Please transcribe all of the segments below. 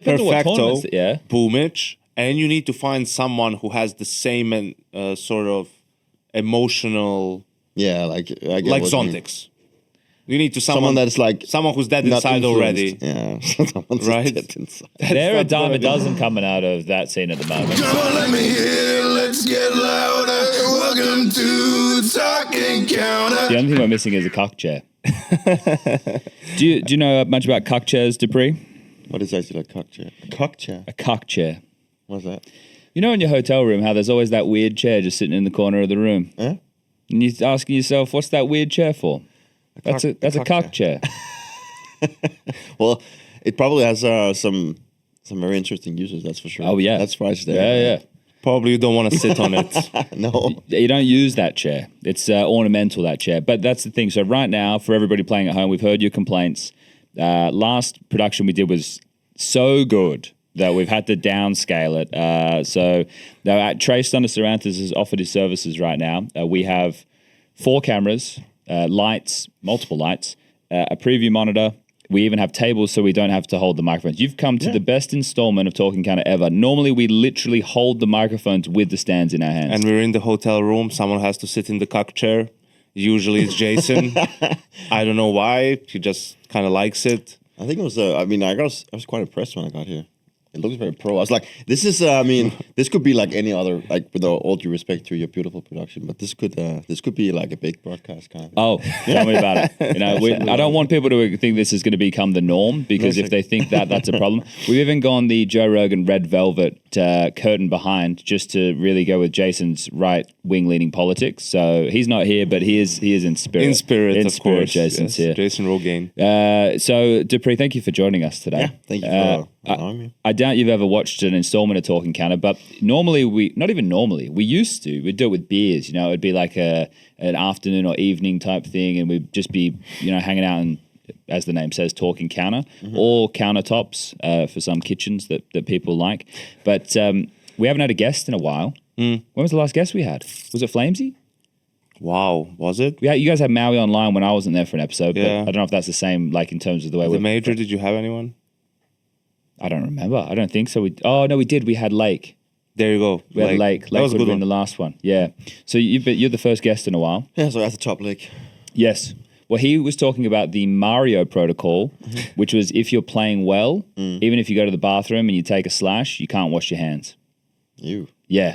Perfecto, Boomich, and you need to find someone who has the same sort of emotional... Yeah, like Zontix. You need to someone that's like someone who's dead inside already. Yeah, right. Dead inside. There are a dime a dozen coming out of that scene at the moment. Come on, let me hear. Let's get louder. Welcome to Talking Counter. The only thing we're missing is a cock chair. Do you know much about cock chairs, Dupreeh? What is actually a cock chair? A cock chair. A cock chair. What's that? You know, in your hotel room, how there's always that weird chair just sitting in the corner of the room. Huh? And you're asking yourself, what's that weird chair for? That's a cock chair. Well, it probably has some very interesting uses, that's for sure. Oh, yeah. That's why it's there. Yeah. Probably you don't want to sit on it. No. You don't use that chair. It's ornamental, that chair. But that's the thing. So right now, for everybody playing at home, we've heard your complaints. Last production we did was so good that we've had to downscale it. So Trace Thunder Saranthus has offered his services right now. We have 4 cameras, lights, multiple lights, a preview monitor. We even have tables so we don't have to hold the microphones. You've come to the best installment of Talking Counter ever. Normally, we literally hold the microphones with the stands in our hands. And we're in the hotel room. Someone has to sit in the cock chair. Usually it's Jason. I don't know why. He just kind of likes it. I think it was, I was quite impressed when I got here. It looks very pro. I was like, this is, this could be like any other, like with all due respect to your beautiful production, but this could be like a big broadcast kind of. Oh, tell me about it. You know, I don't want people to think this is going to become the norm, because if they think that, that's a problem. We've even gone the Joe Rogan red velvet curtain behind just to really go with Jason's right wing leaning politics. So he's not here, but he is in spirit. In spirit, of course. Jason's here. Jason Rogaine. So Dupreeh, thank you for joining us today. Yeah, thank you for allowing me. I doubt you've ever watched an installment of Talking Counter, but normally we used to. We'd do it with beers, you know, it'd be like an afternoon or evening type thing, and we'd just be, you know, hanging out and, as the name says, Talking Counter, or countertops for some kitchens that people like. But we haven't had a guest in a while. When was the last guest we had? Was it Flamesy? Wow, was it? Yeah, you guys had Maui online when I wasn't there for an episode, but Yeah. I don't know if that's the same, like in terms of the way The major, did you have anyone? I don't remember. I don't think so. We did. We had Lake. There you go. We had Lake. Lake would have been the last one. Yeah. So you're the first guest in a while. Yeah, so at the top, Lake. Yes. Well, he was talking about the Mario protocol, which was if you're playing well, even if you go to the bathroom and you take a slash, you can't wash your hands. You. Yeah.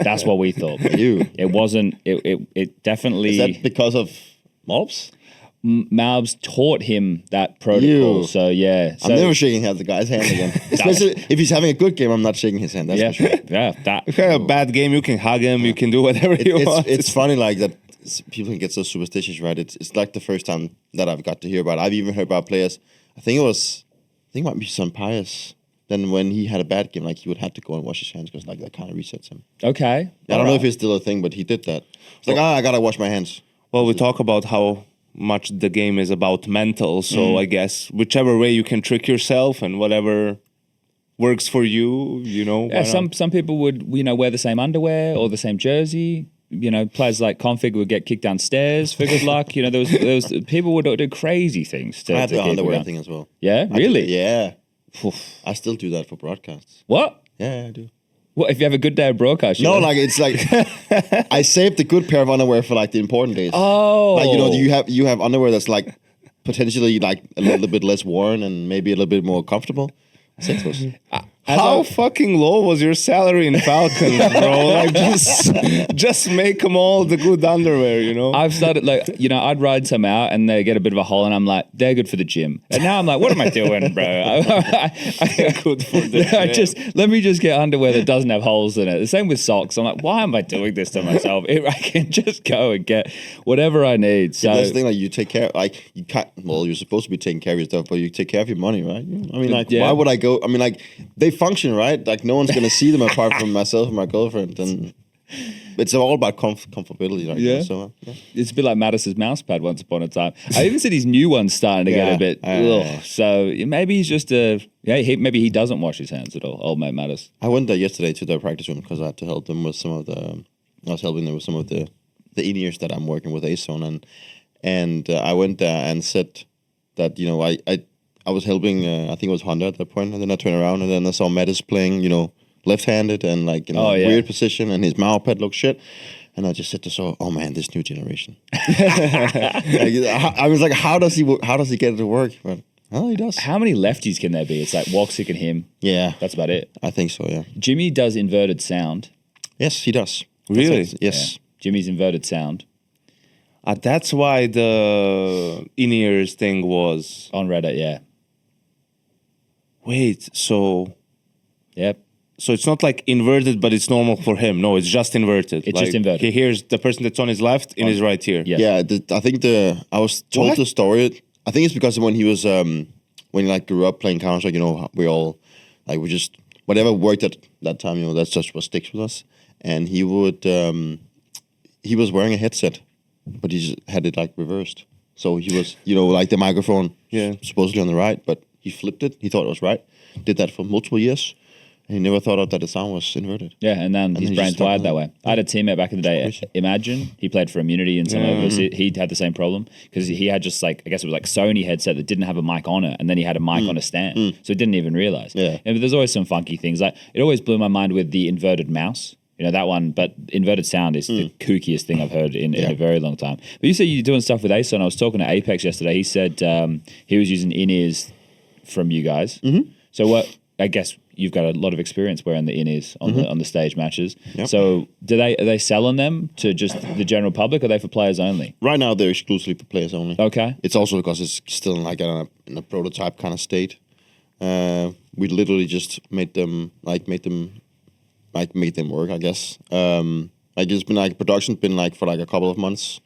That's what we thought. You. It wasn't, it definitely... Is that because of Malbs? Malbs taught him that protocol. So, yeah. I'm never shaking the guy's hand again. Especially if he's having a good game, I'm not shaking his hand. That's for sure. Yeah. If you have a bad game, you can hug him, you can do whatever you want. It's funny like that people can get so superstitious, right? It's like the first time that I've got to hear about it. I've even heard about players. I think it might be some pious. Then when he had a bad game, like he would have to go and wash his hands because like that kind of resets him. Okay. I don't know if it's still a thing, but he did that. It's like, I gotta wash my hands. Well, we talk about how much the game is about mental, so I guess whichever way you can trick yourself and whatever works for you, you know. Yeah, some people would, you know, wear the same underwear or the same jersey. You know, players like Config would get kicked downstairs for good luck. You know, there was people would do crazy things. I had the underwear thing as well. Yeah, really? Yeah. I still do that for broadcasts. What? Yeah, I do. What if you have a good day of broadcast? No, like it's like I saved the good pair of underwear for like the important days. Oh, like, you know, you have underwear that's like potentially like a little bit less worn and maybe a little bit more comfortable. How fucking low was your salary in Falcons, bro? Like just make them all the good underwear, you know? I've started like, you know, I'd ride some out and they get a bit of a hole and I'm like, they're good for the gym. And now I'm like, what am I doing, bro? Good for the gym. Let me just get underwear that doesn't have holes in it. The same with socks. I'm like, why am I doing this to myself? I can just go and get whatever I need. So that's the thing, like you take care, like you can't, well, you're supposed to be taking care of your stuff, but you take care of your money, right? I mean, like, why would I go? I mean, like, they function, right? Like, no one's gonna see them apart from myself and my girlfriend, and it's all about comfortability, right? Yeah. So, it's a bit like Mattis's mouse pad once upon a time. I even see these new ones starting to get a bit. So maybe he's just maybe he doesn't wash his hands at all. Old mate Mattis. I went there yesterday to their practice room because I had to help them with some of the. I was helping them with some of the in-ears that I'm working with AceZone, and I went there and said that, you know, I I was helping. I think it was Honda at that point, and then I turned around and then I saw Magisk playing, left-handed and like in a weird position, and his mouse pad looked shit. And I just said to Saul, "Oh man, this new generation." I was like, "How does he get it to work?" But he does. How many lefties can there be? It's like Woxic and him. Yeah, that's about it. I think so. Yeah. Jimmy does inverted sound. Yes, he does. Really? Yes. Yeah. Jimmy's inverted sound. That's why the in-ears thing was on Reddit. Yeah. Wait. So. Yep. So it's not like inverted, but it's normal for him. No, it's just inverted. It's just inverted. He hears the person that's on his left in his right ear. Yes. Yeah, I think I was told the story. I think it's because when he was when he like grew up playing Counter Strike, we all like we just whatever worked at that time, that's just what sticks with us. And he would he was wearing a headset, but he just had it like reversed. So he was like the microphone supposedly on the right, but he flipped it. He thought it was right. Did that for multiple years. He never thought of that the sound was inverted. Yeah, and then his brain's wired that way. I had a teammate back in the day, Imagine. He played for Immunity and some of us. He had the same problem because he had just like, I guess it was like Sony headset that didn't have a mic on it, and then he had a mic on a stand. So he didn't even realize. Yeah. And there's always some funky things. Like it always blew my mind with the inverted mouse. That one, but inverted sound is the kookiest thing I've heard in a very long time. But you said you're doing stuff with AceZone. I was talking to Apex yesterday. He said he was using in-ears from you guys. Mm-hmm. So what, I guess, you've got a lot of experience wearing the in-ears on the stage matches. Yep. So are they selling them to just the general public, or are they for players only? Right now they're exclusively for players only. Okay. It's also because it's still in a prototype kind of state. We literally just made them work, I guess. It's been like production's been like for like a couple of months.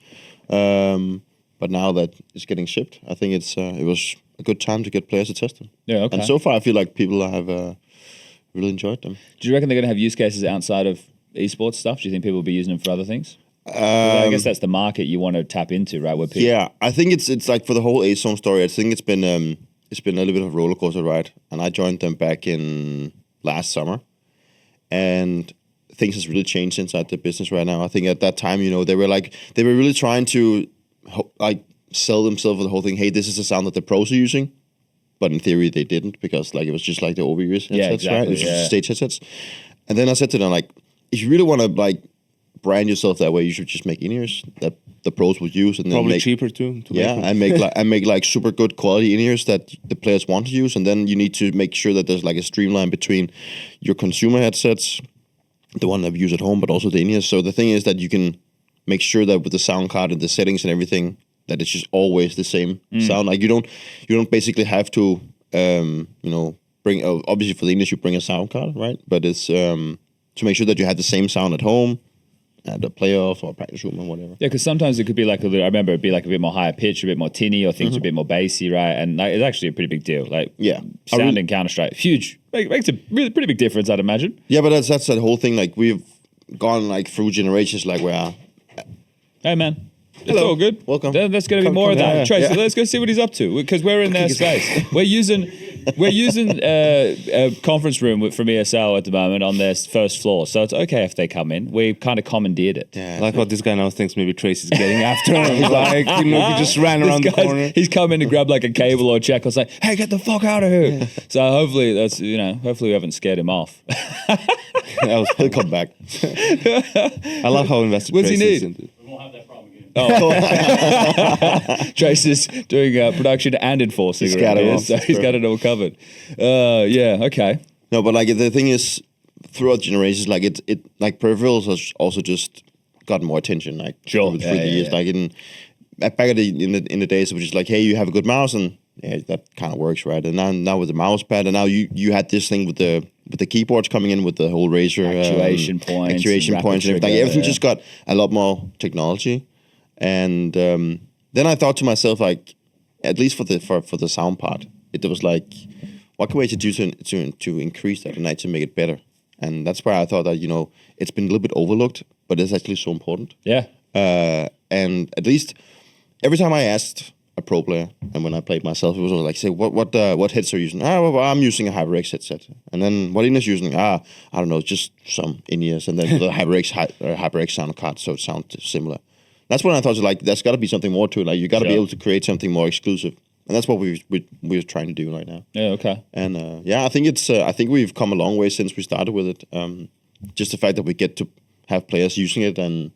But now that it's getting shipped, I think it was a good time to get players to test them. Yeah, okay. And so far I feel like people have really enjoyed them. Do you reckon they're going to have use cases outside of esports stuff? Do you think people will be using them for other things? I guess that's the market you want to tap into, right? Where people... Yeah, I think it's like for the whole AceZone story, I think it's been a little bit of a roller coaster ride. And I joined them back in last summer. And things has really changed inside the business right now. I think at that time, they were really trying to sell themselves with the whole thing. Hey, this is the sound that the pros are using. But in theory, they didn't, because like it was just like the overuse headsets, right? It was just stage headsets. And then I said to them, like, if you really want to like brand yourself that way, you should just make in-ears that the pros would use, and then probably cheaper too. And make like super good quality in-ears that the players want to use, and then you need to make sure that there's like a streamline between your consumer headsets, the one that we use at home, but also the in-ears. So the thing is that you can make sure that with the sound card and the settings and everything, that it's just always the same sound. Like you don't basically have to bring obviously for the in-ears you bring a sound card, right? But it's to make sure that you have the same sound at home, at the playoff or practice room or whatever. Yeah, because sometimes it could be like I remember it'd be like a bit more higher pitch, a bit more tinny, or things a bit more bassy, right? And like, it's actually a pretty big deal. Like sound in Counter-Strike, huge, makes a really pretty big difference, I'd imagine. Yeah, but that's the whole thing. Like we've gone like through generations, like where. Hey man. It's all good. Welcome. There's going to be more of that. Tracy, let's go see what he's up to, because we're in their space. We're using a conference room from ESL at the moment on their first floor, so it's okay if they come in. We kind of commandeered it. Yeah, like what this guy now thinks maybe Tracy's getting after him. He's like, he just ran around the corner. He's come in to grab like a cable or check. I was like, hey, get the fuck out of here. Yeah. So hopefully hopefully we haven't scared him off. He'll come back. I love how invested What's Tracy he is need? into. We won't have that problem again. Trace is doing production and enforcing. He's got it all covered. Okay. No, but like the thing is, throughout generations, like it like peripherals has also just gotten more attention. Like through the years, like back in the days, it was just like, hey, you have a good mouse, and that kind of works, right? And now with the mouse pad, and now you had this thing with the keyboards coming in with the whole razor actuation points, and everything. Everything just got a lot more technology. And then I thought to myself, like, at least for the sound part, it was like, what can we do to increase that and to make it better? And that's why I thought that it's been a little bit overlooked, but it's actually so important. Yeah. And at least every time I asked a pro player, and when I played myself, it was like, say, what headsets are you using? Well, I'm using a HyperX headset. And then what in-ears using? I don't know, just some in-ears, and then the HyperX sound card, so it sounds similar. That's when I thought, like, there's got to be something more to it. Like, you got to be able to create something more exclusive and that's what we're trying to do right now. Yeah, okay. And I think I think we've come a long way since we started with it. Just the fact that we get to have players using it and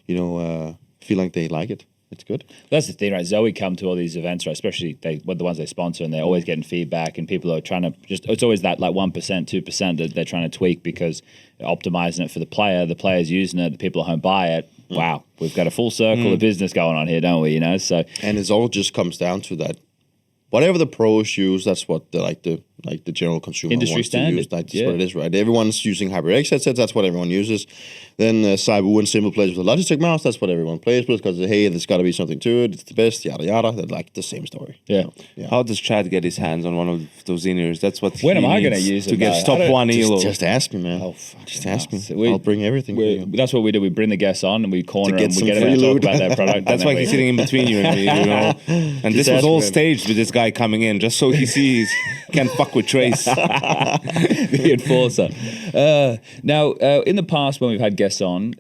feel like they like it. It's good. That's the thing, right? Zoe come to all these events, right? Especially the ones they sponsor, and they're always getting feedback, and people are trying to it's always that like 1%, 2% that they're trying to tweak because they're optimizing it for the player's using it, the people at home buy it. Wow, we've got a full circle of business going on here, don't we? So, and it all just comes down to that. Whatever the pros use, that's what the general consumer industry wants standard. to use. That's what it is, right? Everyone's using HyperX headsets. That's what everyone uses. Then Cyber and s1mple plays with a Logitech mouse. That's what everyone plays with because hey, there's got to be something to it. It's the best. Yada yada. They're like the same story. Yeah. How does Chad get his hands on one of those in-ears? That's what. When am I going to use it? To get top one elo? Just ask me, man. Oh, fuck. Just ask me. So I'll bring everything for you. That's what we do. We bring the guests on and we corner them. We some get them to free talk loot. about their product. That's why he's sitting in between you and me, And this was all staged with this guy coming in, just so he sees can't fuck with Trace. The enforcer. Now, in the past, when we've had guests on,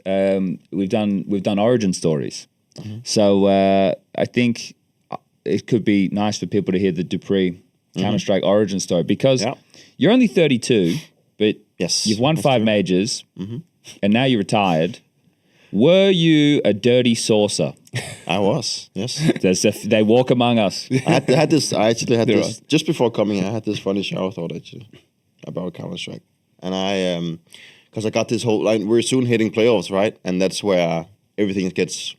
we've done origin stories. So I think it could be nice for people to hear the Dupreeh Counter-Strike origin story because you're only 32, but you've won 5 majors, and now you're retired. Were you a dirty saucer? I was, yes. They walk among us. I actually had this just before coming. I had this funny shower thought actually about Counter-Strike, and because I got this whole like we're soon hitting playoffs, right? And that's where everything gets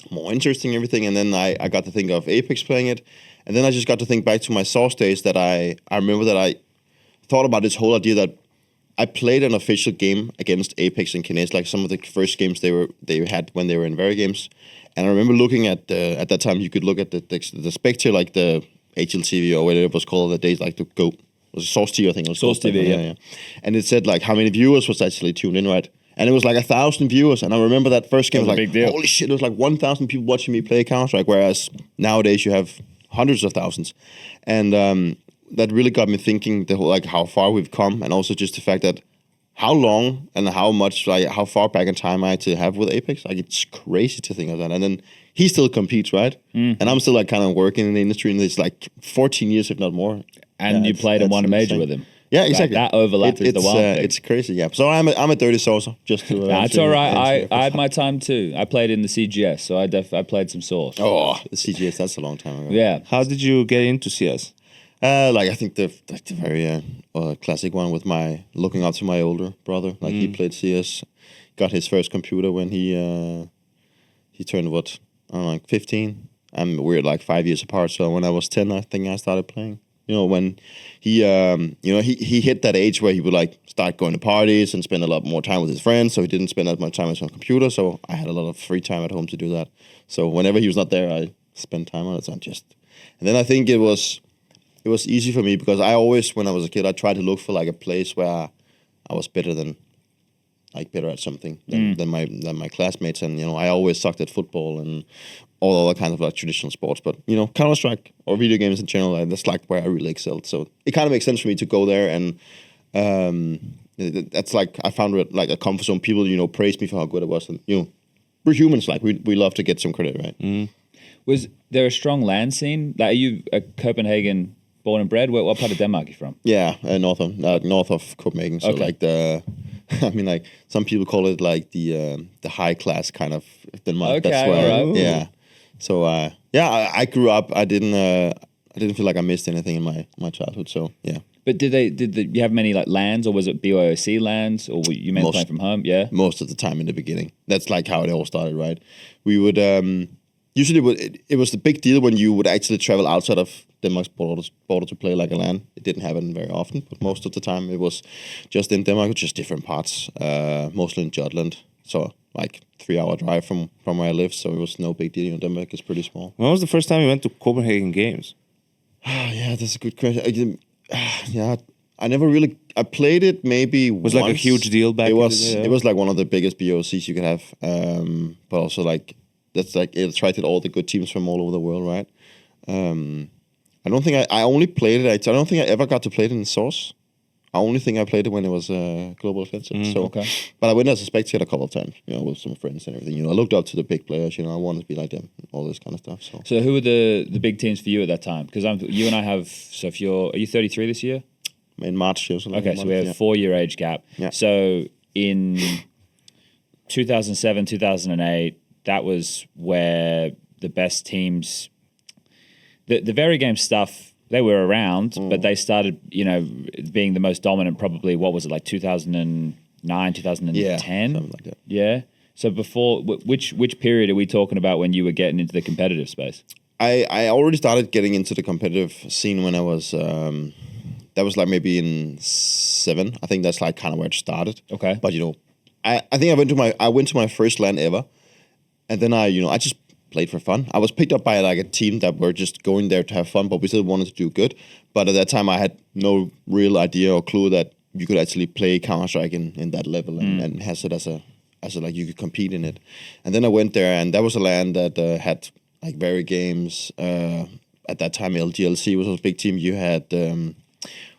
more interesting, everything. And then I got to think of Apex playing it, and then I just got to think back to my Source days that I remember that I thought about this whole idea that I played an official game against Apex and Kinesis, like some of the first games they had when they were in Very Games. And I remember looking at that time you could look at the Spectre, like the HLTV or whatever it was called, the days like the GOAT. It was Source TV, I think it was Source TV, yeah. And it said like how many viewers was actually tuned in, right? And it was like 1,000 viewers. And I remember that first game was like, big deal. holy shit, it was like 1,000 people watching me play Counter-Strike, whereas nowadays you have hundreds of thousands. And that really got me thinking the whole, like how far we've come, and also just the fact that how long and how much, like how far back in time I actually have with Apex. Like it's crazy to think of that. And then he still competes, right? And I'm still like kind of working in the industry, and it's like 14 years, if not more. And you played and won a major with him. Yeah, exactly. That overlap is the wild thing. It's crazy, yeah. So I'm a dirty saucer, just to... That's all right. I had my time too. I played in the CGS, so I played some Source. Oh, the CGS, that's a long time ago. Yeah. How did you get into CS? I think the very classic one with my looking up to my older brother. Like he played CS, got his first computer when he turned what, I don't know, like 15. We're like 5 years apart. So when I was 10, I think I started playing. You know, when he hit that age where he would like start going to parties and spend a lot more time with his friends. So he didn't spend as much time on his computer. So I had a lot of free time at home to do that. So whenever he was not there, I spent time on it. So and then I think it was easy for me because I always, when I was a kid, I tried to look for like a place where I was better at something than my classmates. And, you know, I always sucked at football and all other kinds of like traditional sports. But, you know, Counter-Strike or video games in general, that's like where I really excelled. So it kind of makes sense for me to go there. And that's like, I found it like a comfort zone. People, you know, praised me for how good I was. And, you know, we're humans, like we love to get some credit, right? Was there a strong land scene? Like, are you a Copenhagen born and bred? What part of Denmark are you from? Yeah, north of Copenhagen. So like like some people call it like the high class kind of Denmark. Okay, that's where, all right. yeah. So I grew up. I didn't feel like I missed anything in my childhood. So yeah. But did you have many like lands, or was it BYOC lands, or were you mainly playing from home? Yeah. Most of the time in the beginning. That's like how it all started, right? We would usually it was the big deal when you would actually travel outside of Denmark's border to play like a LAN. It didn't happen very often, but most of the time it was just in Denmark, just different parts, mostly in Jutland. So like 3-hour drive from where I live, so it was no big deal. You know, Denmark is pretty small. When was the first time you went to Copenhagen Games? Yeah, that's a good question. I never really. I played it maybe. It was once. Like a huge deal back. It was like one of the biggest BOCs you could have, but also like that's like it attracted all the good teams from all over the world, right? I don't think I only played it. I don't think I ever got to play it in Source. I only think I played it when it was Global Offensive. But I went as a spectator a couple of times, with some friends and everything. I looked up to the big players. I wanted to be like them, all this kind of stuff. So who were the big teams for you at that time? Because you and I have. So are you 33 this year? In March. So we have a 4-year age gap. Yeah. So in 2007, 2008, that was where the best teams, the very game stuff, they were around, but they started, being the most dominant probably, what was it, like 2009, 2010? Yeah, something like that. Yeah. So before, which period are we talking about when you were getting into the competitive space? I already started getting into the competitive scene when I was, that was like maybe in 7. I think that's like kind of where it started. Okay. But, I think I went to my first LAN ever. And then I just played for fun. I was picked up by like a team that were just going there to have fun, but we still wanted to do good. But at that time, I had no real idea or clue that you could actually play Counter-Strike in that level and has it as a like you could compete in it. And then I went there, and that was a LAN that had like very games. At that time, LGLC was a big team. You had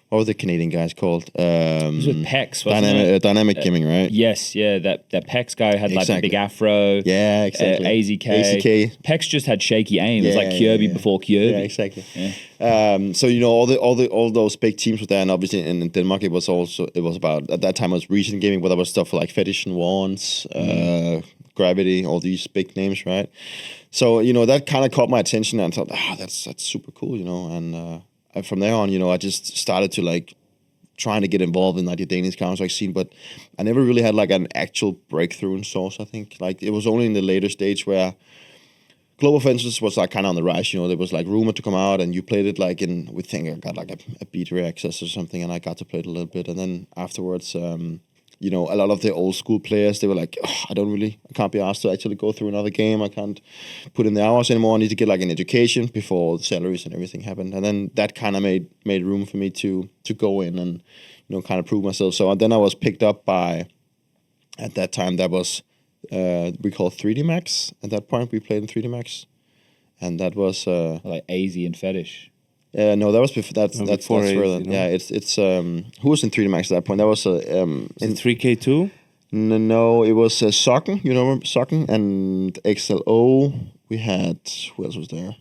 what were the Canadian guys called? It was with Pex, wasn't it? Dynamic Gaming, right? Yes, yeah. That Pex guy had like the big afro. Yeah, exactly. AZK. Pex just had shaky aim. It was like Kirby before Kirby. Yeah, exactly. Yeah. So all those big teams were there, and obviously in Denmark it was about, at that time it was recent gaming, but there was stuff like Fetish and Wands, Gravity, all these big names, right? So that kind of caught my attention, and I thought, that's super cool, and from there on, I just started to like trying to get involved in like the Danish Counter-Strike scene, but I never really had like an actual breakthrough in Source. I think like it was only in the later stage where Global Offensive was like kind of on the rise. There was like rumor to come out, and you played it like we think I got like a beta access or something, and I got to play it a little bit, and then afterwards, a lot of the old school players, they were like, I can't be asked to actually go through another game. I can't put in the hours anymore. I need to get like an education before the salaries and everything happened. And then that kind of made room for me to go in and, kind of prove myself. So then I was picked up by, at that time, that was, we called 3D Max. At that point, we played in 3D Max. And that was... like AZ and Fetish. No, that was before. That's further. Yeah, it's who was in 3D Max at that point? That was in 3K2. No, it was Socken. Remember Socken and XLO. We had, who else was there?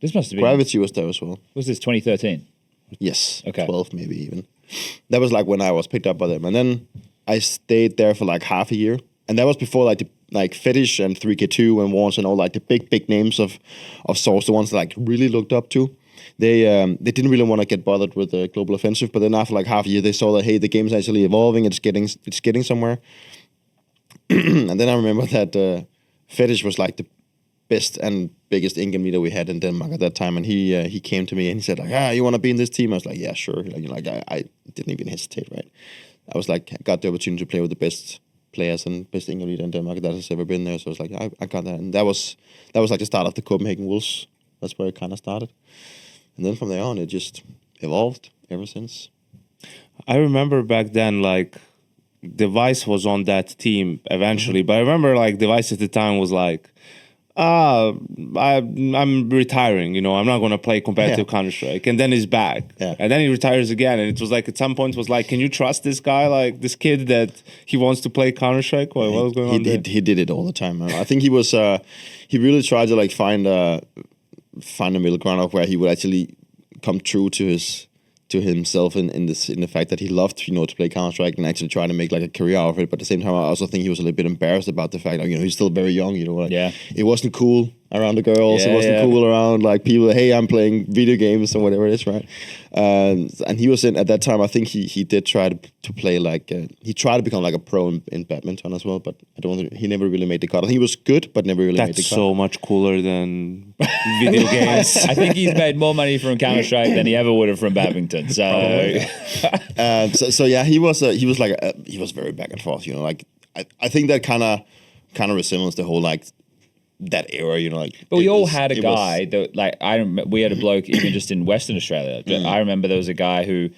This must have been Gravity was there as well. Was this 2013? Yes. Okay. 12 maybe even. That was like when I was picked up by them, and then I stayed there for like half a year, and that was before like Fetish and 3K2 and Wands and all like the big names of Source, the ones that like really looked up to. They didn't really want to get bothered with the Global Offensive, but then after like half a year, they saw that, hey, the game's actually evolving, it's getting somewhere. And then I remember that Fetish was like the best and biggest in-game leader we had in Denmark at that time, and he came to me and he said like, you want to be in this team? I was like, yeah, sure. I didn't even hesitate, right? I was like, got the opportunity to play with the best players and best in-game leader in Denmark that has ever been there. So I was like, I got that, and that was like the start of the Copenhagen Wolves. That's where it kind of started, and then from there on, it just evolved ever since. I remember back then, like, Device was on that team eventually, but I remember like Device at the time was like, I'm retiring, I'm not going to play competitive Counter-Strike. And then he's back. Yeah. And then he retires again. And it was like, at some point, was like, can you trust this guy? Like, this kid that he wants to play Counter-Strike? What was going on there? He did it all the time. I think he was, he really tried to like find a middle ground of where he would actually come true to himself in the fact that he loved to play Counter-Strike and actually try to make like a career out of it. But at the same time, I also think he was a little bit embarrassed about the fact that he's still very young. It wasn't cool around the girls. It wasn't cool around like people. Hey, I'm playing video games or whatever it is, right? And he was at that time. I think he did try to play like he tried to become like a pro in badminton as well. But he never really made the cut. I think he was good, but never really made the cut. That's so much cooler than video games. I think he's made more money from Counter-Strike than he ever would have from badminton. So, so yeah, he was very back and forth. Like I think that kind of resembles the whole like that era. But we all had a guy that like we had a bloke even just in Western Australia. I remember there was a guy who.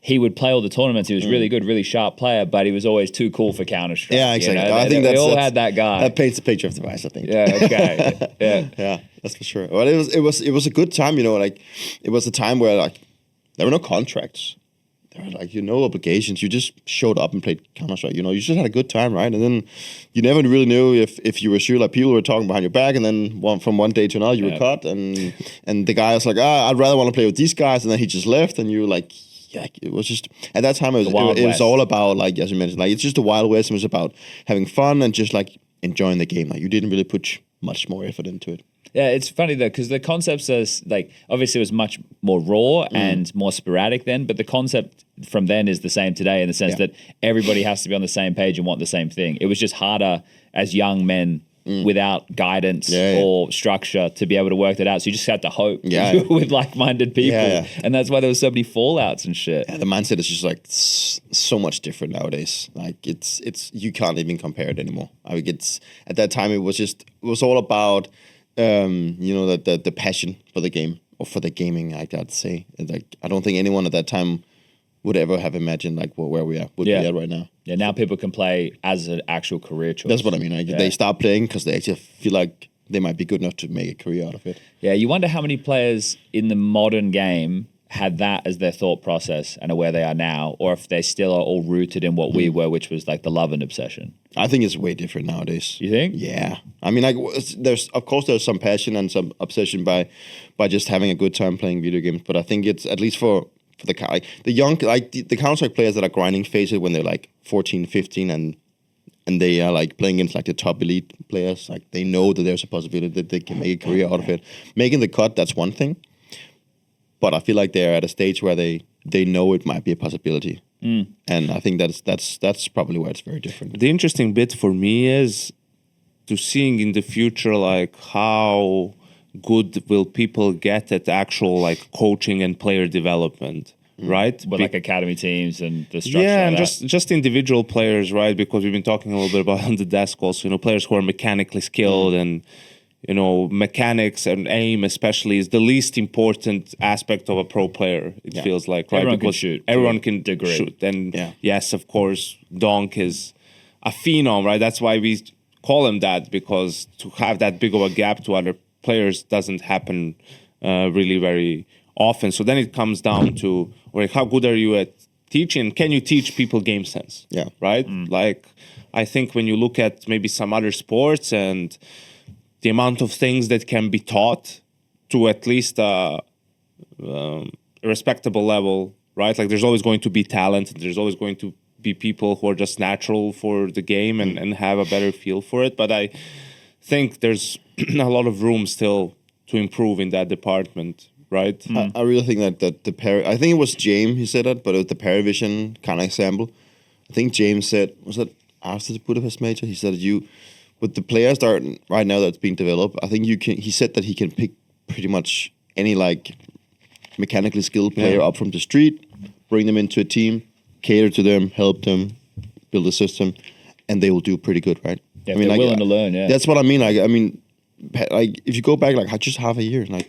He would play all the tournaments. He was really good, really sharp player, but he was always too cool for Counter-Strike. Yeah, exactly. I think we all had that guy. That paints a picture of Device, I think. Yeah, okay. Yeah, that's for sure. Well, it was a good time. Like it was a time where like there were no contracts. there were like no obligations. You just showed up and played Counter-Strike. You just had a good time, right? And then you never really knew if you were sure. Like people were talking behind your back, and then from one day to another you were cut, and the guy was like, I'd rather want to play with these guys, and then he just left, and you were like. Yeah, it was just at that time. It was all about, like, as you mentioned, like it's just the Wild West. It was about having fun and just like enjoying the game. Like you didn't really put much more effort into it. Yeah, it's funny though, because the concepts is like obviously it was much more raw and more sporadic then, but the concept from then is the same today in the sense that everybody has to be on the same page and want the same thing. It was just harder as young men without guidance or structure to be able to work that out. So you just had to hope with like-minded people, and that's why there was so many fallouts and shit. Yeah, the mindset is just like so much different nowadays. Like it's you can't even compare it anymore. I mean, it's at that time it was all about. The passion for the game or for the gaming, I'd say. And like I don't think anyone at that time would ever have imagined like where we would be at right now. Yeah, now people can play as an actual career choice. That's what I mean. Like they start playing because they actually feel like they might be good enough to make a career out of it. Yeah, you wonder how many players in the modern game had that as their thought process and are where they are now, or if they still are all rooted in what we were, which was like the love and obsession. I think it's way different nowadays. You think? Yeah. I mean, like, there's some passion and some obsession by just having a good time playing video games, but I think it's at least for the young, like the Counter-Strike players that are grinding FaZe when they're like 14, 15, and they are like playing against like the top elite players. Like they know that there's a possibility that they can make a career out of it. Making the cut, that's one thing. But I feel like they're at a stage where they know it might be a possibility. And I think that's probably where it's very different. The interesting bit for me is to seeing in the future like how good will people get at actual like coaching and player development, right? With like academy teams and the structure. Yeah, and just individual players, right? Because we've been talking a little bit about on the desk also, players who are mechanically skilled and mechanics and aim especially is the least important aspect of a pro player, it feels like, right? Everyone can shoot. Everyone can shoot. And yes, of course, Donk is a phenom, right? That's why we call him that, because to have that big of a gap to other players doesn't happen really very often. So then it comes down to, like, how good are you at teaching? Can you teach people game sense? Yeah. Right? Like, I think when you look at maybe some other sports and the amount of things that can be taught to at least a respectable level, right? Like there's always going to be talent. There's always going to be people who are just natural for the game and have a better feel for it. But I think there's a lot of room still to improve in that department, right? I really think that I think it was James who said that, but it was the Paravision kind of example. I think James said, was that after the Budapest major? He said with the players that are right now that's being developed, I think he said that he can pick pretty much any like mechanically skilled player up from the street, bring them into a team, cater to them, help them, build a system, and they will do pretty good, right? Yeah, I mean, they're willing to learn, That's what I mean. Like, like if you go back like just half a year, like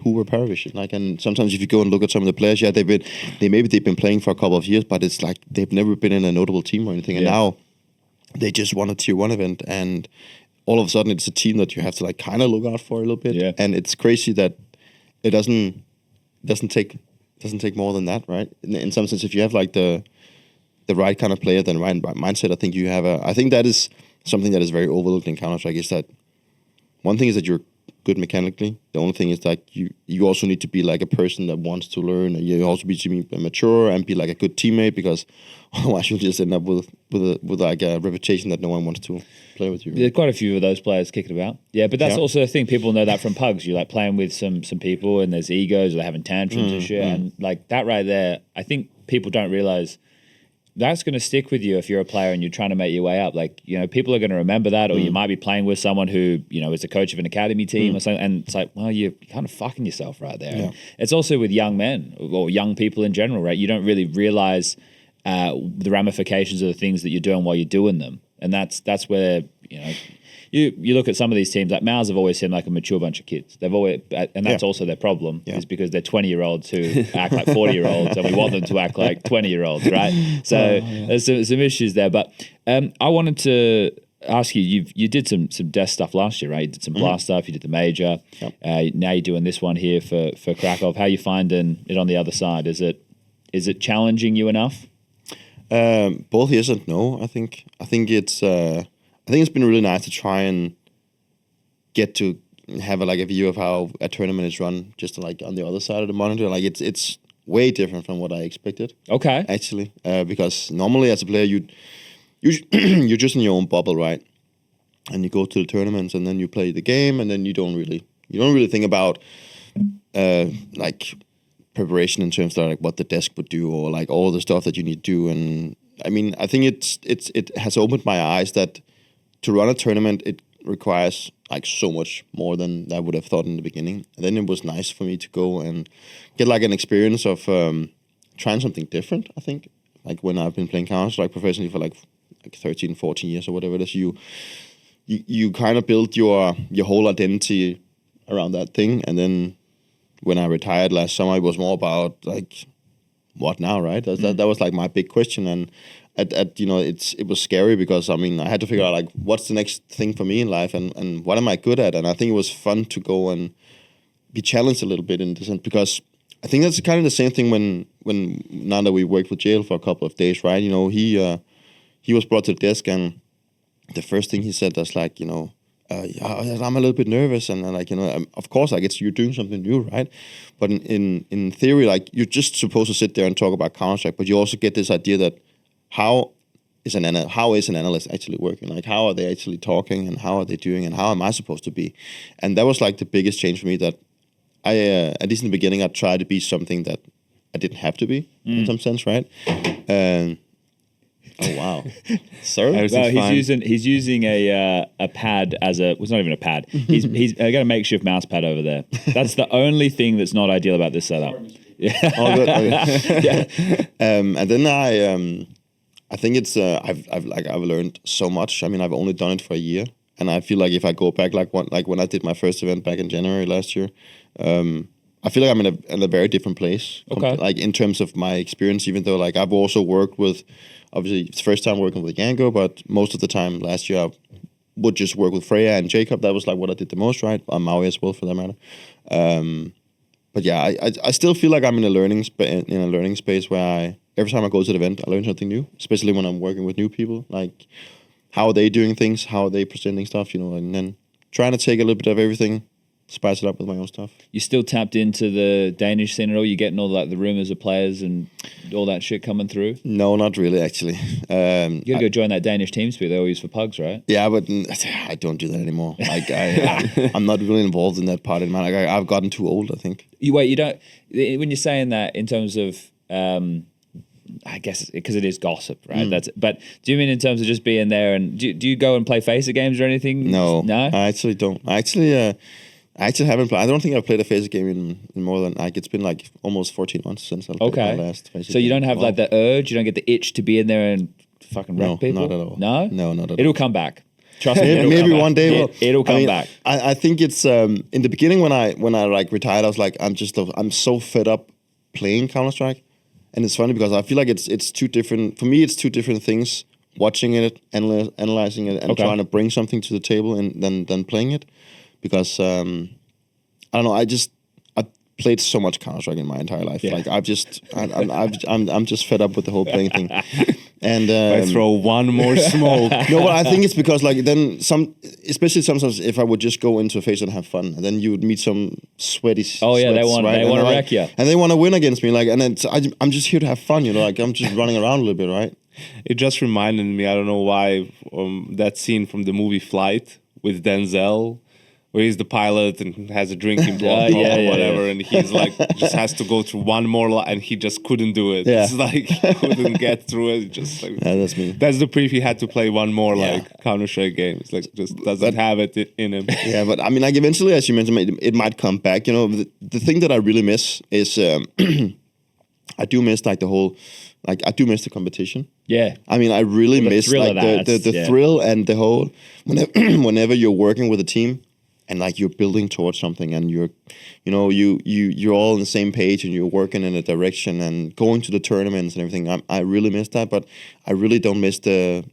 who were Paravision? Like, and sometimes if you go and look at some of the players, they've been playing for a couple of years, but it's like they've never been in a notable team or anything, and now they just won a tier 1 event, and all of a sudden it's a team that you have to like kind of look out for a little bit. Yeah. And it's crazy that it doesn't take more than that, right? In some sense, if you have like the right kind of player, then right mindset, I think you have I think that is something that is very overlooked in Counter-Strike, is that one thing is that you're good mechanically. The only thing is that you also need to be like a person that wants to learn, and you also need to be mature and be like a good teammate, because otherwise you'll just end up with like a reputation that no one wants to play with you. There are quite a few of those players kicking about. Yeah, but that's also a thing. People know that from pugs. You're like playing with some people, and there's egos, or they're having tantrums and shit. And like that right there, I think people don't realize that's going to stick with you if you're a player and you're trying to make your way up. Like, people are going to remember that, or you might be playing with someone who, is a coach of an academy team or something. And it's like, well, you're kind of fucking yourself right there. Yeah. It's also with young men or young people in general, right? You don't really realize the ramifications of the things that you're doing while you're doing them. And that's where, you look at some of these teams, like Mals have always seemed like a mature bunch of kids. They've always, and that's also their problem, is because they're 20-year-olds who act like 40-year-olds, and we want them to act like 20-year-olds, right? So there's some issues there. But I wanted to ask you, you did some desk stuff last year, right? You did some blast stuff, you did the major. Yep. Now you're doing this one here for Krakow. How are you finding it on the other side? Is it Is it challenging you enough? Both yes and no. I think it's been really nice to try and get to have a view of how a tournament is run, just like on the other side of the monitor. Like it's way different from what I expected. Okay. Actually, because normally as a player, you're just in your own bubble, right? And you go to the tournaments, and then you play the game, and then you don't really think about like preparation in terms of like what the desk would do, or like all the stuff that you need to do. And I mean, I think it has opened my eyes that to run a tournament, it requires like so much more than I would have thought in the beginning. And then it was nice for me to go and get like an experience of trying something different. I think like when I've been playing Counter-Strike professionally for like 13, 14 years or whatever it is, you kind of build your whole identity around that thing. And then when I retired last summer, it was more about like, what now, right? That was like my big question. And it was scary because I mean I had to figure out like what's the next thing for me in life, and what am I good at. And I think it was fun to go and be challenged a little bit in this sense, because I think that's kind of the same thing when now that we worked with Jail for a couple of days, right? He was brought to the desk, and the first thing he said was like, I'm a little bit nervous, and like, of course, like you're doing something new, right? But in theory, like you're just supposed to sit there and talk about Counter-Strike, but you also get this idea that how is an analyst actually working? Like how are they actually talking, and how are they doing, and how am I supposed to be? And that was like the biggest change for me, that I at least in the beginning I tried to be something that I didn't have to be in some sense, right? Oh wow, sir! Well, he's using a pad as a. Well, it's not even a pad. He's got a makeshift mouse pad over there. That's the only thing that's not ideal about this setup. Yeah. Oh, good. Okay. Yeah. And then I think it's I've learned so much. I mean, I've only done it for a year, and I feel like if I go back like when I did my first event back in January last year, I feel like I'm in a very different place. Okay. Like in terms of my experience, even though like I've also worked with. Obviously, it's the first time working with YNk, but most of the time last year I would just work with Freya and Jacob. That was like what I did the most, right? On Maui as well, for that matter. But yeah, I still feel like I'm in a learning space where every time I go to the event, I learn something new. Especially when I'm working with new people, like how are they doing things, how are they presenting stuff, and then trying to take a little bit of everything, spice it up with my own stuff. You still tapped into the Danish scene at all? You getting all like the rumors of players and all that shit coming through? No, not really, actually. You gotta go join that Danish team speak they all use for pugs, right? Yeah, but I don't do that anymore. Like I'm not really involved in that part of man. Like I've gotten too old, I think. You don't. When you're saying that in terms of, I guess because it is gossip, right? But do you mean in terms of just being there, and do you go and play FaZe games or anything? No, no, I actually don't. I actually haven't played. I don't think I've played a FaZe game in more than like it's been like almost 14 months since I played my last FaZe game. So you don't have like the urge, you don't get the itch to be in there and fucking wreck people? No, not at all. No? No, not at all. It'll come back. Trust me. Maybe one day it'll come back. I think it's in the beginning when I like retired, I was like, I'm so fed up playing Counter-Strike. And it's funny because I feel like it's two different, for me it's two different things, watching it, analyzing it, and trying to bring something to the table and then playing it. Because I don't know, I played so much Counter-Strike in my entire life. Yeah. Like I'm just fed up with the whole playing thing. And I throw one more smoke. No, but I think it's because like then especially sometimes if I would just go into a FaZe and have fun, and then you would meet some sweaty. Oh yeah, they want to wreck like, you, and they want to win against me. Like, and then I'm just here to have fun. Like I'm just running around a little bit, right? It just reminded me. I don't know why that scene from the movie Flight with Denzel, where he's the pilot and has a drinking problem or whatever, and he's like just has to go through one more and he just couldn't do it. Yeah. It's like he couldn't get through it. Just like that's me. That's Dupreeh. He had to play one more like Counter-Strike game. It's like just doesn't have it in him. Yeah, but I mean, like eventually, as you mentioned, it might come back. The thing that I really miss is I do miss like the whole. Like I do miss the competition. Yeah, I mean, I really miss like the thrill and the whole. Whenever you're working with a team, and like you're building towards something, and you're all on the same page, and you're working in a direction, and going to the tournaments and everything. I really miss that, but I really don't miss the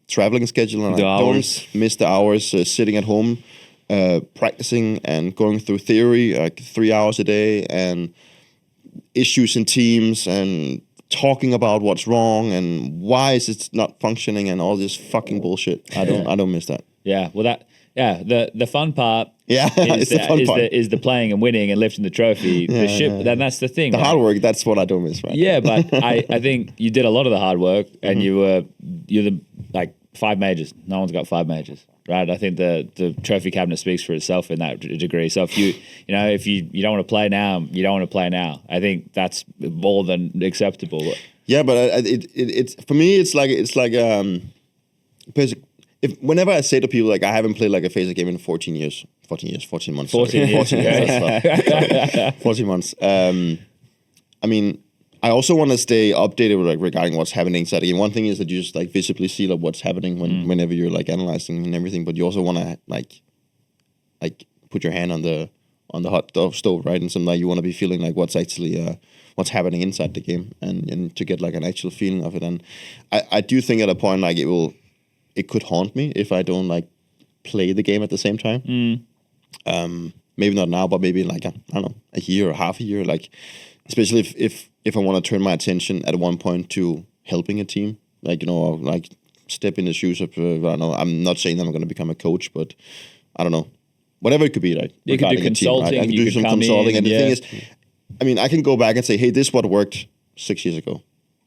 traveling schedule, and I don't miss the hours sitting at home, practicing and going through theory like 3 hours a day, and issues in teams and talking about what's wrong and why is it not functioning and all this fucking bullshit. I don't miss that. Yeah, well, the fun part. Yeah, is it's the fun part. Is the playing and winning and lifting the trophy. The shit. Then that's the thing. The hard work. That's what I don't miss. Right. Yeah, but I think you did a lot of the hard work, and you're the like 5 majors. No one's got 5 majors, right? I think the trophy cabinet speaks for itself in that degree. So if you don't want to play now, you don't want to play now. I think that's more than acceptable. Yeah, but it's for me, it's like whenever I say to people like I haven't played like a FaZe game in 14 months. 14 years. 14 months. I mean, I also want to stay updated with, like, regarding what's happening inside the game. One thing is that you just like visibly see like what's happening whenever you're like analyzing and everything, but you also want to like put your hand on the hot stove, right? And something like you want to be feeling like what's actually what's happening inside the game and to get like an actual feeling of it. And I do think at a point like it could haunt me if I don't like play the game at the same time. Maybe not now, but maybe like I don't know, a year or half a year. Like especially if I want to turn my attention at one point to helping a team, like or like step in the shoes of I don't know. I'm not saying that I'm going to become a coach, but I don't know, whatever it could be. Right, you can do consulting. Team, right? I can do some consulting, and the thing is, I mean, I can go back and say, hey, this is what worked 6 years ago,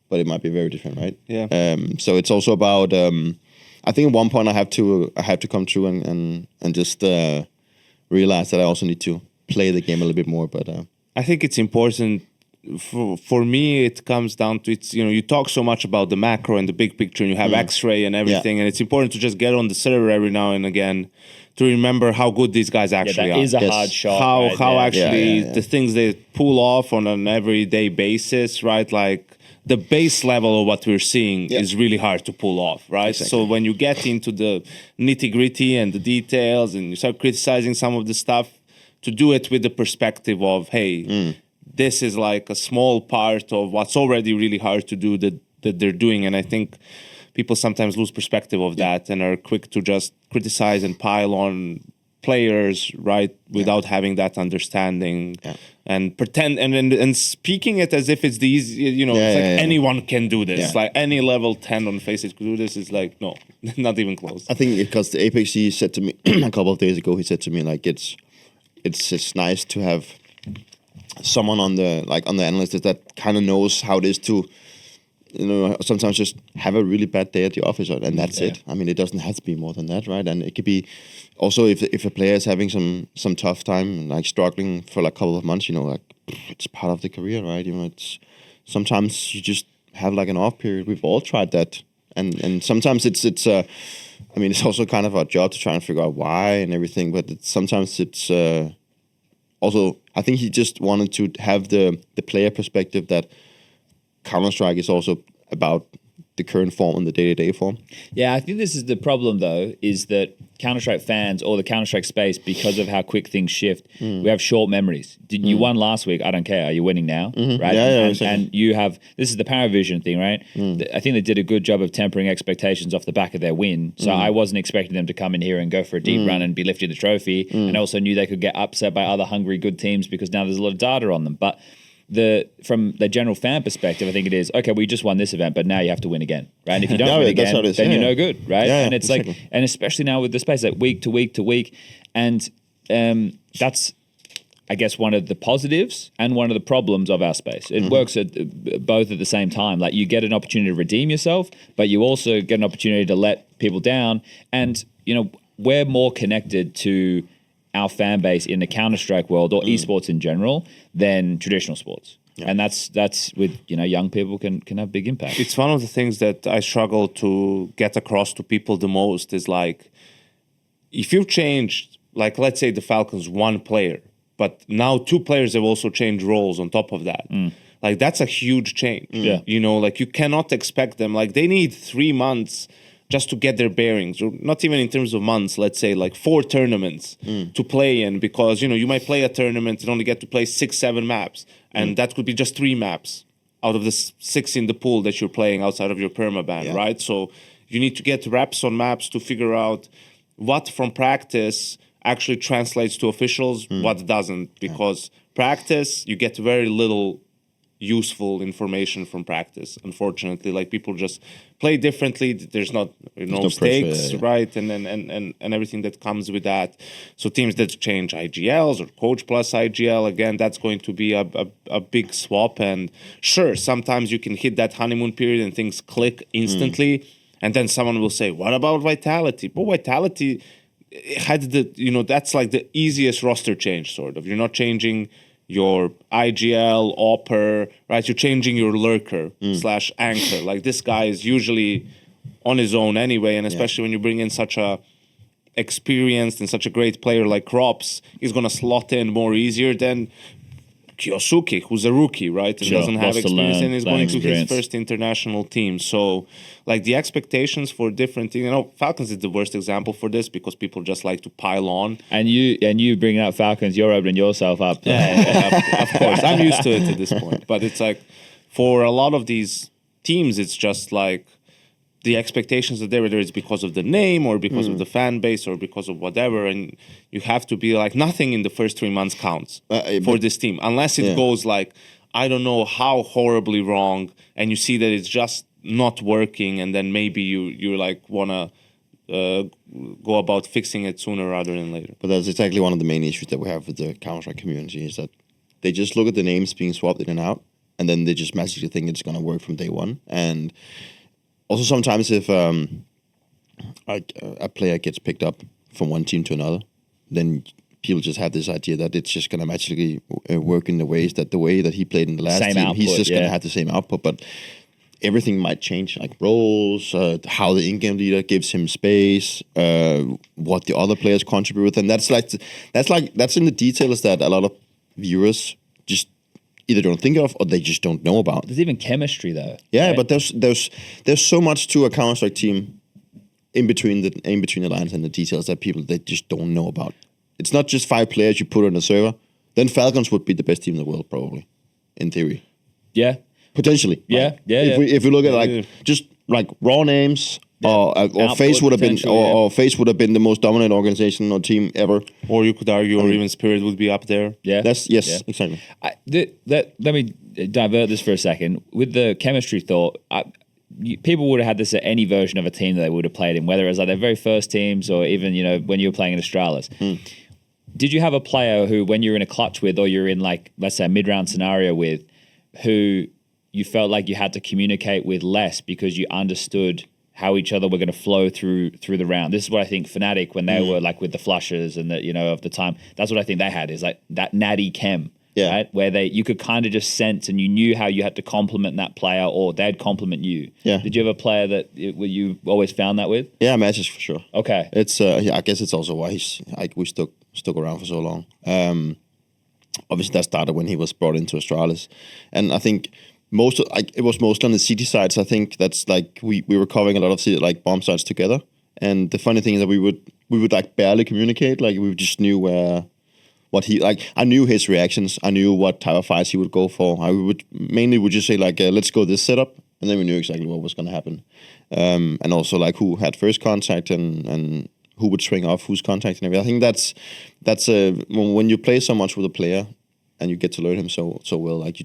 but it might be very different, right? Yeah. So it's also about. I think at one point I have to come through and just realize that I also need to play the game a little bit more. But I think it's important. For me, it comes down to you talk so much about the macro and the big picture, and you have X-ray and everything, and it's important to just get on the server every now and again to remember how good these guys actually are. That is a hard shot. How actually the things they pull off on an everyday basis, right? Like the base level of what we're seeing is really hard to pull off, right? Exactly. So when you get into the nitty-gritty and the details and you start criticizing some of the stuff, to do it with the perspective of, hey, this is like a small part of what's already really hard to do that they're doing. And I think people sometimes lose perspective of that and are quick to just criticize and pile on players, right, without having that understanding and pretend and speaking it as if it's the easy, anyone can do this. Like any level 10 on FaZe could do this. It's like, no, not even close. I think because the Apex, he said to me a couple of days ago, he said to me, like, it's nice to have someone on the analyst that kind of knows how it is to, sometimes just have a really bad day at the office, and that's it. I mean, it doesn't have to be more than that, right? And it could be also if a player is having some tough time, like struggling for like a couple of months, like it's part of the career, right? It's sometimes you just have like an off period. We've all tried that, and sometimes it's I mean, it's also kind of our job to try and figure out why and everything, but sometimes it's also, I think he just wanted to have the player perspective that Counter-Strike is also about the current form and the day-to-day form. Yeah, I think this is the problem, though, is that Counter-Strike fans or the Counter-Strike space, because of how quick things shift, we have short memories. You won last week, I don't care. Are you winning now? Right? And you have, this is the Paravision thing, right? I think they did a good job of tempering expectations off the back of their win. So I wasn't expecting them to come in here and go for a deep run and be lifting the trophy. And I also knew they could get upset by other hungry good teams because now there's a lot of data on them. But from the general fan perspective, I think it is, okay, we just won this event, but now you have to win again, right? And if you don't win again, then you're no good, right? And it's like, and especially now with the space, like week to week to week, and that's, I guess, one of the positives and one of the problems of our space. It works both at the same time. Like you get an opportunity to redeem yourself, but you also get an opportunity to let people down. And, we're more connected to our fan base in the Counter-Strike world or esports in general than traditional sports. And that's with, young people can have big impact. It's one of the things that I struggle to get across to people the most is like, if you've changed, like let's say the Falcons, one player, but now 2 players have also changed roles on top of that. Like that's a huge change. Like you cannot expect them, like they need 3 months just to get their bearings, or not even in terms of months, let's say like 4 tournaments to play in, because, you might play a tournament and only get to play 6-7 maps. And that could be just 3 maps out of the 6 in the pool that you're playing outside of your permaban, right? So you need to get reps on maps to figure out what from practice actually translates to officials, what doesn't, because practice, you get very little useful information from practice. Unfortunately, like people just play differently. There's no stakes, pressure, right? And everything that comes with that. So teams that change IGLs or coach plus IGL, again, that's going to be a big swap. And sure, sometimes you can hit that honeymoon period and things click instantly. And then someone will say, what about Vitality? But Vitality had that's like the easiest roster change, sort of. You're not changing your IGL, Opper, right? You're changing your lurker / anchor. Like this guy is usually on his own anyway, and especially when you bring in such a experienced and such a great player like Krops, he's going to slot in more easier than Kyosuke, who's a rookie, right? And doesn't have experience and is going to his first international team. So, like, the expectations for different teams, Falcons is the worst example for this because people just like to pile on. And you bringing up Falcons, you're opening yourself up. Of course. I'm used to it at this point. But it's like, for a lot of these teams, it's just like, the expectations are there, whether it's because of the name or because of the fan base or because of whatever, and you have to be like, nothing in the first 3 months counts for this team, unless it goes like, I don't know how horribly wrong, and you see that it's just not working, and then maybe you like want to go about fixing it sooner rather than later. But that's exactly one of the main issues that we have with the Counter-Strike community, is that they just look at the names being swapped in and out, and then they just magically think it's going to work from day one. And also, sometimes if a player gets picked up from one team to another, then people just have this idea that it's just going to magically work in the way that he played in the last team. He's just going to have the same output, but everything might change, like roles, how the in-game leader gives him space, what the other players contribute with, and that's in the details that a lot of viewers just either don't think of or they just don't know about. There's even chemistry though. Yeah, right? But there's so much to a Counter-Strike team in between the lines and the details that they just don't know about. It's not just 5 players you put on a server. Then Falcons would be the best team in the world, probably, in theory. Yeah. Potentially. Yeah. Right? If we look at just like raw names. Or FaZe would have been, or FaZe would have been the most dominant organization or team ever. Or you could argue, or even Spirit would be up there. Yeah, exactly. Let me divert this for a second. With the chemistry thought, people would have had this at any version of a team that they would have played in, whether it was like their very first teams or even when you were playing in Astralis. Did you have a player who, when you're in a clutch with, or you're in like, let's say, a mid-round scenario with, who you felt like you had to communicate with less because you understood how each other were going to flow through the round? This is what I think Fnatic, when they were like with the flushes and the, of the time, that's what I think they had, is like that natty chem, right? Where you could kind of just sense and you knew how you had to compliment that player or they'd compliment you. Yeah. Did you have a player that you always found that with? Yeah, Magisk for sure. Okay. It's I guess it's also why we stuck around for so long. Obviously that started when he was brought into Astralis, and I think it was mostly on the city sides. I think that's like we were covering a lot of city, like bomb sites together. And the funny thing is that we would like barely communicate. Like we just knew what he like. I knew his reactions. I knew what type of fights he would go for. I would just say like, let's go this setup, and then we knew exactly what was going to happen. And also like who had first contact and who would swing off whose contact and everything. I think that's when you play so much with a player and you get to learn him so well. Like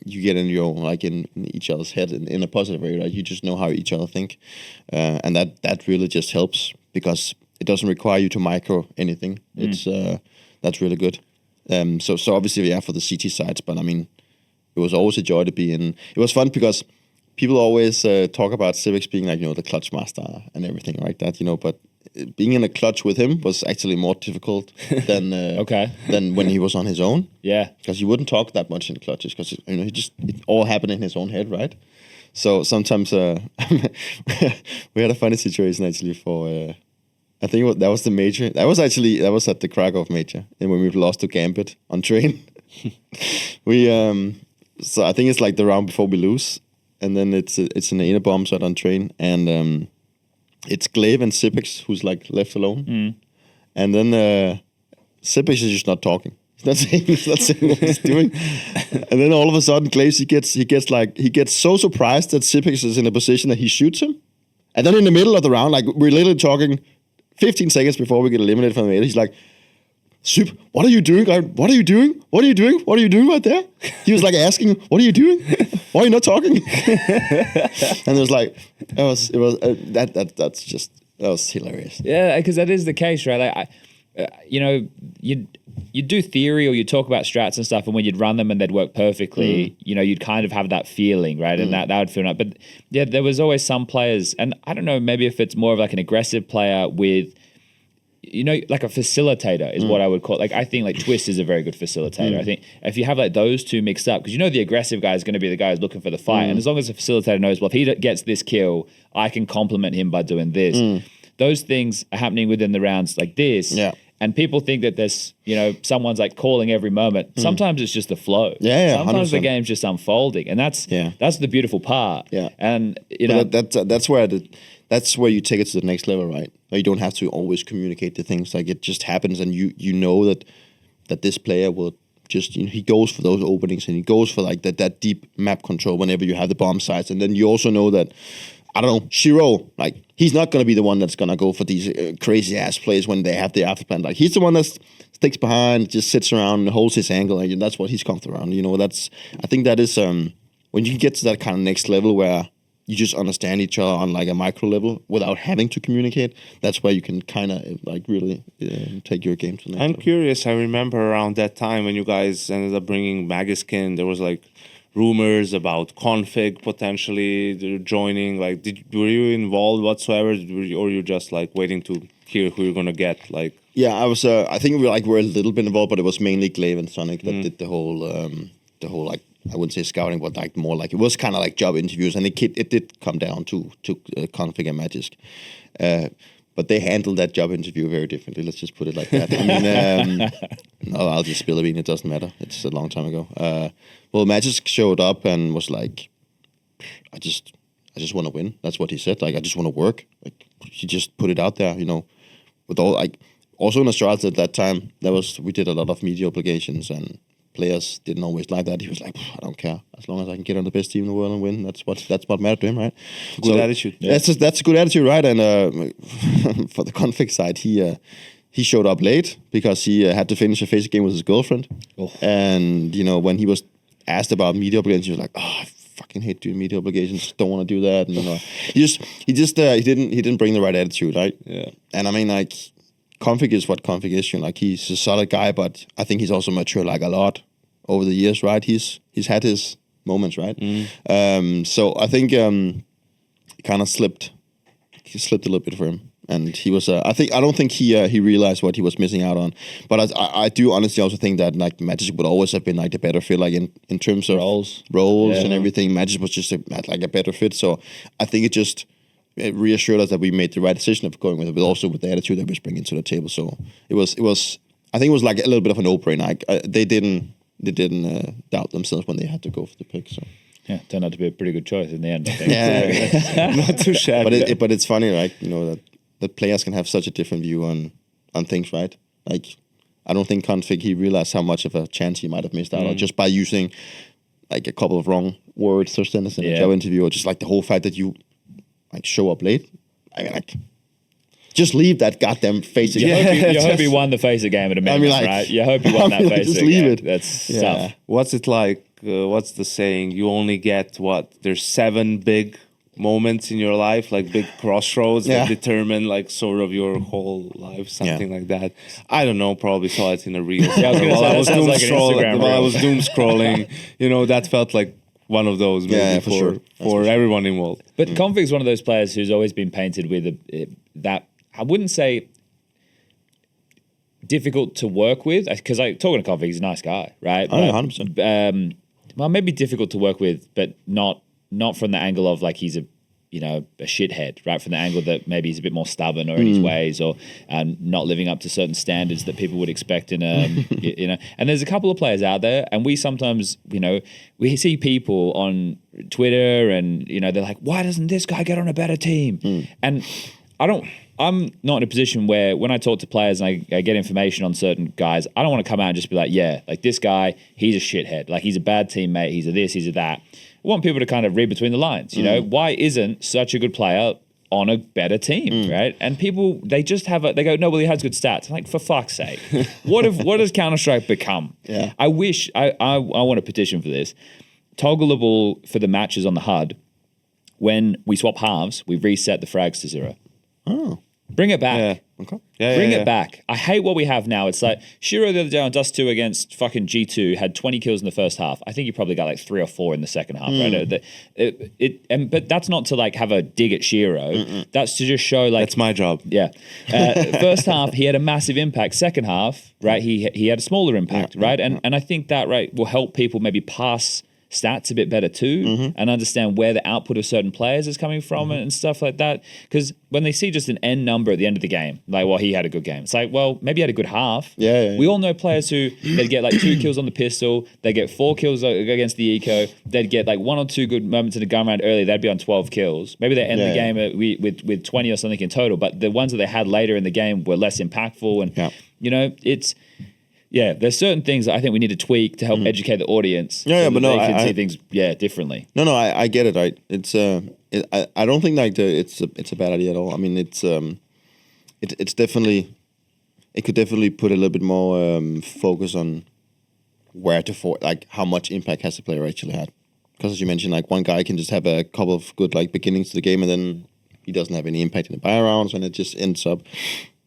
you get in your like in each other's head in a positive way, right? You just know how each other think, and that really just helps because it doesn't require you to micro anything. It's that's really good. So obviously for the CT sides, but I mean, it was always a joy to be in. It was fun because people always talk about Civics being like the clutch master and everything like that, but being in a clutch with him was actually more difficult than than when he was on his own. Yeah, because he wouldn't talk that much in clutches because it all happened in his own head, right? So sometimes we had a funny situation actually for I think that was the major. That was at the Krakow major, and when we lost to Gambit on train, we so I think it's like the round before we lose, and then it's an inner bomb site on train, and it's Glaive and Sipix who's like left alone, and then Sipix is just not talking. He's not saying what he's doing, and then all of a sudden Glaive he gets so surprised that Sipix is in a position that he shoots him, and then in the middle of the round, like we're literally talking 15 seconds before we get eliminated from the meta, he's like, Sup, what are you doing? What are you doing? What are you doing? What are you doing right there? He was like asking, what are you doing? Why are you not talking? And it was like, that was hilarious. Yeah, because that is the case, right? Like, you do theory or you talk about strats and stuff, and when you'd run them and they'd work perfectly, you'd kind of have that feeling, right? And that would feel nice. But yeah, there was always some players, and I don't know, maybe if it's more of like an aggressive player with, like a facilitator is what I would call it. Like, I think like Twist is a very good facilitator. I think if you have like those two mixed up, because the aggressive guy is going to be the guy who's looking for the fight. And as long as the facilitator knows, well, if he gets this kill, I can compliment him by doing this. Those things are happening within the rounds like this. Yeah. And people think that there's, someone's like calling every moment. Sometimes it's just the flow. Yeah, Sometimes 100%. the game's just unfolding, and that's the beautiful part. Yeah. And that's where you take it to the next level, right? Where you don't have to always communicate the things. Like, it just happens, and you know that this player will just he goes for those openings, and he goes for like that deep map control whenever you have the bomb sites, and then you also know that. I don't know, Shiro, like, he's not going to be the one that's going to go for these crazy-ass plays when they have the afterplan. Like, he's the one that sticks behind, just sits around and holds his angle, and that's what he's comfortable around. I think that is, when you get to that kind of next level where you just understand each other on, like, a micro level without having to communicate, that's where you can kind of, like, really take your game to the next level. I'm curious, I remember around that time when you guys ended up bringing Magisk in, there was, like, rumors about config potentially joining. Like, were you involved whatsoever, or you just like waiting to hear who you're gonna get? Like, yeah, I was. I think we were a little bit involved, but it was mainly Glaive and Sonic that did the whole like, I wouldn't say scouting, but like more like it was kind of like job interviews, and it did come down to config and Magisk. But they handled that job interview very differently. Let's just put it like that. I mean, no, I'll just spill a bean. It doesn't matter. It's a long time ago. Well, Magisk showed up and was like, I just want to win. That's what he said. Like, I just want to work. Like, he just put it out there, with all, like, also in Astralis at that time, we did a lot of media obligations, and players didn't always like that. He was like, I don't care, as long as I can get on the best team in the world and win. That's what mattered to him, right? Good attitude. Yeah. That's a good attitude, right? And for the config side, he showed up late because he had to finish a FaZe game with his girlfriend. Oh. And when he was asked about media obligations, he was like, I fucking hate doing media obligations. Don't want to do that. And he didn't bring the right attitude, right? Yeah. And I mean, like, config is what config is. Like, he's a solid guy, but I think he's also matured like a lot over the years, right? He's had his moments, right? So I think he kind of slipped. He slipped a little bit for him. And he was, I don't think he realized what he was missing out on. But I do honestly also think that, like, Magisk would always have been like the better fit, like in terms of roles and everything. Magisk was just a better fit. So I think it reassured us that we made the right decision of going with it, but also with the attitude that we bring into the table. So it was. I think it was like a little bit of a no-brainer. They didn't doubt themselves when they had to go for the pick. So. Yeah, turned out to be a pretty good choice in the end, I think. Yeah, not too shabby. But it's funny, right? That players can have such a different view on things, right? Like, I don't think config, he realized how much of a chance he might have missed out on just by using like a couple of wrong words or sentences in a job interview, or just like the whole fact that you like show up late. I mean, like, just leave that goddamn FaZe game. You hope he won the FaZe game at a minimum, right? You hope he won that FaZe game. Just leave it. That's tough. What's it like? What's the saying? You only get there's 7 big moments in your life, like big crossroads that determine like sort of your whole life, something like that. I don't know, probably saw it in a reel. While I was doom scrolling, that felt like one of those maybe for everyone involved. But Config's one of those players who's always been painted with that, I wouldn't say difficult to work with, because talking to Config, he's a nice guy, right? Oh, 100%. Well, maybe difficult to work with, but not from the angle of like he's a shithead, right? From the angle that maybe he's a bit more stubborn or in his ways, or not living up to certain standards that people would expect in a, And there's a couple of players out there, and we sometimes, we see people on Twitter, and they're like, why doesn't this guy get on a better team? And I'm not in a position where when I talk to players and I get information on certain guys, I don't want to come out and just be like, yeah, like this guy, he's a shithead. Like, he's a bad teammate. He's a this, he's a that. I want people to kind of read between the lines. Why isn't such a good player on a better team, right? And people, they just they go, no, well, he has good stats. I'm like, for fuck's sake, what does Counter-Strike become? Yeah. I wish, I want to petition for this. Toggleable for the matches on the HUD. When we swap halves, we reset the frags to 0. Oh. Bring it back. Yeah. Okay. Bring it back. I hate what we have now. It's like Shiro the other day on Dust 2 against fucking G2 had 20 kills in the first half. I think he probably got like 3 or 4 in the second half, right? But that's not to like have a dig at Shiro. That's to just show like That's my job. yeah. First half he had a massive impact. Second half, right? He had a smaller impact, right? And I think that will help people maybe pass stats a bit better too, and understand where the output of certain players is coming from and stuff like that. Because when they see just an end number at the end of the game, like, well, he had a good game. It's like, well, maybe he had a good half. Yeah. We all know players who they'd get like 2 kills on the pistol, they get 4 kills against the eco, they'd get like 1 or 2 good moments in the gun round early, they'd be on 12 kills. Maybe they end the game with 20 or something in total, but the ones that they had later in the game were less impactful. And you know, it's. Yeah, there's certain things that I think we need to tweak to help educate the audience. Yeah, but no, they can I see things differently. No, I get it. Right, it's I don't think like it's a bad idea at all. I mean, it's definitely, it could definitely put a little bit more focus on where to like how much impact has the player actually had. Because as you mentioned, like one guy can just have a couple of good like beginnings to the game, and then he doesn't have any impact in the buy rounds, and it just ends up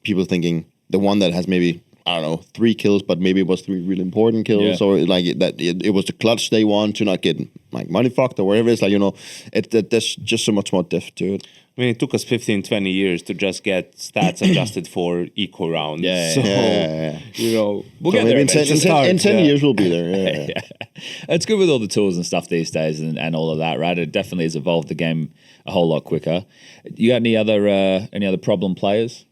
people thinking the one that has maybe, I don't know, 3 kills, but maybe it was 3 really important kills, or like it was the clutch they want to not get like money fucked or whatever. It's like, you know, there's just so much more depth to it. I mean, it took us 15, 20 years to just get stats adjusted for eco rounds. You know, we'll get there. In 10 years we'll be there. Yeah. It's good with all the tools and stuff these days and all of that, right? It definitely has evolved the game a whole lot quicker. You got any other problem players?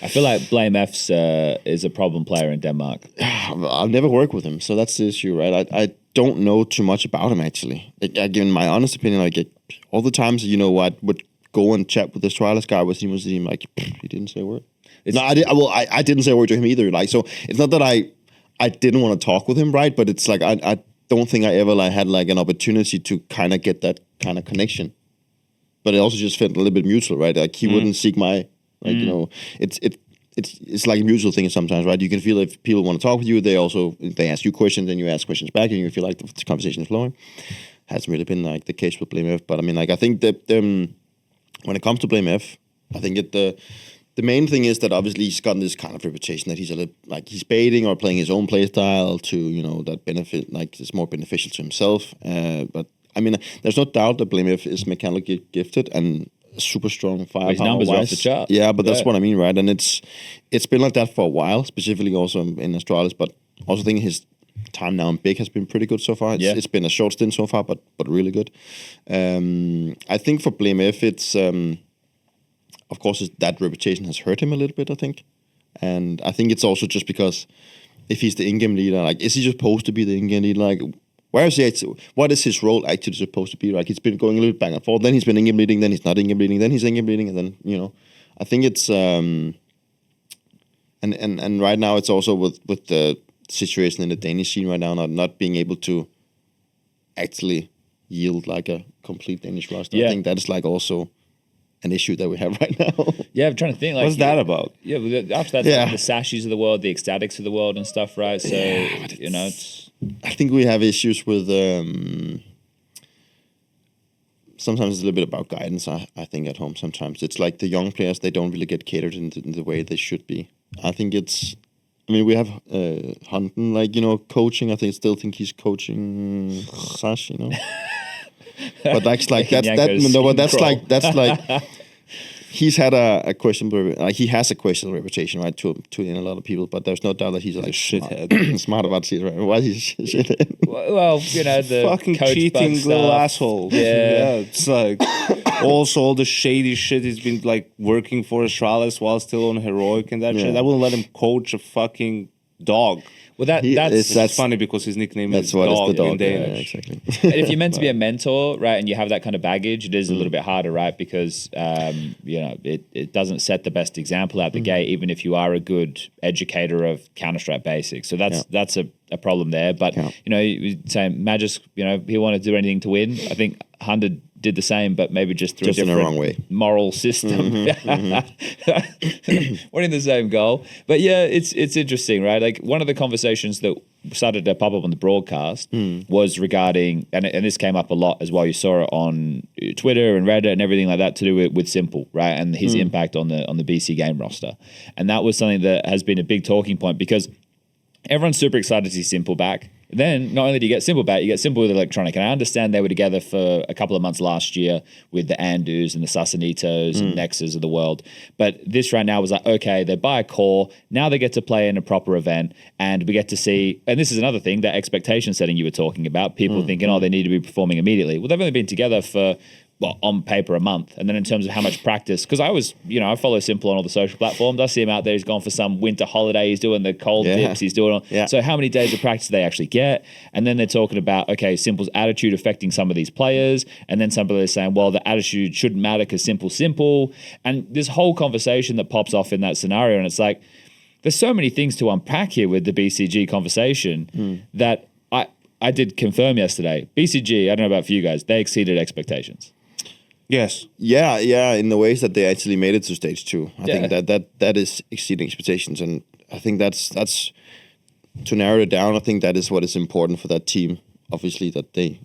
I feel like Blame F's is a problem player in Denmark. I've never worked with him, so that's the issue, right? I don't know too much about him, actually. In my honest opinion, like all the times, you know, I would go and chat with this Astralis guy with him, like, he didn't say a word. I didn't say a word to him either. Like, so it's not that I didn't want to talk with him, right? But it's like I don't think I ever like had like an opportunity to kind of get that kind of connection. But it also just felt a little bit mutual, right? Like he wouldn't seek my. Like, you know, it's like a mutual thing sometimes, right? You can feel if people want to talk with you, they ask you questions and you ask questions back and you feel like the conversation is flowing. Hasn't really been like the case with Blame F, but I mean, like I think that when it comes to Blame F, I think the main thing is that obviously he's gotten this kind of reputation that he's a little like he's baiting or playing his own play style to, you know, that benefit, like it's more beneficial to himself. But I mean, there's no doubt that Blame F is mechanically gifted and super strong firepower. His numbers are off the chart. Yeah, but that's what I mean, right? And it's been like that for a while, specifically also in Astralis, but also think his time now in Big has been pretty good so far. It's been a short stint so far, but really good. I think for Blame F, it's of course that reputation has hurt him a little bit, I think. And I think it's also just because if he's the in-game leader, like is he supposed to be the in-game leader? Like where is he? What is his role actually supposed to be? Like he's been going a little back and forth. Then he's been in-game leading. Then he's not in-game leading. Then he's in-game leading. And then, you know, I think it's and right now it's also with the situation in the Danish scene right now, not being able to actually yield like a complete Danish roster. I think that is like also an issue that we have right now. I'm trying to think. Like, what's that about? After that, like the Sashis of the world, the Ecstatics of the world, and stuff, right? So you know, I think we have issues with. Sometimes it's a little bit about guidance. I think at home sometimes it's like the young players, they don't really get catered in the way they should be. I think it's. I mean, we have Hunten, like, you know, coaching. I still think he's coaching Sash, you know. But that's like that's like he's had a questionable, like he has a questionable reputation, right, to a lot of people. But there's no doubt that he's like a shithead, smart about it, right? Why is he shithead? Well, you know, the fucking cheating little asshole. Yeah, it's like also all the shady shit he's been like working for Astralis while still on heroic and that shit. I wouldn't let him coach a fucking dog. Well, that's funny because his nickname is Dog. Dog The dog. in Danish. Yeah, exactly. And if you're meant to be a mentor, right, and you have that kind of baggage, it is a little bit harder, right? Because you know, it doesn't set the best example out the gate, even if you are a good educator of Counter-Strike basics. So that's a problem there. But you know, saying Magisk, you know, he wanted to do anything to win. I think 100 did the same, but maybe just through Just a in the different wrong way. moral system. Winning the same goal. But yeah, it's interesting, right? Like one of the conversations that started to pop up on the broadcast was regarding, and this came up a lot as well. You saw it on Twitter and Reddit and everything like that to do with s1mple, right? And his impact on the BCGame roster. And that was something that has been a big talking point because everyone's super excited to see s1mple back. Then not only do you get s1mple back, you get s1mple with Electronic. And I understand they were together for a couple of months last year with the Andus and the Sasanitos and Nexus of the world. But this right now was like, okay, they buy a core. Now they get to play in a proper event. And we get to see, and this is another thing, that expectation setting you were talking about. People thinking, oh, they need to be performing immediately. Well, they've only been together for, well, on paper a month. And then in terms of how much practice, because I follow s1mple on all the social platforms. I see him out there. He's gone for some winter holiday. He's doing the cold dips. He's doing all. Yeah. So how many days of practice do they actually get? And then they're talking about, okay, s1mple's attitude affecting some of these players. And then some people are saying, well, the attitude shouldn't matter because s1mple. And this whole conversation that pops off in that scenario. And it's like, there's so many things to unpack here with the BCG conversation that I did confirm yesterday. BCG, I don't know about for you guys, they exceeded expectations. Yes. Yeah, in the ways that they actually made it to stage 2. I think that is exceeding expectations, and I think that's to narrow it down. I think that is what is important for that team. Obviously, that they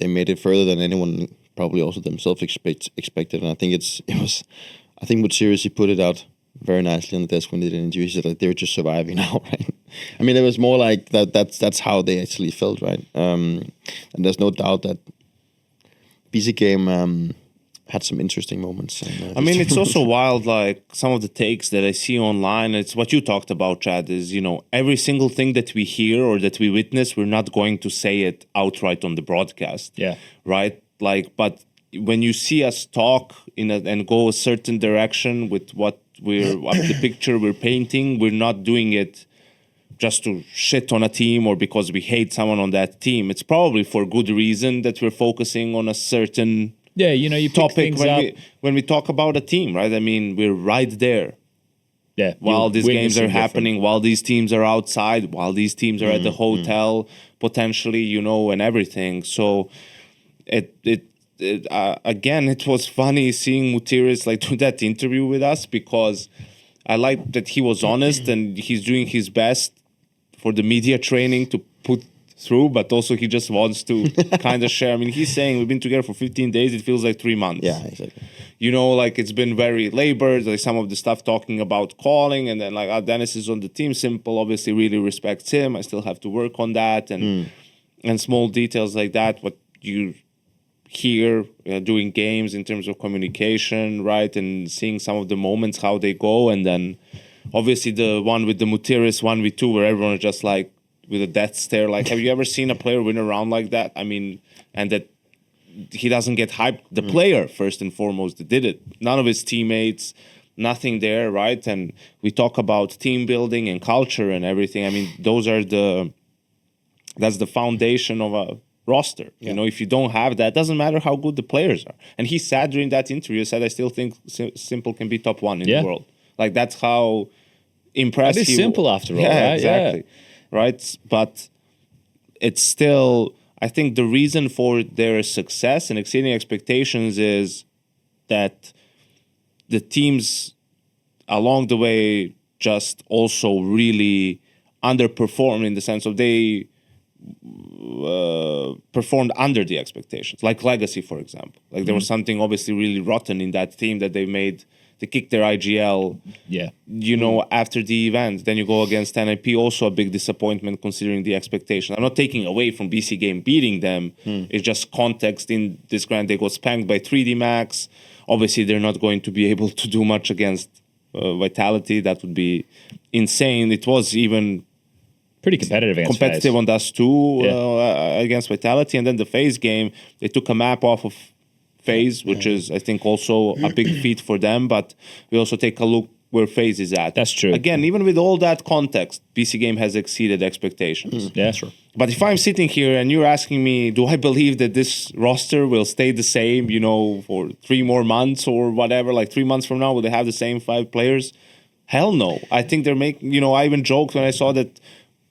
made it further than anyone probably also themselves expected, and I think I think Mutiri's put it out very nicely on the desk when they did an interview. He said that they were just surviving now, right? I mean, it was more like that. That's how they actually felt, right? And there's no doubt that BCGame had some interesting moments. I mean, it's also wild, like some of the takes that I see online. It's what you talked about, Chad, is, every single thing that we hear or that we witness, we're not going to say it outright on the broadcast. Yeah. Right? Like, but when you see us talk and go a certain direction with what the picture we're painting, we're not doing it just to shit on a team or because we hate someone on that team. It's probably for good reason that we're focusing on a certain you topic when we talk about a team, right? I mean, we're right there. Yeah. While these games are happening, while these teams are outside, while these teams are at the hotel, potentially, and everything. So again, it was funny seeing Mutiris do that interview with us because I like that he was honest and he's doing his best for the media training to put through, but also he just wants to kind of share. I mean, he's saying we've been together for 15 days. It feels like 3 months. Yeah, exactly. It's been very labored. Like some of the stuff talking about calling, and then Dennis is on the team. s1mple obviously really respects him. I still have to work on that, and small details like that. What you hear doing games in terms of communication, right, and seeing some of the moments how they go, and then obviously the one with the Mutiris 1v2 where everyone is just like with a death stare. Like, have you ever seen a player win a round like that? I mean, and that he doesn't get hyped. The player, first and foremost, that did it. None of his teammates, nothing there, right? And we talk about team building and culture and everything. I mean, that's the foundation of a roster. Yeah. If you don't have that, doesn't matter how good the players are. And he said during that interview, I still think s1mple can be top 1 in the world. Like, that's how impressive. It's s1mple after all, yeah, right? Exactly. Yeah. Right? But it's still, I think the reason for their success and exceeding expectations is that the teams along the way just also really underperformed in the sense of they performed under the expectations. Like Legacy, for example. Like there was something obviously really rotten in that team that they made. They kicked their IGL, after the event. Then you go against NIP, also a big disappointment considering the expectation. I'm not taking away from BCGame beating them. It's just context in this grand. They got spanked by 3D Max. Obviously, they're not going to be able to do much against Vitality. That would be insane. It was even pretty competitive on Dust 2 against Vitality. And then the FaZe game, they took a map off of FaZe, which is, I think, also a big feat for them. But we also take a look where FaZe is at. That's true. Again, even with all that context, BCGame has exceeded expectations. Yeah, true. But if I'm sitting here and you're asking me, do I believe that this roster will stay the same, for 3 more months or whatever, like 3 months from now, will they have the same 5 players? Hell no. I think they're making, I even joked when I saw that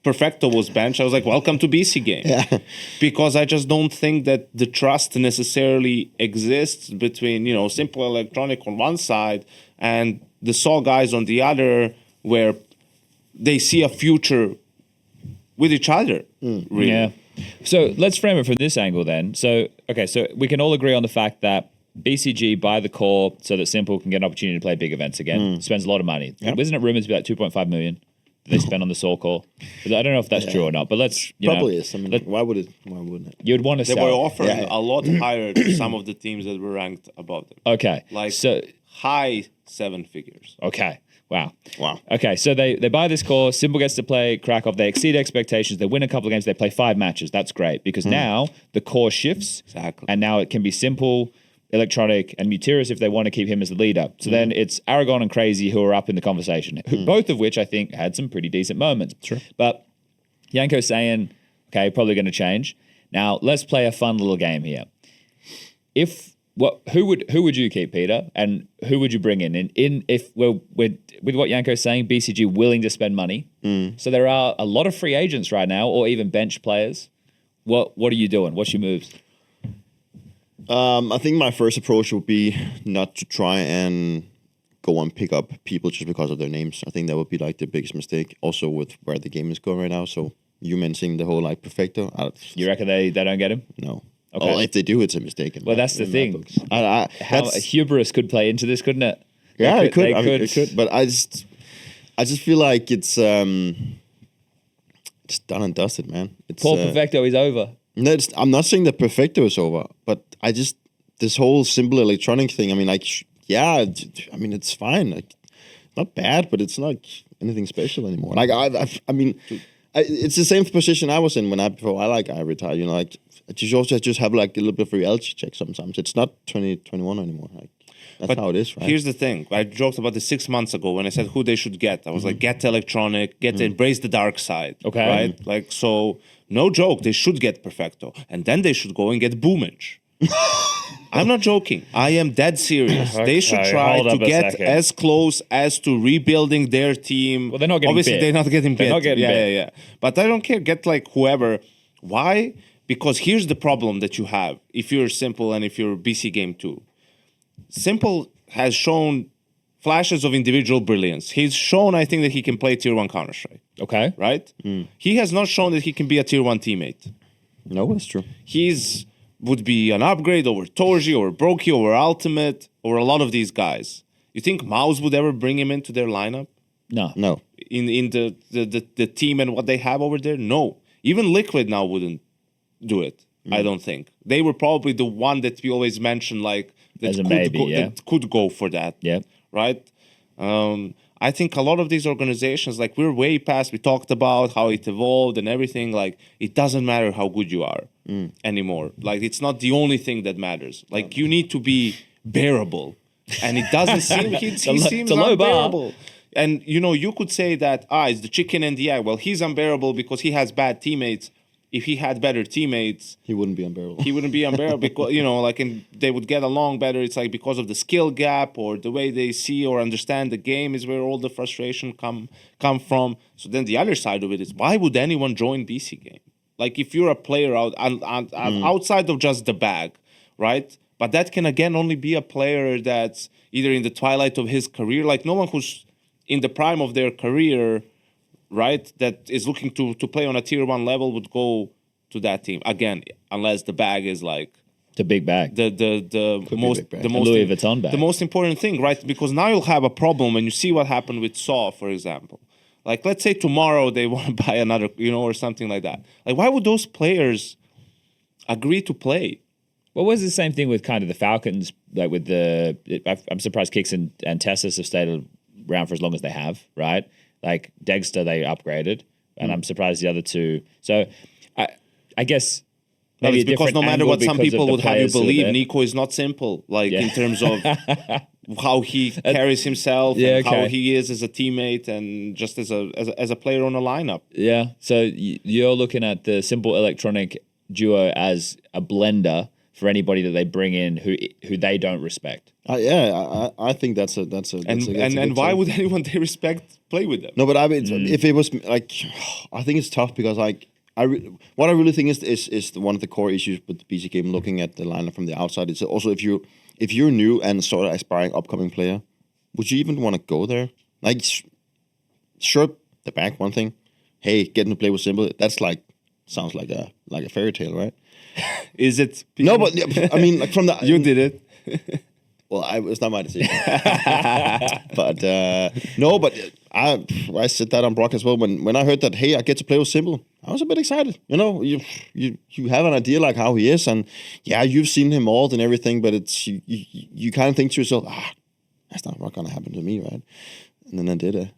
Perfecto was benched, I was like, welcome to BCGame. Yeah. Because I just don't think that the trust necessarily exists between, s1mple Electronic on one side and the SAW guys on the other, where they see a future with each other. Really. Yeah. So let's frame it from this angle then. So we can all agree on the fact that BCG buy the core so that s1mple can get an opportunity to play big events again. Spends a lot of money. Yep. Isn't it rumors about 2.5 million that they spend on the SAW core? I don't know if that's true or not, but let's probably is. I mean, why wouldn't it? You'd want to They sell. were offering a lot higher to some of the teams that were ranked above them. Okay. So high 7 figures. Okay. Wow. Wow. Okay, so they buy this core. s1mple gets to play Krakow. They exceed expectations. They win a couple of games. They play 5 matches. That's great because now the core shifts. Exactly. And now it can be s1mple, Electronic, and Mutiris if they want to keep him as the leader. So then it's Aragon and Crazy who are up in the conversation, both of which I think had some pretty decent moments. Sure. But Yanko's saying, okay, probably going to change. Now, let's play a fun little game here. Who would you keep, Peter, and who would you bring in? If we're with what Yanko's saying, BCG willing to spend money. So there are a lot of free agents right now, or even bench players. What are you doing? What's your moves? I think my first approach would be not to try and go and pick up people just because of their names. I think that would be like the biggest mistake. Also with where the game is going right now. So you mentioning the whole like Perfecto. You reckon they don't get him? No. Okay. Well, if they do, it's a mistake. Well, that's the thing. How hubris could play into this, couldn't it? Yeah, it could. It could. But I just feel like it's done and dusted, man. Paul Perfecto is over. No, I'm not saying that Perfecto is over, but this whole s1mple Electronic thing. I mean, it's fine. Like, not bad, but it's not anything special anymore. Like it's the same position I was in before I retired. Like you also just have like a little bit of reality check sometimes. It's not 2021 anymore. Like that's how it is, right? Here's the thing. I joked about this 6 months ago when I said who they should get. I was like, get Electronic, embrace the dark side. Okay. Right? Like, so no joke, they should get Perfecto. And then they should go and get Boomage. I'm not joking. I am dead serious. They should try to get as close as to rebuilding their team. Well, they're not getting Obviously, bit. they're not getting They're bit. not getting bit. Yeah. But I don't care. Get like whoever. Why? Because here's the problem that you have if you're s1mple and if you're BCGame too. s1mple has shown flashes of individual brilliance. He's shown, I think, that he can play Tier 1 Counter-Strike. Okay. Right? He has not shown that he can be a Tier 1 teammate. No, that's true. Would be an upgrade over Torji, over Brokey, over Ultimate, over a lot of these guys. You think Mouse would ever bring him into their lineup? No. In the team and what they have over there? No. Even Liquid now wouldn't do it. I don't think. They were probably the one that we always mention, like that that could go for that. Yeah. Right? I think a lot of these organizations, like we're way past, we talked about how it evolved and everything. Like it doesn't matter how good you are anymore. Like it's not the only thing that matters. Like you need to be bearable. And it doesn't seem, he seems unbearable. And you could say that, it's the chicken and the egg. Well, he's unbearable because he has bad teammates. If he had better teammates, he wouldn't be unbearable. He wouldn't be unbearable because and they would get along better. It's like because of the skill gap or the way they see or understand the game is where all the frustration come from. So then the other side of it is, why would anyone join BCGame? Like if you're a player outside of just the bag, right? But that can again only be a player that's either in the twilight of his career, like no one who's in the prime of their career, right, that is looking to play on a Tier 1 level would go to that team again, unless the bag is like the big bag, the most Louis Vuitton bag, the most important thing, right? Because now you'll have a problem when you see what happened with SAW, for example. Like let's say tomorrow they want to buy another, or something like that. Like why would those players agree to play? Well, was the same thing with kind of the Falcons, like with I'm surprised Kix and Tessus have stayed around for as long as they have, right? Like Degster, they upgraded, and I'm surprised the other two. So, I guess maybe it's because no matter what some people would have you believe, Nico is not s1mple. Like in terms of how he carries himself, and how he is as a teammate, and just as a player on a lineup. Yeah. So you're looking at the s1mple Electronic duo as a blender for anybody that they bring in who they don't respect. I think that's a and why would anyone they respect play with them? No, but I mean, if it was like, I think it's tough because like what I really think is one of the core issues with the BCGame looking at the lineup from the outside. It's also if you're new and sort of aspiring upcoming player, would you even want to go there? Like, sure, the back one thing. Hey, getting to play with s1mple, that's like sounds like a fairy tale, right? Is it? No, but I mean, like from the you did it. Well, it's not my decision. But no, but I said that on Brock as well. When I heard that, hey, I get to play with s1mple, I was a bit excited. You know, you have an idea like how he is, and yeah, you've seen him mold and everything, but it's you kind of think to yourself, that's not gonna happen to me, right? And then I did it.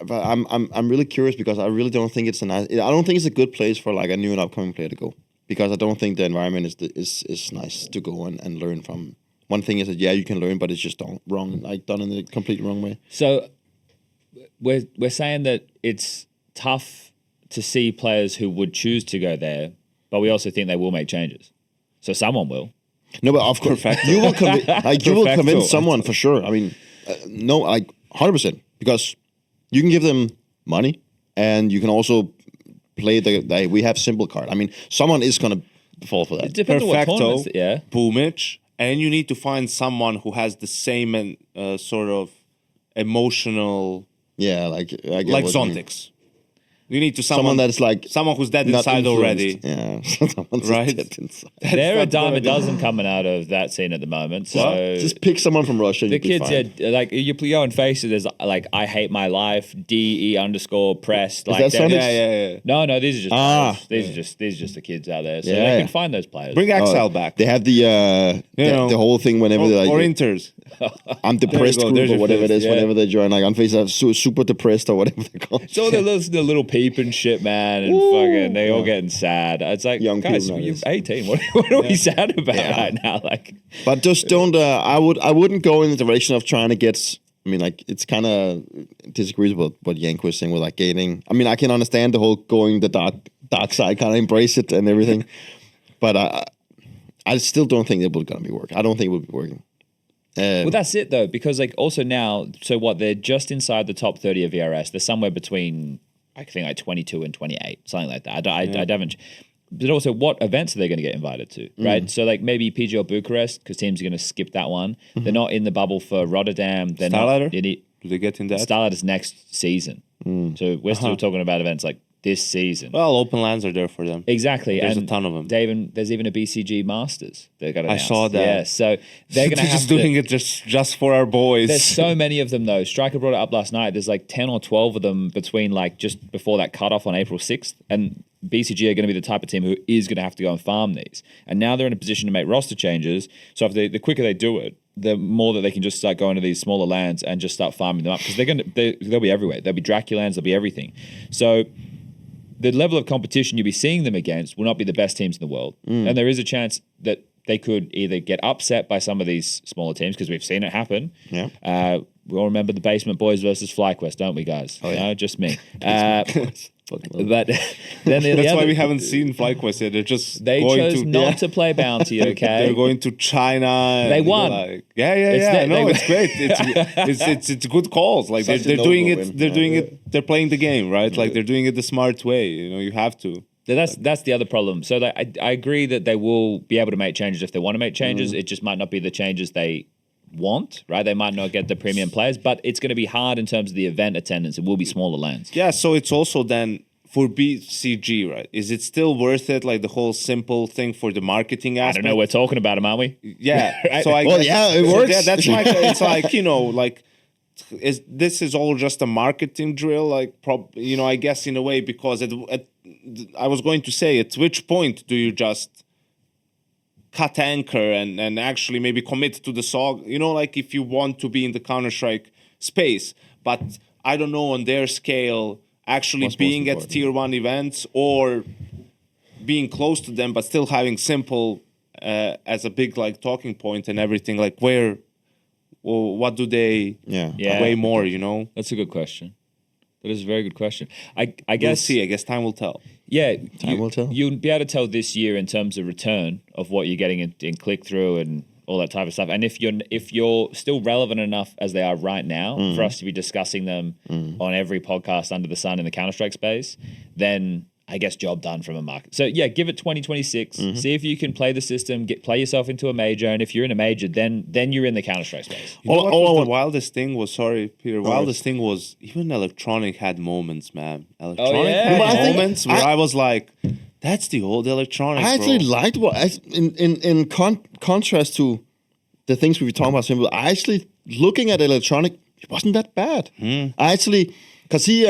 But I'm really curious because I really don't think I don't think it's a good place for like a new and upcoming player to go. Because I don't think the environment is nice to go and learn from. One thing is that you can learn, but it's just done in the completely wrong way. So we're saying that it's tough to see players who would choose to go there, but we also think they will make changes. So someone will. No, but of course you will convince someone for sure. I mean, no, like 100% because you can give them money and you can also play we have s1mple card. I mean, someone is gonna fall for that. It depends on what tournaments, Boomich, and you need to find someone who has the same sort of emotional, like Zontix. You need to someone that's like someone who's dead inside already. Yeah, right. Dead inside. There are a dime a dozen coming out of that scene at the moment. So just pick someone from Russia. The kids, like you go on Faces. There's like I hate my life. DE_pressed. Like is that yeah. No, these are just these are just the kids out there. So they can find those players. Bring Axel back. They have the whole thing whenever they or Inters. I'm depressed group or whatever it is. Whenever they join, like on Facebook, super depressed or whatever they call it. So the little peep and shit, man, and fucking they all getting sad. It's like, young guys, you're 18. What are we sad about right now? Like, but just don't. I wouldn't go in the direction of trying to get. I mean, like it's kind of disagrees with what YNk was saying with like gaining. I mean, I can understand the whole going the dark side, kind of embrace it and everything, but I still don't think it would gonna be working. I don't think it would be working. Well, that's it though, because like also now, so what? They're just inside the top 30 of ERS. They're somewhere between, I think, like 22 and 28, something like that. I haven't. But also, what events are they going to get invited to, right? So like maybe PGL Bucharest, because teams are going to skip that one. They're not in the bubble for Rotterdam. They're Starlighter? not. Do they get in that? Starlighter's next season. So we're still talking about events like this season. Well, open lands are there for them. Exactly. There's a ton of them. There's even a BCG Masters that got announced. I saw that. Yeah, so they're going to have just doing it just for our boys. There's so many of them though. Striker brought it up last night. There's like 10 or 12 of them between like just before that cutoff on April 6th. And BCG are going to be the type of team who is going to have to go and farm these. And now they're in a position to make roster changes. So if the quicker they do it, the more that they can just start going to these smaller lands and just start farming them up because they'll be everywhere. They'll be Draculans, they'll be everything. So the level of competition you'll be seeing them against will not be the best teams in the world. And there is a chance that they could either get upset by some of these smaller teams because we've seen it happen. Yeah. We all remember the Basement Boys versus FlyQuest, don't we, guys? Oh, yeah. No, just me. But then that's why we haven't seen FlyQuest yet. They're just they chose not to play Bounty. Okay, they're going to China. They won. Like, yeah. No, it's great. It's good calls. Like they're doing it. They're doing it. They're playing the game right. Like they're doing it the smart way. You know, you have to. That's the other problem. So I agree that they will be able to make changes if they want to make changes. It just might not be the changes they want, right? They might not get the premium players, but it's going to be hard in terms of the event attendance. It will be smaller lands. Yeah, so it's also then for BCG, right? Is it still worth it? Like the whole s1mple thing for the marketing aspect? I don't know. We're talking about them, aren't we? Yeah. Right? So it works. Yeah, that's like it's like like this is all just a marketing drill. Like I guess in a way because I was going to say at which point do you just cut anchor and actually maybe commit to the SOG, like if you want to be in the Counter-Strike space. But I don't know on their scale, actually being at tier 1 events or being close to them, but still having s1mple as a big like talking point and everything. Like what do they weigh more, That's a good question. That is a very good question. I We'll guess see. I guess time will tell. Yeah, Time will tell. You'll be able to tell this year in terms of return of what you're getting in click through and all that type of stuff. And if you're still relevant enough as they are right now for us to be discussing them on every podcast under the sun in the Counter-Strike space, then I guess job done from a market. So yeah, give it 2026. See if you can play the system, play yourself into a major, and if you're in a major, then you're in the Counter-Strike space. You know what was the wildest thing was, sorry, Peter, wildest thing was even Electronic had moments, man. Electronic had moments where I was like, that's the old Electronic, I actually liked in contrast to the things we were talking about, s1mple, I actually, looking at Electronic, it wasn't that bad. I actually, because he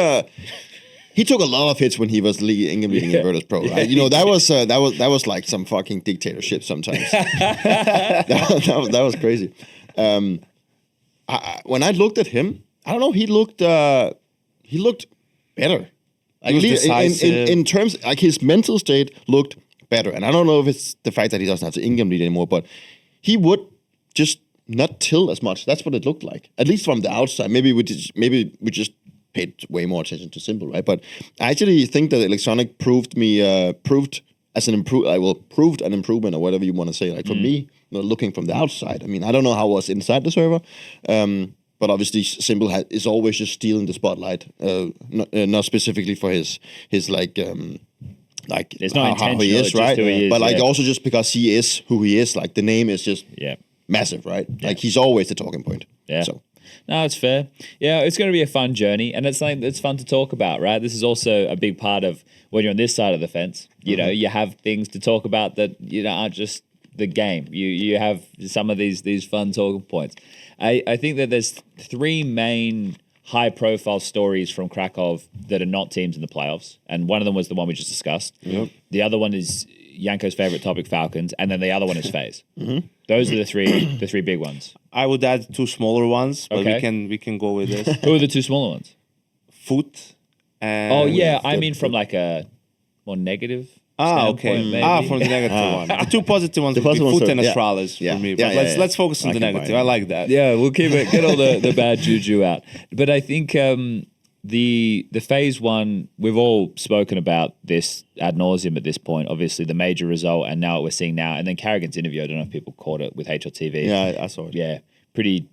took a lot of hits when he was England leading Inverters Pro, right? You know, that was like some fucking dictatorship sometimes. that was crazy. When I looked at him, I don't know, he looked better. Like, in terms, like, his mental state looked better. And I don't know if it's the fact that he doesn't have to England lead anymore, but he would just not tilt as much. That's what it looked like, at least from the outside. Maybe we just paid way more attention to s1mple, right? But I actually think that Electronic proved an improvement, or whatever you want to say. Like, for me, looking from the outside, I mean, I don't know how it was inside the server, but obviously s1mple is always just stealing the spotlight, not specifically for his like it's not how he is, right? He is, but like also just because he is who he is, like the name is just massive, right? Yeah. Like, he's always the talking point. Yeah. So. No, it's fair. Yeah, it's going to be a fun journey, and it's something that's fun to talk about, right? This is also a big part of when you're on this side of the fence. You know, you have things to talk about that aren't just the game. You have some of these fun talking points. I think that there's three main high-profile stories from Krakow that are not teams in the playoffs, and one of them was the one we just discussed. Yep. The other one is Janko's favorite topic, Falcons, and then the other one is FaZe. Those are the three big ones. I would add two smaller ones, but we can go with this. Who are the two smaller ones? FUT and I mean from like a more negative. Okay. Maybe. From the negative one. The two positive ones would be FUT and Astralis for me. But let's focus on the negative. I like that. Yeah, we'll keep it. Get all the bad juju out. But I think the FaZe one, we've all spoken about this ad nauseum at this point. Obviously, the major result, and now what we're seeing now. And then Carrigan's interview, I don't know if people caught it with HLTV. Yeah, I saw it. Yeah, pretty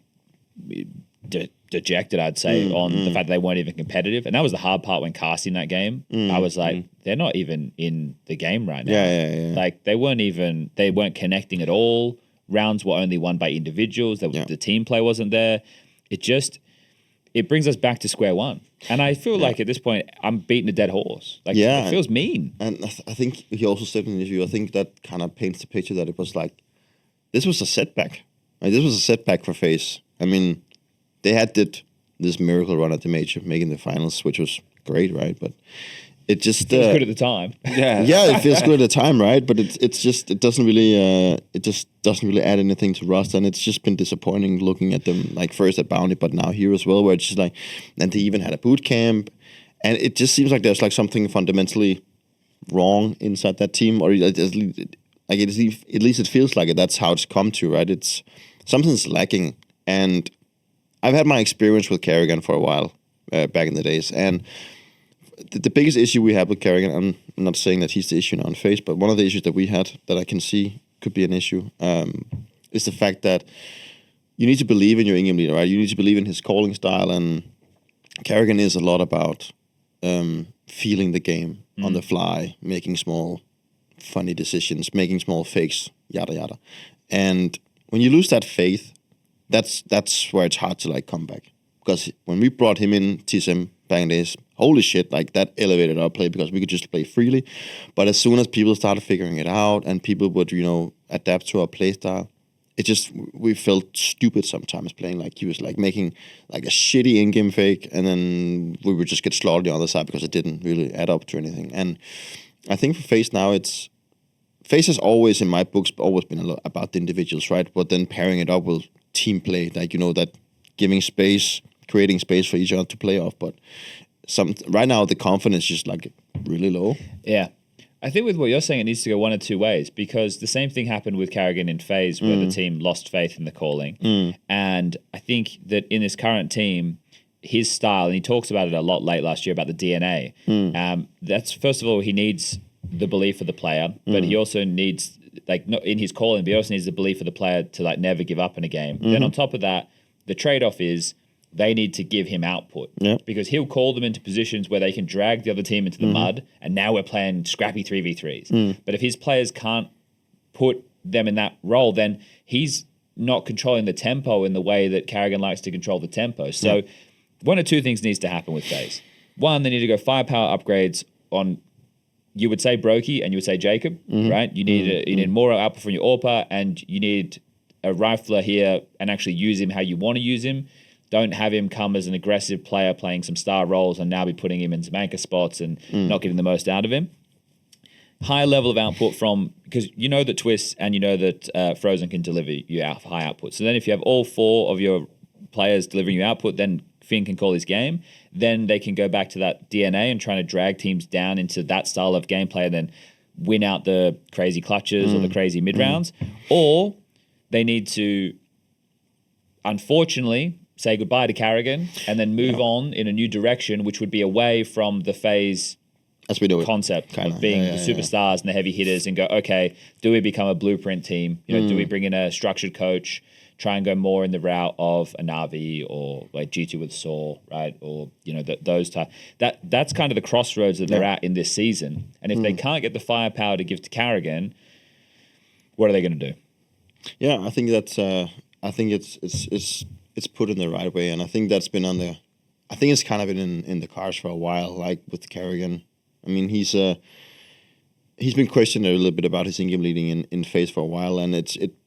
dejected, I'd say, on the fact that they weren't even competitive. And that was the hard part when casting that game. I was like, they're not even in the game right now. Yeah. Like, they weren't connecting at all. Rounds were only won by individuals. The team play wasn't there. It brings us back to square one. And I feel like at this point, I'm beating a dead horse. Like, it feels mean. And I think he also said in the interview, I think that kind of paints the picture that it was like, this was a setback. Like, this was a setback for FaZe. I mean, they had this miracle run at the major, making the finals, which was great, right? But it just feels good at the time. Yeah, it feels good at the time, right? But it doesn't really add anything to roster, and it's just been disappointing looking at them, like first at Bounty, but now here as well, where it's just like, and they even had a boot camp, and it just seems like there's like something fundamentally wrong inside that team, or at least it feels like it. That's how it's come to, right? It's something's lacking, and I've had my experience with Carrigan for a while back in the days, and the biggest issue we have with Carrigan, I'm not saying that he's the issue now on FaZe, but one of the issues that we had that I can see could be an issue is the fact that you need to believe in your in-game leader, right? You need to believe in his calling style, and Carrigan is a lot about feeling the game on the fly, making small, funny decisions, making small fakes, yada yada. And when you lose that faith, that's where it's hard to like come back. Because when we brought him in TSM back in the days, holy shit, like that elevated our play because we could just play freely. But as soon as people started figuring it out and people would, adapt to our play style, we felt stupid sometimes playing. Like, he was like making like a shitty in-game fake, and then we would just get slaughtered on the other side because it didn't really add up to anything. And I think for FaZe now, FaZe has always, in my books, always been a lot about the individuals, right? But then pairing it up with team play, like, that giving space, creating space for each other to play off. But right now, the confidence is just like really low. Yeah. I think with what you're saying, it needs to go one of two ways, because the same thing happened with Carrigan in FaZe, where the team lost faith in the calling. And I think that in this current team, his style, and he talks about it a lot late last year about the DNA. That's, first of all, he needs the belief of the player, but he also needs, like, not in his calling, but he also needs the belief of the player to, like, never give up in a game. Then on top of that, the trade-off is they need to give him output, because he'll call them into positions where they can drag the other team into the mud, and now we're playing scrappy 3v3s. But if his players can't put them in that role, then he's not controlling the tempo in the way that Carrigan likes to control the tempo. So one of two things needs to happen with FaZe. One, they need to go firepower upgrades on, you would say Brokey and you would say Jacob, right? You need you need more output from your AWPer, and you need a rifler here and actually use him how you want to use him. Don't have him come as an aggressive player playing some star roles and now be putting him in some anchor spots and not getting the most out of him. High level of output from, because you know that Twist and you know that Frozen can deliver you out high output. So then if you have all four of your players delivering you output, then Finn can call his game. Then they can go back to that DNA and trying to drag teams down into that style of gameplay and then win out the crazy clutches or the crazy mid rounds. Or they need to, unfortunately, say goodbye to Carrigan and then move on in a new direction, which would be away from the FaZe as we know concept of being the superstars and the heavy hitters, and go, okay, do we become a blueprint team? You know, do we bring in a structured coach, try and go more in the route of a Navi or like G2 with Saw, right? Or, you know, those type. That's kind of the crossroads that they're at in this season. And if they can't get the firepower to give to Carrigan, what are they going to do? Yeah, I think that's. I think it's put in the right way, and I think that's been on the. I think it's kind of been in the cards for a while, like with Carrigan. I mean, he's been questioned a little bit about his in-game leading in FaZe for a while, and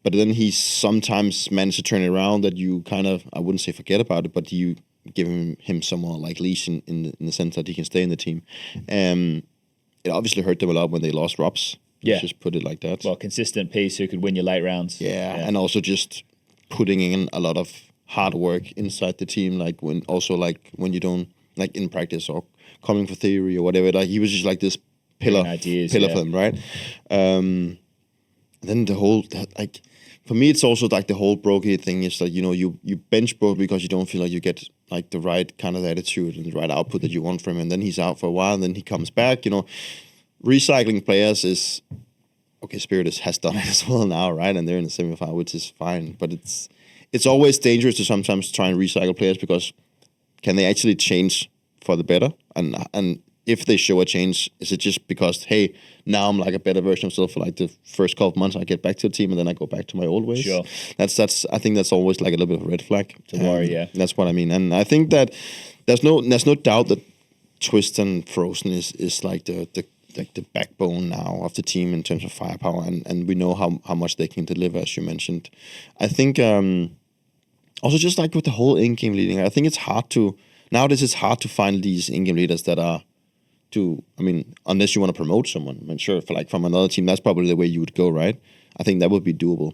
but then he's sometimes managed to turn it around that you kind of, I wouldn't say forget about it, but you give him some more like leash in the sense that he can stay in the team. It obviously hurt them a lot when they lost Robs. Let's just put it like that. Well, consistent piece who could win your late rounds. Yeah, and also just putting in a lot of hard work inside the team, like when you don't, like in practice or coming for theory or whatever, like he was just like this pillar for them, right? Then the whole, like, for me, it's also like the whole Brokey thing is that, you know, you bench Bro because you don't feel like you get like the right kind of attitude and the right output that you want from him, and then he's out for a while and then he comes back. You know, recycling players is, okay, Spirit has done it as well now, right? And they're in the semifinal, which is fine, but it's always dangerous to sometimes try and recycle players, because can they actually change for the better? And if they show a change, is it just because, hey, now I'm like a better version of myself for like the first couple of months, I get back to the team and then I go back to my old ways? Sure. That's I think that's always like a little bit of a red flag. To worry, yeah. That's what I mean. And I think that there's no doubt that Twist and Frozen is like the backbone now of the team in terms of firepower, and we know how much they can deliver, as you mentioned. I think also just like with the whole in-game leading, I think it's hard to find these in-game leaders that are unless you want to promote someone. I'm sure for like from another team, that's probably the way you would go, right? I think that would be doable.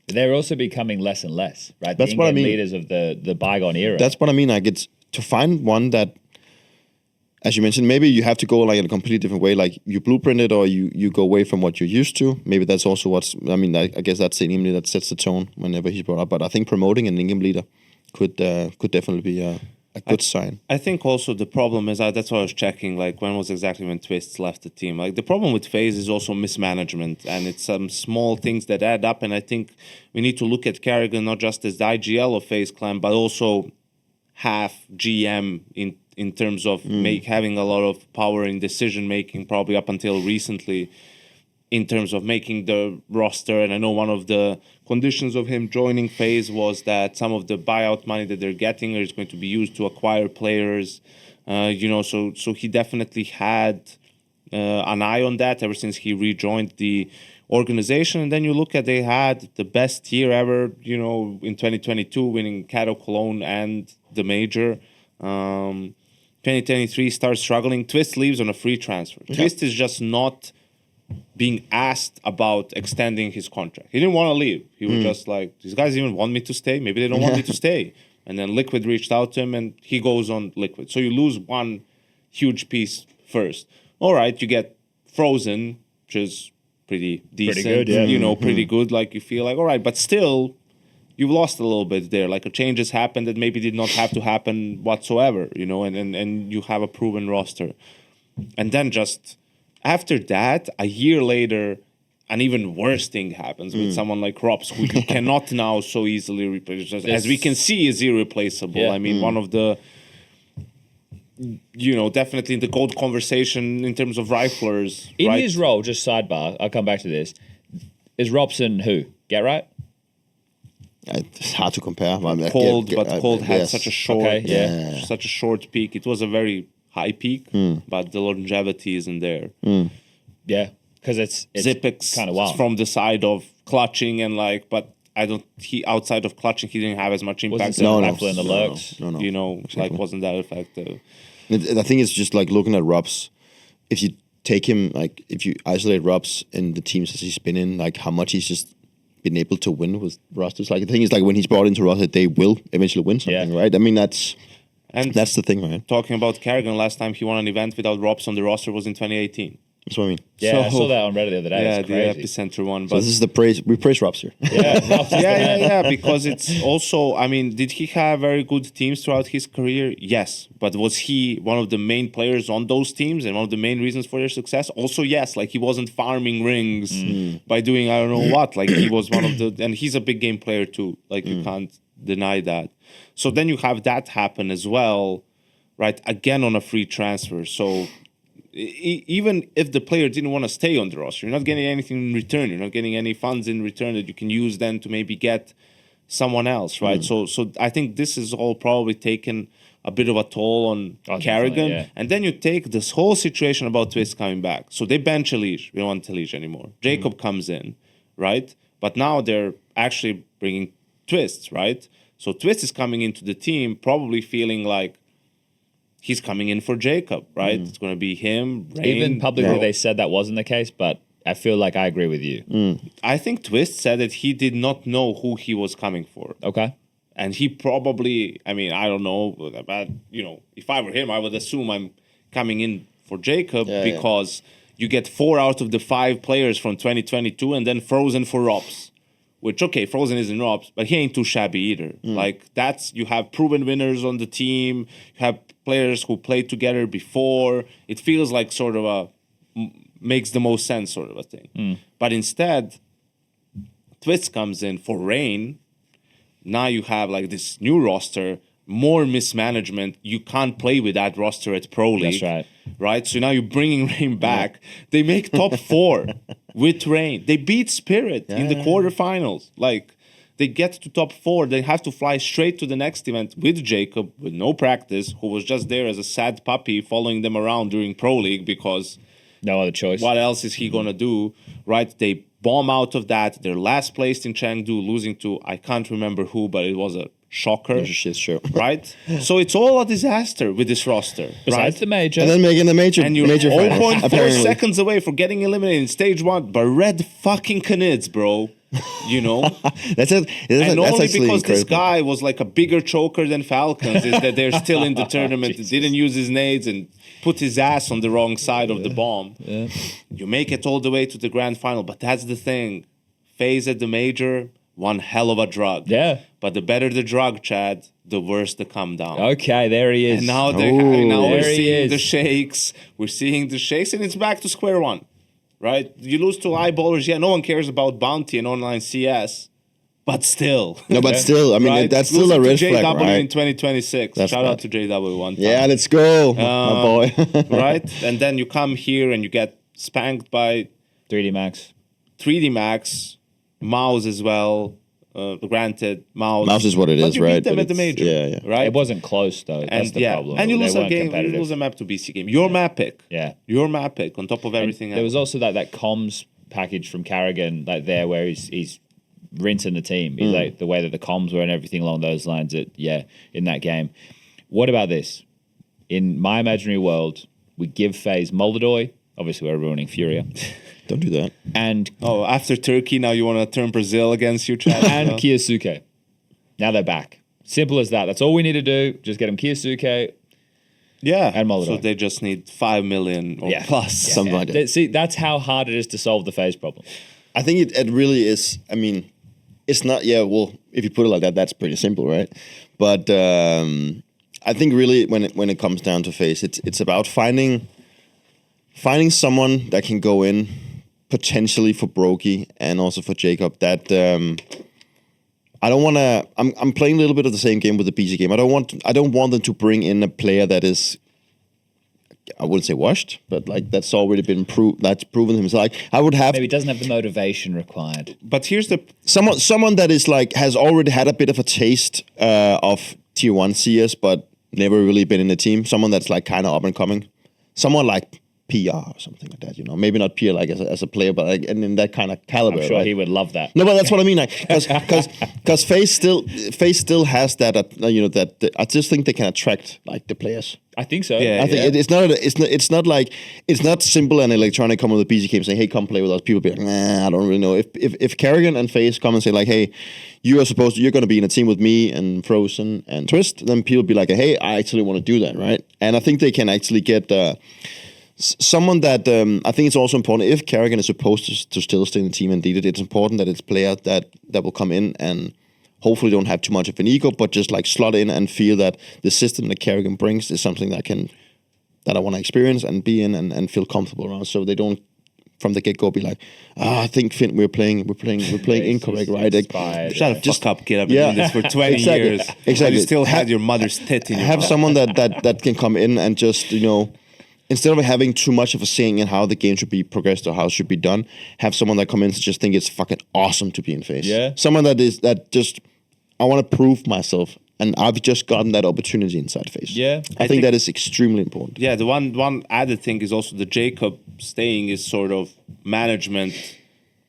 They're also becoming less and less, right? That's what I mean. Leaders of the bygone era. That's what I mean. Like, it's to find one that, as you mentioned, maybe you have to go like in a completely different way. Like you blueprint it, or you go away from what you're used to. Maybe that's also I guess that's the in-game leader that sets the tone whenever he's brought up. But I think promoting an in-game leader could definitely be a good sign. I think also the problem is, that's what I was checking, like when was exactly when Twists left the team. Like the problem with FaZe is also mismanagement, and it's some small things that add up, and I think we need to look at Carrigan not just as the IGL of FaZe Clan, but also half GM in terms of having a lot of power in decision making, probably up until recently, in terms of making the roster. And I know one of the conditions of him joining FaZe was that some of the buyout money that they're getting is going to be used to acquire players. So he definitely had an eye on that ever since he rejoined the organization. And then you look at, they had the best year ever, in 2022, winning Cato Cologne and the major. 2023 starts struggling. Twist leaves on a free transfer. Yeah. Twist is just not being asked about extending his contract. He didn't want to leave. He was just like, these guys even want me to stay? Maybe they don't want me to stay. And then Liquid reached out to him, and he goes on Liquid. So you lose one huge piece first. All right, you get Frozen, which is pretty decent. Pretty good, yeah. Pretty good. Like, you feel like, all right, but still, you've lost a little bit there. Like a change has happened that maybe did not have to happen whatsoever, you know, and you have a proven roster. And then just after that, a year later, an even worse thing happens with someone like Rops, who you cannot now so easily replace. Just, as we can see, is irreplaceable. Yeah. I mean, one of the, you know, definitely in the GOAT conversation in terms of riflers. In right? his role, just sidebar, I'll come back to this. Is Robson who? Get right? It's hard to compare. Cold had such a short, Okay, such a short peak. It was a very high peak, but the longevity isn't there. Yeah, because it's Zipix kind of wild. from the side of clutching and like, but I don't. He outside of clutching, he didn't have as much impact. Wasn't as so impactful in the lurks. No. You know, like wasn't that effective? I think it's just like looking at Robs. If you take him, like if you isolate Robs in the teams that he's been in, like how much he's just been able to win with rosters. Like the thing is, like when he's brought into roster, they will eventually win something, right? I mean, that's the thing, right? Talking about Kerrigan, last time he won an event without Robs on the roster was in 2018. That's what I mean. Yeah, I saw that on Reddit the other day. Yeah, It's the crazy. epicenter one. So But this is the praise. We praise Robs here. yeah, because it's also, I mean, did he have very good teams throughout his career? Yes. But was he one of the main players on those teams and one of the main reasons for their success? Also, yes. Like, he wasn't farming rings by doing I don't know what. Like, he was one of the, and he's a big game player too. Like, you can't deny that. So then you have that happen as well, right? Again on a free transfer. So even if the player didn't want to stay on the roster, you're not getting anything in return. You're not getting any funds in return that you can use then to maybe get someone else, right? So I think this is all probably taken a bit of a toll on Kerrigan. Yeah. And then you take this whole situation about Twist coming back. So they bench Elish. We don't want Elish anymore. Jacob comes in, right? But now they're actually bringing Twist, right? So Twist is coming into the team probably feeling like he's coming in for Jacob, right? It's going to be him, Rain. Even publicly, they said that wasn't the case, but I feel like I agree with you. I think Twist said that he did not know who he was coming for. Okay. And he probably, I mean, I don't know, but, you know, if I were him, I would assume I'm coming in for Jacob because you get 4 out of the 5 players from 2022 and then Frozen for Robs. Which, okay, Frozen isn't Robs, but he ain't too shabby either. Like, that's, you have proven winners on the team, you have players who played together before. It feels like sort of makes the most sense sort of a thing. But instead, Twist comes in for Rain. Now you have like this new roster, more mismanagement. You can't play with that roster at Pro League. That's right. Right? So now you're bringing Rain back. They make top 4 with Rain. They beat Spirit in the quarterfinals. Like, they get to top 4. They have to fly straight to the next event with Jacob, with no practice, who was just there as a sad puppy following them around during Pro League because No other choice. what else is he going to do? Right? They bomb out of that. They're last placed in Chengdu, losing to, I can't remember who, but it was a shocker. It was a shit show. Right? So it's all a disaster with this roster. Besides right? the major. And then making the major, And you're major finals, 0.4 apparently. seconds away from getting eliminated in stage 1 by Red fucking Knids, bro. You know? That's it. And That's only actually because this incredible. guy was like a bigger choker than Falcons is that they're still in the tournament, didn't use his nades and put his ass on the wrong side of the bomb. You make it all the way to the grand final, but that's the thing. FaZe at the major, one hell of a drug. Yeah. But the better the drug, Chad, the worse the come down. Okay, there he is. And now, Ooh. we're There he seeing is. the shakes. We're seeing the shakes, and it's back to square one. Right? You lose to eyeballers. Yeah, no one cares about bounty and online CS. But still. No, but still, I mean, right? that's still Losing a red to flag, JW in right? 2026. That's Shout bad. out to JW one time. Yeah, let's go, my boy. Right? And then you come here and you get spanked by 3D Max. 3D Max, Mouse as well. Granted, Mouse. Mouse is what it but is, you right? beat them But at the it's- major. yeah, yeah. Right? It wasn't close, though. That's And the problem. and you They lose a weren't game. You competitive. lose a map to BCGame. Your map pick. Yeah. Your map pick on top of everything There was else. also that comms package from Carrigan, like there, where he's rinsing the team. He's like the way that the comms were and everything along those lines. In that game. What about this? In my imaginary world, we give FaZe Moldoy. Obviously, we're ruining Furia. Don't do that. And Oh, after Turkey, now you want to turn Brazil against you, Chad? and Kiyosuke. Now they're back. Simple as that. That's all we need to do. Just get them Kiyosuke. Yeah. And Moldoy. So they just need 5 million or plus. Something like that. See, that's how hard it is to solve the FaZe problem. I think it really is. I mean, it's not. Yeah, well, if you put it like that, that's pretty simple, right? But I think really when it comes down to FaZe, it's about finding someone that can go in potentially for Brokey and also for Jacob. That I don't want to. I'm playing a little bit of the same game with the BCGame. I don't want them to bring in a player that is, I wouldn't say washed, but like that's already been that's proven himself. Like I would have maybe doesn't have the motivation required. But here's the someone that is like has already had a bit of a taste of tier 1 CS, but never really been in a team. Someone that's like kind of up and coming. Someone like PR or something like that, you know. Maybe not PR like as a player, but like and in that kind of caliber. I'm sure right? he would love that. No, but that's what I mean. Like, because FaZe still has that. You know that I just think they can attract like the players. I think so. I think it's not like it's not simple and electronic come with the BCG game saying, hey, come play with us. People be like, nah, I don't really know. If Kerrigan and FaZe come and say like, hey, you're going to be in a team with me and Frozen and Twist, then people be like, hey, I actually want to do that, right? And I think they can actually get someone that I think it's also important if Kerrigan is supposed to still stay in the team and lead it. It's important that it's a player that will come in and hopefully don't have too much of an ego, but just like slot in and feel that the system that Kerrigan brings is something that I want to experience and be in and feel comfortable around. So they don't from the get go be like, I think Finn, we're playing incorrect, right? Shut the fuck up, kid. I've been doing this for 20 years. Exactly. You still had your mother's tit in your Have mouth. someone that can come in and just, you know, instead of having too much of a saying in how the game should be progressed or how it should be done, have someone that come in to just think it's fucking awesome to be in FaZe. Yeah. Someone that just, I want to prove myself, and I've just gotten that opportunity inside FaZe. Yeah. I think that is extremely important. Yeah, the one added thing is also the Jacob staying is sort of management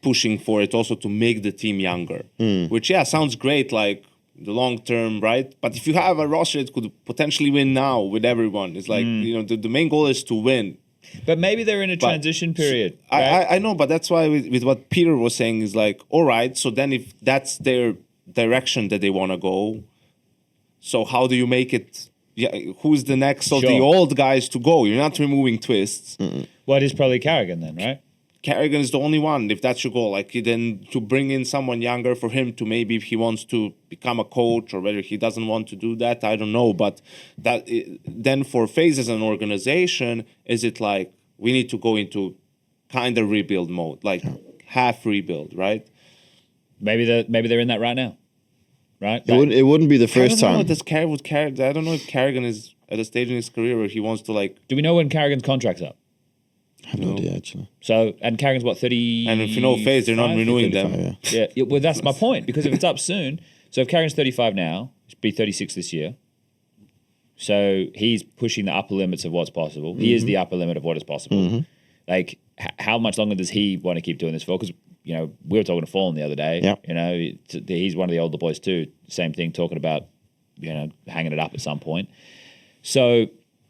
pushing for it also to make the team younger, which sounds great, like the long term, right? But if you have a roster that could potentially win now with everyone, it's like you know the main goal is to win. But maybe they're in a transition period. Right? I know, but that's why with what Peter was saying is like, all right, so then if that's their direction that they want to go, so how do you make it? Yeah, who's the next of the old guys to go? You're not removing Twists. Well, it is probably Kerrigan then, right? Kerrigan is the only one, if that's your goal. Like, then to bring in someone younger for him to maybe if he wants to become a coach or whether he doesn't want to do that, I don't know. But that then for FaZe as an organization, is it like we need to go into kind of rebuild mode, like half rebuild, right? Maybe they're in that right now, right? It wouldn't be the first time. I don't know if Kerrigan is at a stage in his career where he wants to like. Do we know when Kerrigan's contract's up? I have no idea, actually. So, and Kerrigan's what, 30? And if you know FaZe, they're not renewing them. Yeah, well, that's my point, because if it's up soon, so if Kerrigan's 35 now, he'll be 36 this year. So he's pushing the upper limits of what's possible. He is the upper limit of what is possible. Like, how much longer does he want to keep doing this for? Because, you know, we were talking to Fallen the other day. Yeah. You know, he's one of the older boys too. Same thing, talking about, you know, hanging it up at some point. So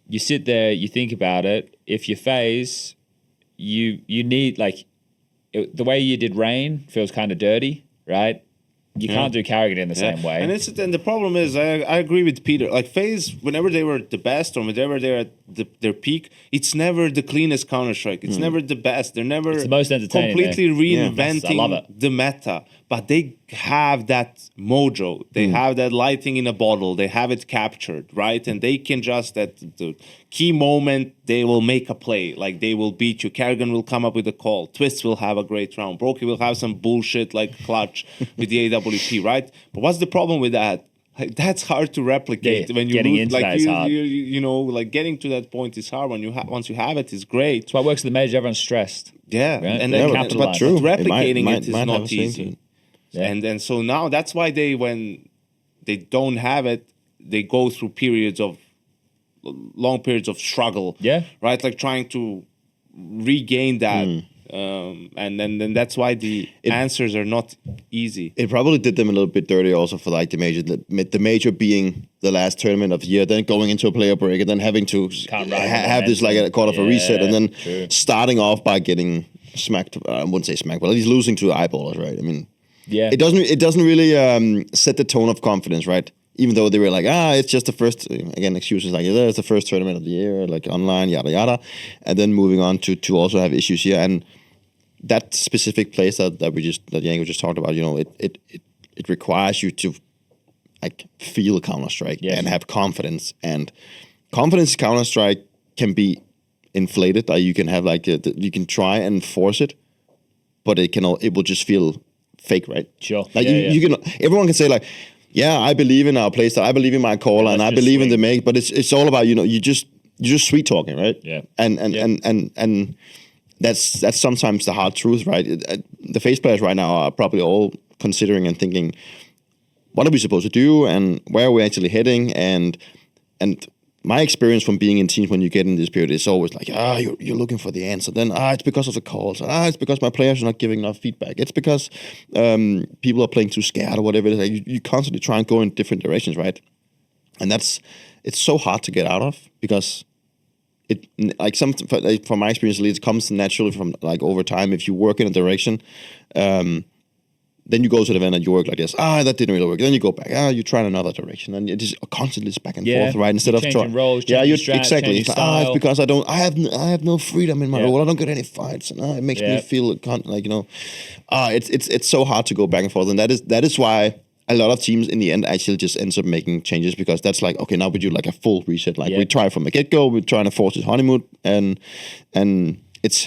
you sit there, you think about it. If you're FaZe, you need, like, the way you did Rain feels kind of dirty, right? You can't do Kerrigan in the same way. And the problem is, I agree with Peter. Like FaZe, whenever they were the best or whenever they're at their peak, it's never the cleanest Counter-Strike. It's never the best. They're never the most entertaining, completely reinventing I love it. the meta. But they have that mojo. They have that lighting in a bottle. They have it captured, right? And they can just, at the key moment, they will make a play. Like, they will beat you. Kerrigan will come up with a call. Twist will have a great round. Brokey will have some bullshit like clutch with the AWP, right? But what's the problem with that? Like, that's hard to replicate. Yeah, when you getting lose, into like that is hard. you know, like getting to that point is hard. When you once you have it, is great. That's why it works in the major. Everyone's stressed. Yeah, Right? and They then capitalize. but True. replicating Might it is have not a thing easy. to it. Yeah. And so now that's why when they don't have it, they go through long periods of struggle. Yeah. Right, like trying to regain that. And then that's why the answers are not easy. It probably did them a little bit dirty also for like the major being the last tournament of the year, then going into a player break and then having to have this like a quarter of a reset and then starting off by getting smacked. I wouldn't say smacked, but at least losing to the eyeballers, right? I mean, it doesn't really set the tone of confidence, right? Even though they were like, it's just the first, again, excuses like, it's the first tournament of the year, like online, yada, yada. And then moving on to also have issues here. And that specific place that Yanko just talked about, you know, it requires you to like feel Counter-Strike and have confidence. And confidence in Counter-Strike can be inflated. Like you can have like you can try and force it, but it will just feel fake, right? Sure. Like you can. Everyone can say like, yeah, I believe in our playstyle, I believe in my caller, and I believe in the make. But it's all about you just sweet talking, right? Yeah. And that's sometimes the hard truth, right? The FaZe players right now are probably all considering and thinking, what are we supposed to do, and where are we actually heading? And my experience from being in teams when you get in this period is always like, you're looking for the answer. Then it's because of the calls. It's because my players are not giving enough feedback. It's because people are playing too scared or whatever. It's like you constantly try and go in different directions, right? And it's so hard to get out of, because it like from my experience, it comes naturally from like over time. If you work in a direction, then you go to the event and you work like this. That didn't really work. Then you go back. You try in another direction, and it is constantly back and forth, right? Instead of changing roles, exactly. It's like, it's because I have no freedom in my role. I don't get any fights, and it makes me feel like it's so hard to go back and forth, and that is why a lot of teams in the end actually just ends up making changes, because that's like, okay, now we do like a full reset. Like we try from the get go. We're trying to force this honeymoon, and it's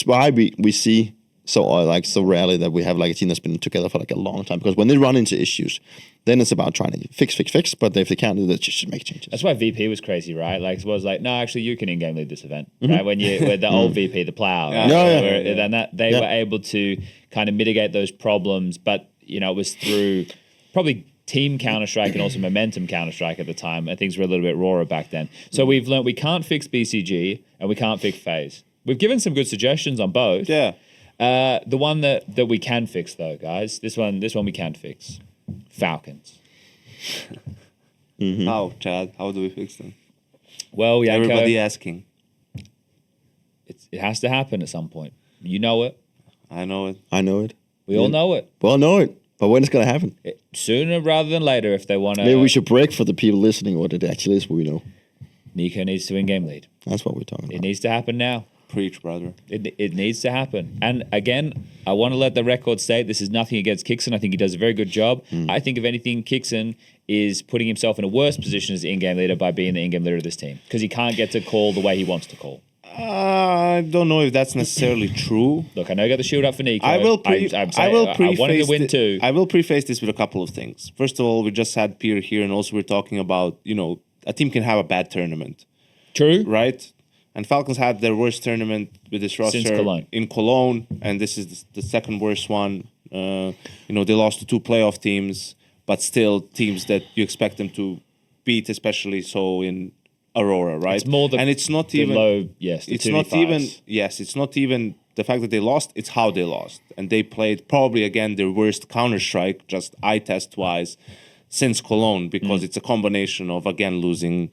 why we see so rarely that we have like a team that's been together for like a long time, because when they run into issues, then it's about trying to fix. But if they can't do that, just make changes. That's why VP was crazy, right? Like it was like, no, actually, you can in-game lead this event, right? When the old VP, the plow, then they were able to kind of mitigate those problems, but it was through probably team Counter-Strike and also momentum Counter-Strike at the time, and things were a little bit rawer back then. So we've learned we can't fix BCG and we can't fix FaZe. We've given some good suggestions on both. Yeah. The one that we can fix, though, guys, this one we can fix. Falcons. How, Chad? How do we fix them? Well, YNk, everybody asking. It has to happen at some point. You know it. I know it. I know it. We all know it. We all know it. But when it's going to happen? Sooner rather than later, if they want to. Maybe we should break for the people listening what it actually is we know. Nico needs to in-game lead. That's what we're talking about. It needs to happen now. Preach, brother. It needs to happen. And again, I want to let the record state this is nothing against Kixon. I think he does a very good job. I think, if anything, Kixon is putting himself in a worse position as the in-game leader by being the in-game leader of this team, because he can't get to call the way he wants to call. I don't know if that's necessarily true. Look, I know you got the shield up for Nico. I will preface this with a couple of things. First of all, we just had Pierre here, and also we're talking about, a team can have a bad tournament. True. Right? And Falcons had their worst tournament with this roster in Cologne, and this is the second worst one. They lost to two playoff teams, but still teams that you expect them to beat, especially so in Aurora, right? It's more it's not even low. Yes, it's not even. Yes, it's not even the fact that they lost. It's how they lost, and they played probably again their worst Counter-Strike, just eye test wise, since Cologne, because it's a combination of again losing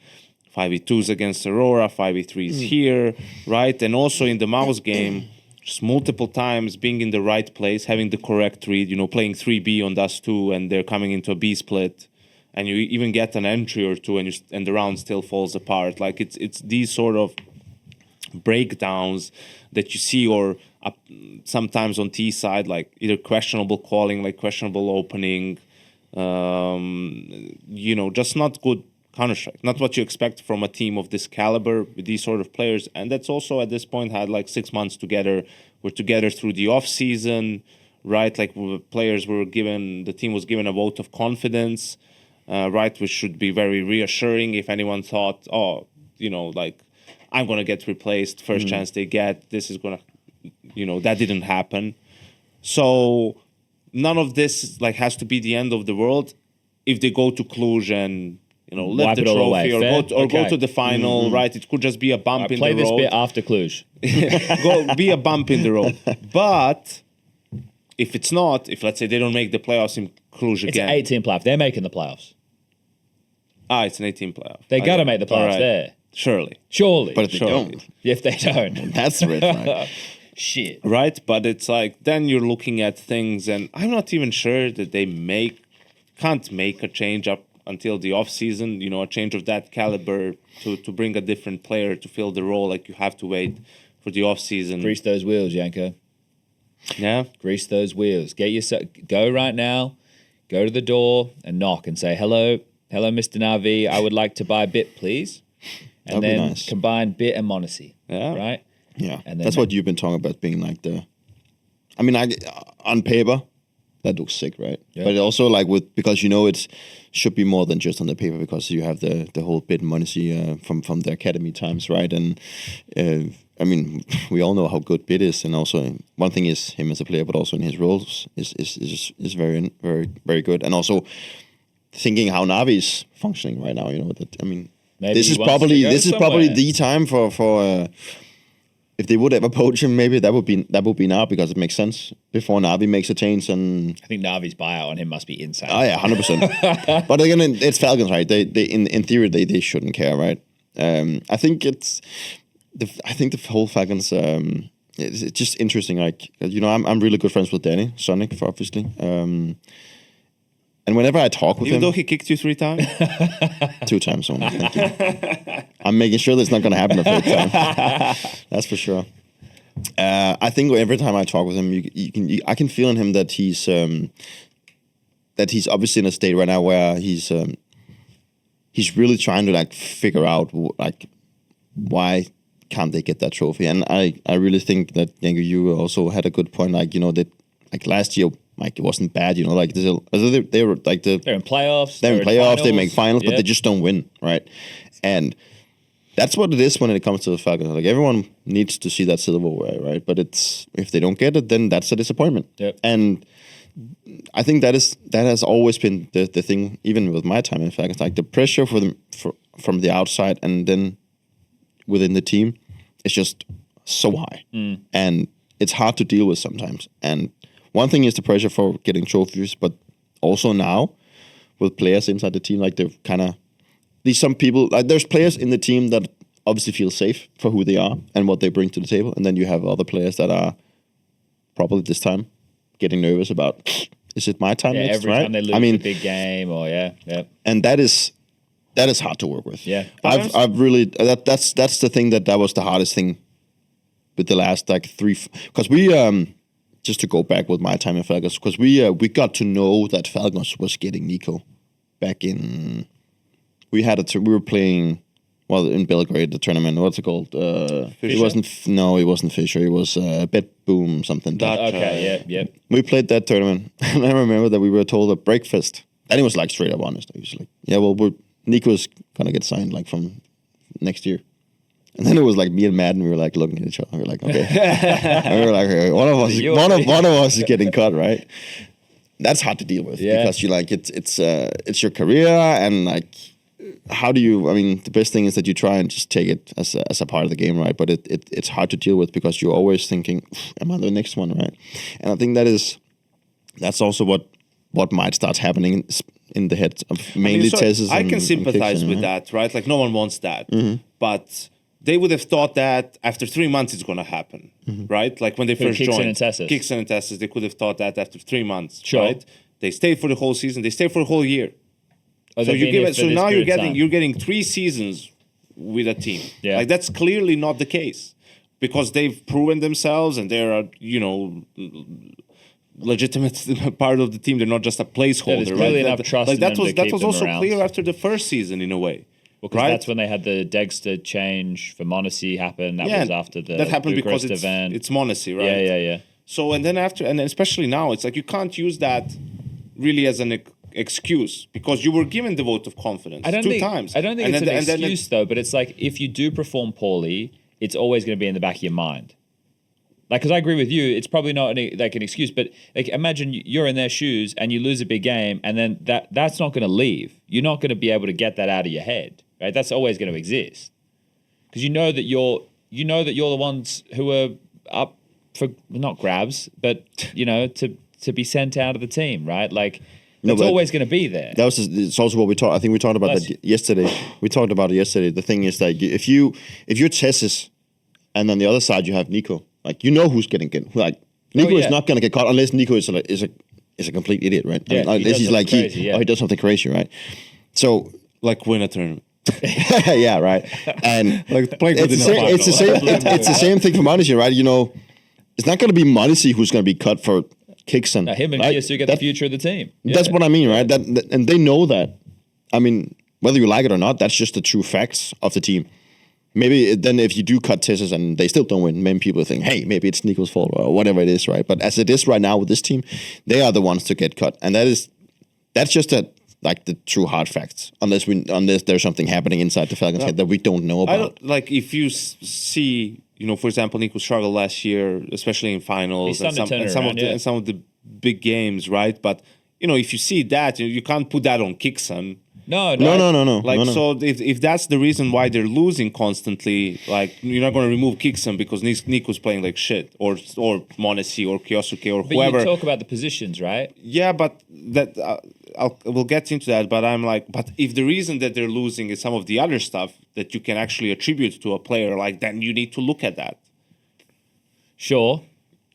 5v2s against Aurora, 5v3s here, right? And also in the mouse game, just multiple times being in the right place, having the correct read, playing 3B on Dust 2, and they're coming into a B split, and you even get an entry or two, and the round still falls apart. Like it's these sort of breakdowns that you see, or sometimes on T side, like either questionable calling, like questionable opening, just not good Counter-Strike, not what you expect from a team of this caliber with these sort of players. And that's also at this point had like 6 months together. We're together through the off season, right? Like the team was given a vote of confidence, right? Which should be very reassuring. If anyone thought, I'm going to get replaced first chance they get, this is going to, that didn't happen. So none of this has to be the end of the world if they go to Cluj and lift the trophy or go to the final, right? It could just be a bump in the road. Play this bit after Cluj. Be a bump in the road. But if it's not, if let's say they don't make the playoffs in Cluj again. It's an 18 playoff. They're making the playoffs. It's an 18 playoff. They got to make the playoffs there. Surely. But if they don't. If they don't. That's the red flag. Shit. Right? But it's like, then you're looking at things, and I'm not even sure that they can't make a change up until the off season, a change of that caliber to bring a different player to fill the role. Like, you have to wait for the off season. Grease those wheels, Yanko. Yeah. Grease those wheels. Go right now. Go to the door and knock and say, hello, Mr. Navi. I would like to buy Bit, please. And That'd be then nice. combine Bit and Monacy. Yeah. Right? Yeah, And then that's what you've been talking about being like the. I mean, on paper, that looks sick, right? Yeah. But also like because it should be more than just on the paper because you have the whole Bit and Monacy from the academy times, right? And I mean, we all know how good Bit is, and also one thing is him as a player, but also in his roles is very very very good, and also thinking how Navi is functioning right now. I mean, Maybe this he is wants to probably go somewhere. the time for. If they would ever poach him, maybe that would be now because it makes sense before Navi makes a change. And I think Navi's buyout on him must be insane. oh yeah, 100%. But again, it's Falcons, right? They in theory they shouldn't care, right? I think the whole Falcons. It's just interesting. Like I'm really good friends with Danny Sonic, obviously. And whenever I talk with Even him, though he kicked you 3 times? 2 times only. Thank you. I'm making sure that's not going to happen a 3rd time. That's for sure. I think every time I talk with him, I can feel in him that he's obviously in a state right now where he's really trying to like figure out like why can't they get that trophy. And I really think that Yanko, you also had a good point. Like that like last year. Like it wasn't bad, like they were like They're in playoffs. They're in playoffs. They make finals, yeah. but they just don't win, right? And that's what it is when it comes to the Falcons. Like everyone needs to see that silverware, right? But if they don't get it, then that's a disappointment. Yep. And I think that has always been the thing, even with my time in Falcons. Like the pressure from the outside and then within the team is just so high, and it's hard to deal with sometimes. And one thing is the pressure for getting trophies, but also now with players inside the team, like they're kind of some people. Like there's players in the team that obviously feel safe for who they are and what they bring to the table, and then you have other players that are probably this time getting nervous about is it my time next? Every right? time they lose a big game, or and that is hard to work with. Yeah, I've really that's the thing that was the hardest thing with the last like 3 because we just to go back with my time in Falcons, because we got to know that Falcons was getting Nico back in. We were playing in Belgrade, the tournament. What's it called? It wasn't Fisher. It was Bet Boom something. Okay, yeah. We played that tournament, and I remember that we were told at breakfast, and he was like straight up honest. He was like, "Yeah, well, Nico's gonna get signed like from next year." And then it was like me and Madden. We were like looking at each other. We were like, okay. And we were like, okay, one of us is getting cut, right? That's hard to deal with because you like it's your career, and like how do you? I mean, the best thing is that you try and just take it as a part of the game, right? But it's hard to deal with because you're always thinking, am I the next one, right? And I think that's also what might start happening in the heads of mainly Tez's. I can sympathize with that, right? Like no one wants that, but they would have thought that after 3 months it's going to happen, right? Like when they first joined. Kixon and Tessus, they could have thought that after 3 months, right? They stayed for the whole season. They stayed for the whole year. So now you're getting 3 seasons with a team. Yeah. Like that's clearly not the case because they've proven themselves and they're legitimate part of the team. They're not just a placeholder. There's clearly enough trust in them to keep that was them also around. clear after the first season in a way. Well, because that's when they had the Dexter change for Monacy happen. That was after the that happened because event. It's Monacy, right? Yeah. So and then especially now, it's like you can't use that really as an excuse because you were given the vote of confidence two times. I don't think it's an excuse though, but it's like if you do perform poorly, it's always going to be in the back of your mind. Like, because I agree with you, it's probably not an excuse, but like, imagine you're in their shoes and you lose a big game, and then that's not going to leave. You're not going to be able to get that out of your head, right? That's always going to exist because you know that you're the ones who are up for not grabs, but to be sent out of the team, right? Like, it's always going to be there. It's also what we talked. I think we talked about that yesterday. We talked about it yesterday. The thing is that if you're Tessis, and on the other side you have Nico. Like who's getting like Nico is not going to get caught unless Nico is a complete idiot, right? Yeah, unless he's like he does something crazy, right? So like win a tournament. Yeah, right. And like playing it's the same thing for Monacy, right? it's not going to be Modesty who's going to be cut for Kixon. Now, him and right? Kiyosu get the future of the team. That's what I mean, right? And they know that. I mean, whether you like it or not, that's just the true facts of the team. Maybe then if you do cut Tessus and they still don't win, maybe people think, hey, maybe it's Nico's fault or whatever it is, right? But as it is right now with this team, they are the ones to get cut. And that's just like the true hard facts, unless there's something happening inside the Falcons head that we don't know about. Like if you see, for example, Nico struggled last year, especially in finals and some of the big games, right? But if you see that, you can't put that on Kixon. No. Like, so if that's the reason why they're losing constantly, like, you're not going to remove Kixon because Nico's playing like shit, or Monesi or Kyosuke or whoever. But you talk about the positions, right? Yeah, but that we'll get into that. But I'm like, but if the reason that they're losing is some of the other stuff that you can actually attribute to a player, like, then you need to look at that. Sure.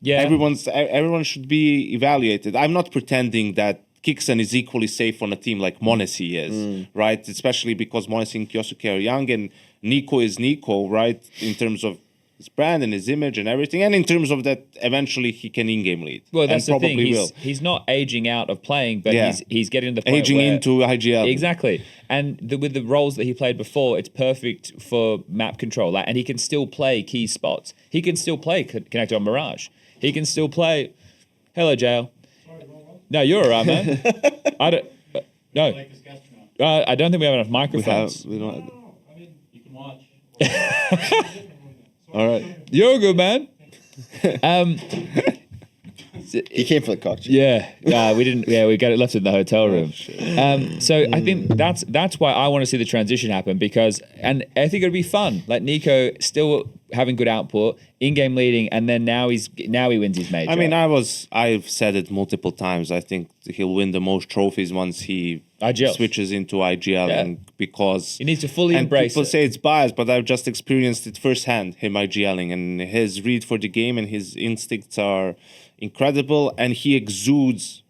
Yeah. Everyone should be evaluated. I'm not pretending that Kixon is equally safe on a team like Monesi is, right? Especially because Monesi and Kyosuke are young, and Nico is Nico, right? In terms of his brand and his image and everything, and in terms of that, eventually he can in-game lead. Well, that's and the thing. Will. He's not aging out of playing, but he's getting to the point aging where, into IGL. Exactly. And with the roles that he played before, it's perfect for map control. And he can still play key spots. He can still play connected on Mirage. He can still play. Hello, Jail. No, you're all right, man. I don't. No, I don't think we have enough microphones. We don't. No. I mean, you can watch. All right, You're good, man. He came for the cocktail. Yeah, we didn't. Yeah, we got it left in the hotel room. So I think that's why I want to see the transition happen, because, and I think it'd be fun. Like Nico still having good output, in-game leading, and then now he wins his major. I mean, I've said it multiple times. I think he'll win the most trophies once he switches into IGL, and because he needs to fully embrace people it. say it's biased, but I've just experienced it firsthand, him IGLing, and his read for the game and his instincts are incredible, and he exudes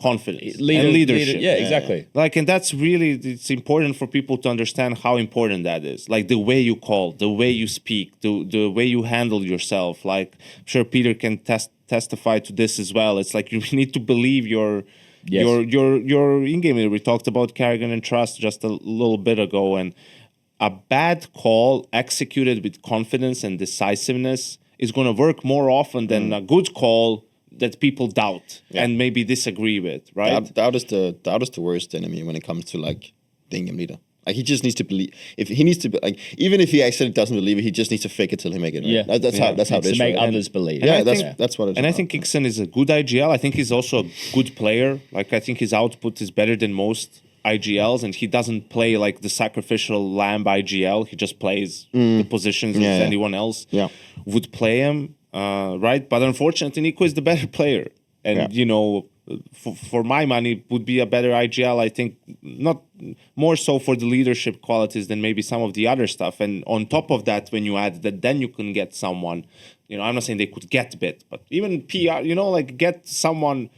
confidence and leadership. Yeah, exactly. Like, and that's really, it's important for people to understand how important that is. Like the way you call, the way you speak, the way you handle yourself. Like, I'm sure Peter can testify to this as well. It's like you need to believe your in-game leader. We talked about Kerrigan and Trust just a little bit ago, and a bad call executed with confidence and decisiveness is going to work more often than a good call that people doubt and maybe disagree with, right? Doubt is the worst enemy when it comes to like the in-game leader. Like, he just needs to believe. If he needs to, like, even if he actually doesn't believe it, he just needs to fake it till he make it. Right? Yeah, that's how it is. To make right? others believe. Yeah, that's what it is. And I think Kixon is a good IGL. I think he's also a good player. Like, I think his output is better than most IGLs, and he doesn't play like the sacrificial lamb IGL. He just plays the positions as anyone else would play him, right? But unfortunately, Nico is the better player, and for my money, would be a better IGL. I think not more so for the leadership qualities than maybe some of the other stuff. And on top of that, when you add that, then you can get someone. I'm not saying they could get bit, but even PR. Like get someone.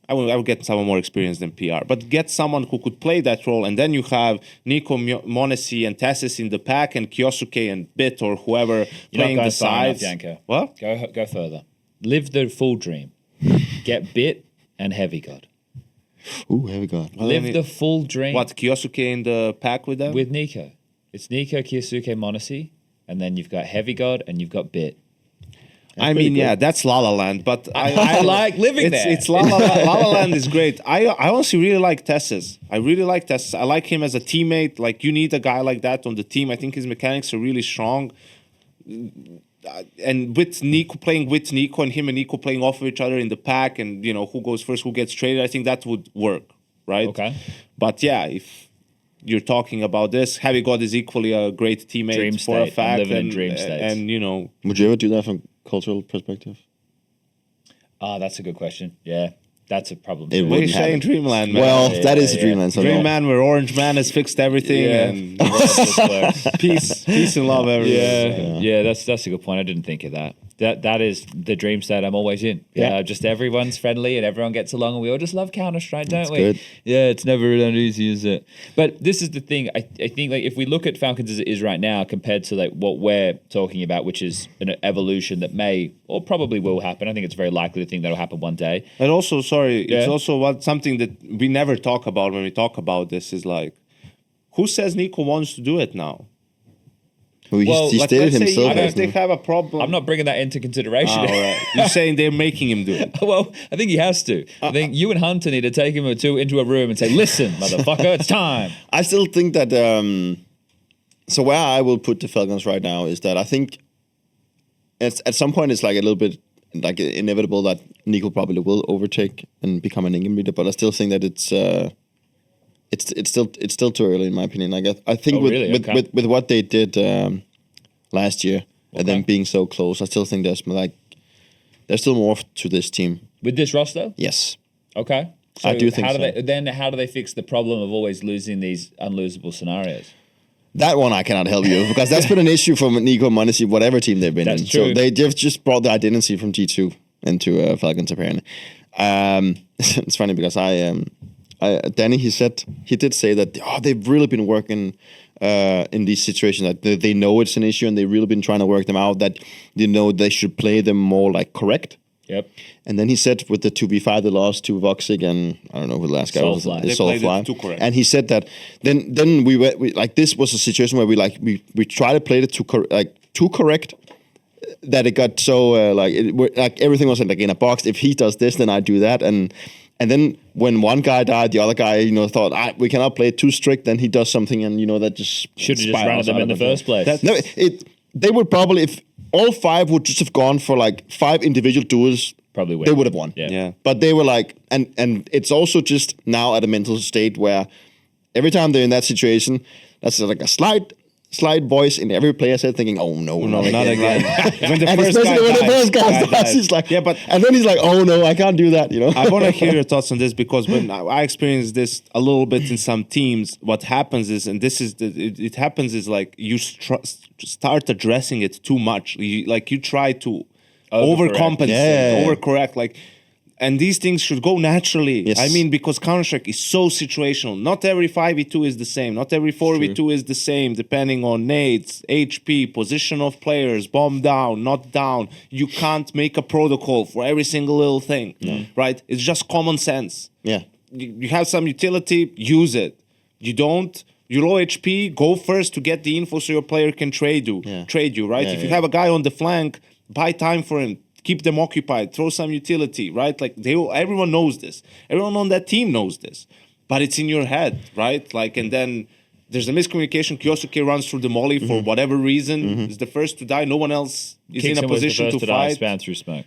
I would get someone more experienced than PR, but get someone who could play that role, and then you have Nico, Monesi, and Tessus in the pack, and Kyosuke and Bit or whoever playing the sides. What? Go further. Live the full dream. Get Bit and Heavy God. Ooh, Heavy God. Live the full dream. What, Kyosuke in the pack with them? With Nico. It's Nico, Kyosuke, Monesi, and then you've got Heavy God and you've got Bit. I mean, that's La La Land, but I like living there. It's La La Land is great. I honestly really like Tessus. I really like Tessus. I like him as a teammate. Like, you need a guy like that on the team. I think his mechanics are really strong. And with Nico, playing with Nico, and him and Nico playing off of each other in the pack, and who goes first, who gets traded, I think that would work, right? Okay. But yeah, if you're talking about this, Heavy God is equally a great teammate Dream for a state. fact. I'm living in dream states. And Would you ever do that from cultural perspective? That's a good question. Yeah, that's a problem. It too. what are you wouldn't saying, happen. Dreamland, man? Well, that is Dreamland. So Dreamland, where Orange Man has fixed everything, and peace and love everywhere. Yeah, that's a good point. I didn't think of that. That is the dream state I'm always in. Yeah. Just everyone's friendly and everyone gets along and we all just love Counter-Strike, don't we? good. Yeah, it's never that easy, is it? But this is the thing. I think like if we look at Falcons as it is right now compared to like what we're talking about, which is an evolution that may or probably will happen. I think it's very likely to think that'll happen one day. And also, it's also something that we never talk about when we talk about this is like, who says Nico wants to do it now? Well, he stated let's say himself. even if they have a problem. I'm not bringing that into consideration. All right. You're saying they're making him do it. Well, I think he has to. I think you and Hunter need to take him into a room and say, listen, motherfucker, it's time. I still think that. So where I will put the Falcons right now is that I think at some point it's like a little bit like inevitable that Nico probably will overtake and become an in-game leader, but I still think that it's still too early in my opinion. Like I think with what they did last year and then being so close, I still think there's still more to this team with this roster. Yes. Okay. So I do think so. How do they fix the problem of always losing these unlosable scenarios? That one I cannot help you with because that's been an issue for Nico and Monesi, whatever team they've been in. True. So they just brought the identity from G2 into Falcons apparently. It's funny because Danny, he did say that they've really been working in these situations, that they know it's an issue and they've really been trying to work them out, that they should play them more like correct. Yep. And then he said with the 2v5 they lost to Voxic and I don't know who the last guy was. Soulfly. And he said that then we like this was a situation where we tried to play it too correct, that it got so like everything was like in a box. If he does this, then I do that, and then when one guy died, the other guy thought we cannot play it too strict. Then he does something, and that just should have just ran them in the first place. They would probably, if all five would just have gone for like 5 individual duels, probably win. They would have won. Yeah. But they were like, and it's also just now at a mental state where every time they're in that situation, that's like a slight voice in every player's head thinking, "Oh no, not again." When the and first especially when the first guy dies, he's like, yeah, but and then he's like, "Oh no, I can't do that." I want to hear your thoughts on this because when I experienced this a little bit in some teams, what happens is, and this is it happens is like you start addressing it too much. You try to overcompensate, overcorrect, like. And these things should go naturally. Yes. I mean, because Counter-Strike is so situational. Not every 5v2 is the same. Not every 4v2 is the same, depending on nades, HP, position of players, bomb down, not down. You can't make a protocol for every single little thing, right? It's just common sense. Yeah. You have some utility, use it. You don't, you're low HP, go first to get the info so your player can trade you, right? If you have a guy on the flank, buy time for him. Keep them occupied, throw some utility, right? Like everyone knows this. Everyone on that team knows this. But it's in your head, right? Like, and then there's a miscommunication. Kyosuke runs through the molly for whatever reason. Is the first to die. No one else is in a position to fight. Spam through smoke.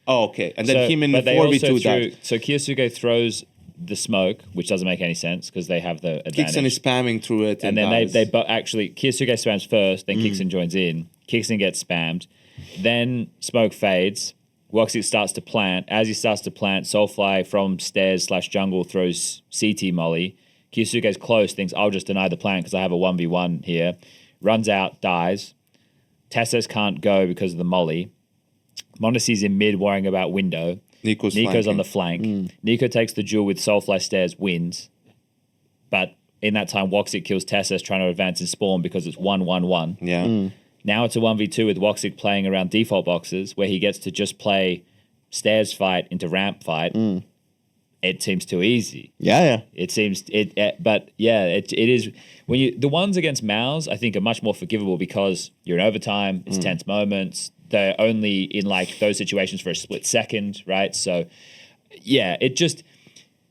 Oh, okay. And then him in 4v2 died. So Kyosuke throws the smoke, which doesn't make any sense because they have the advantage. Kixen is spamming through it. And then they actually, Kyosuke spams first, then Kixen joins in. Kixen gets spammed. Then smoke fades. Woxic starts to plant. As he starts to plant, Soulfly from stairs/jungle throws CT molly. Kyosuke's close, thinks I'll just deny the plant because I have a 1v1 here. Runs out, dies. Tessos can't go because of the molly. Mondesi's in mid worrying about window. Nico's on the flank. Nico takes the duel with Soulfly stairs, wins. But in that time, Woxic kills Tessos trying to advance in spawn because it's 1-1-1. Yeah. Now it's a 1v2 with Woxic playing around default boxes where he gets to just play stairs fight into ramp fight. It seems too easy. Yeah. It seems but it is when the ones against Mouse I think are much more forgivable because you're in overtime, it's tense moments. They're only in like those situations for a split second, right? So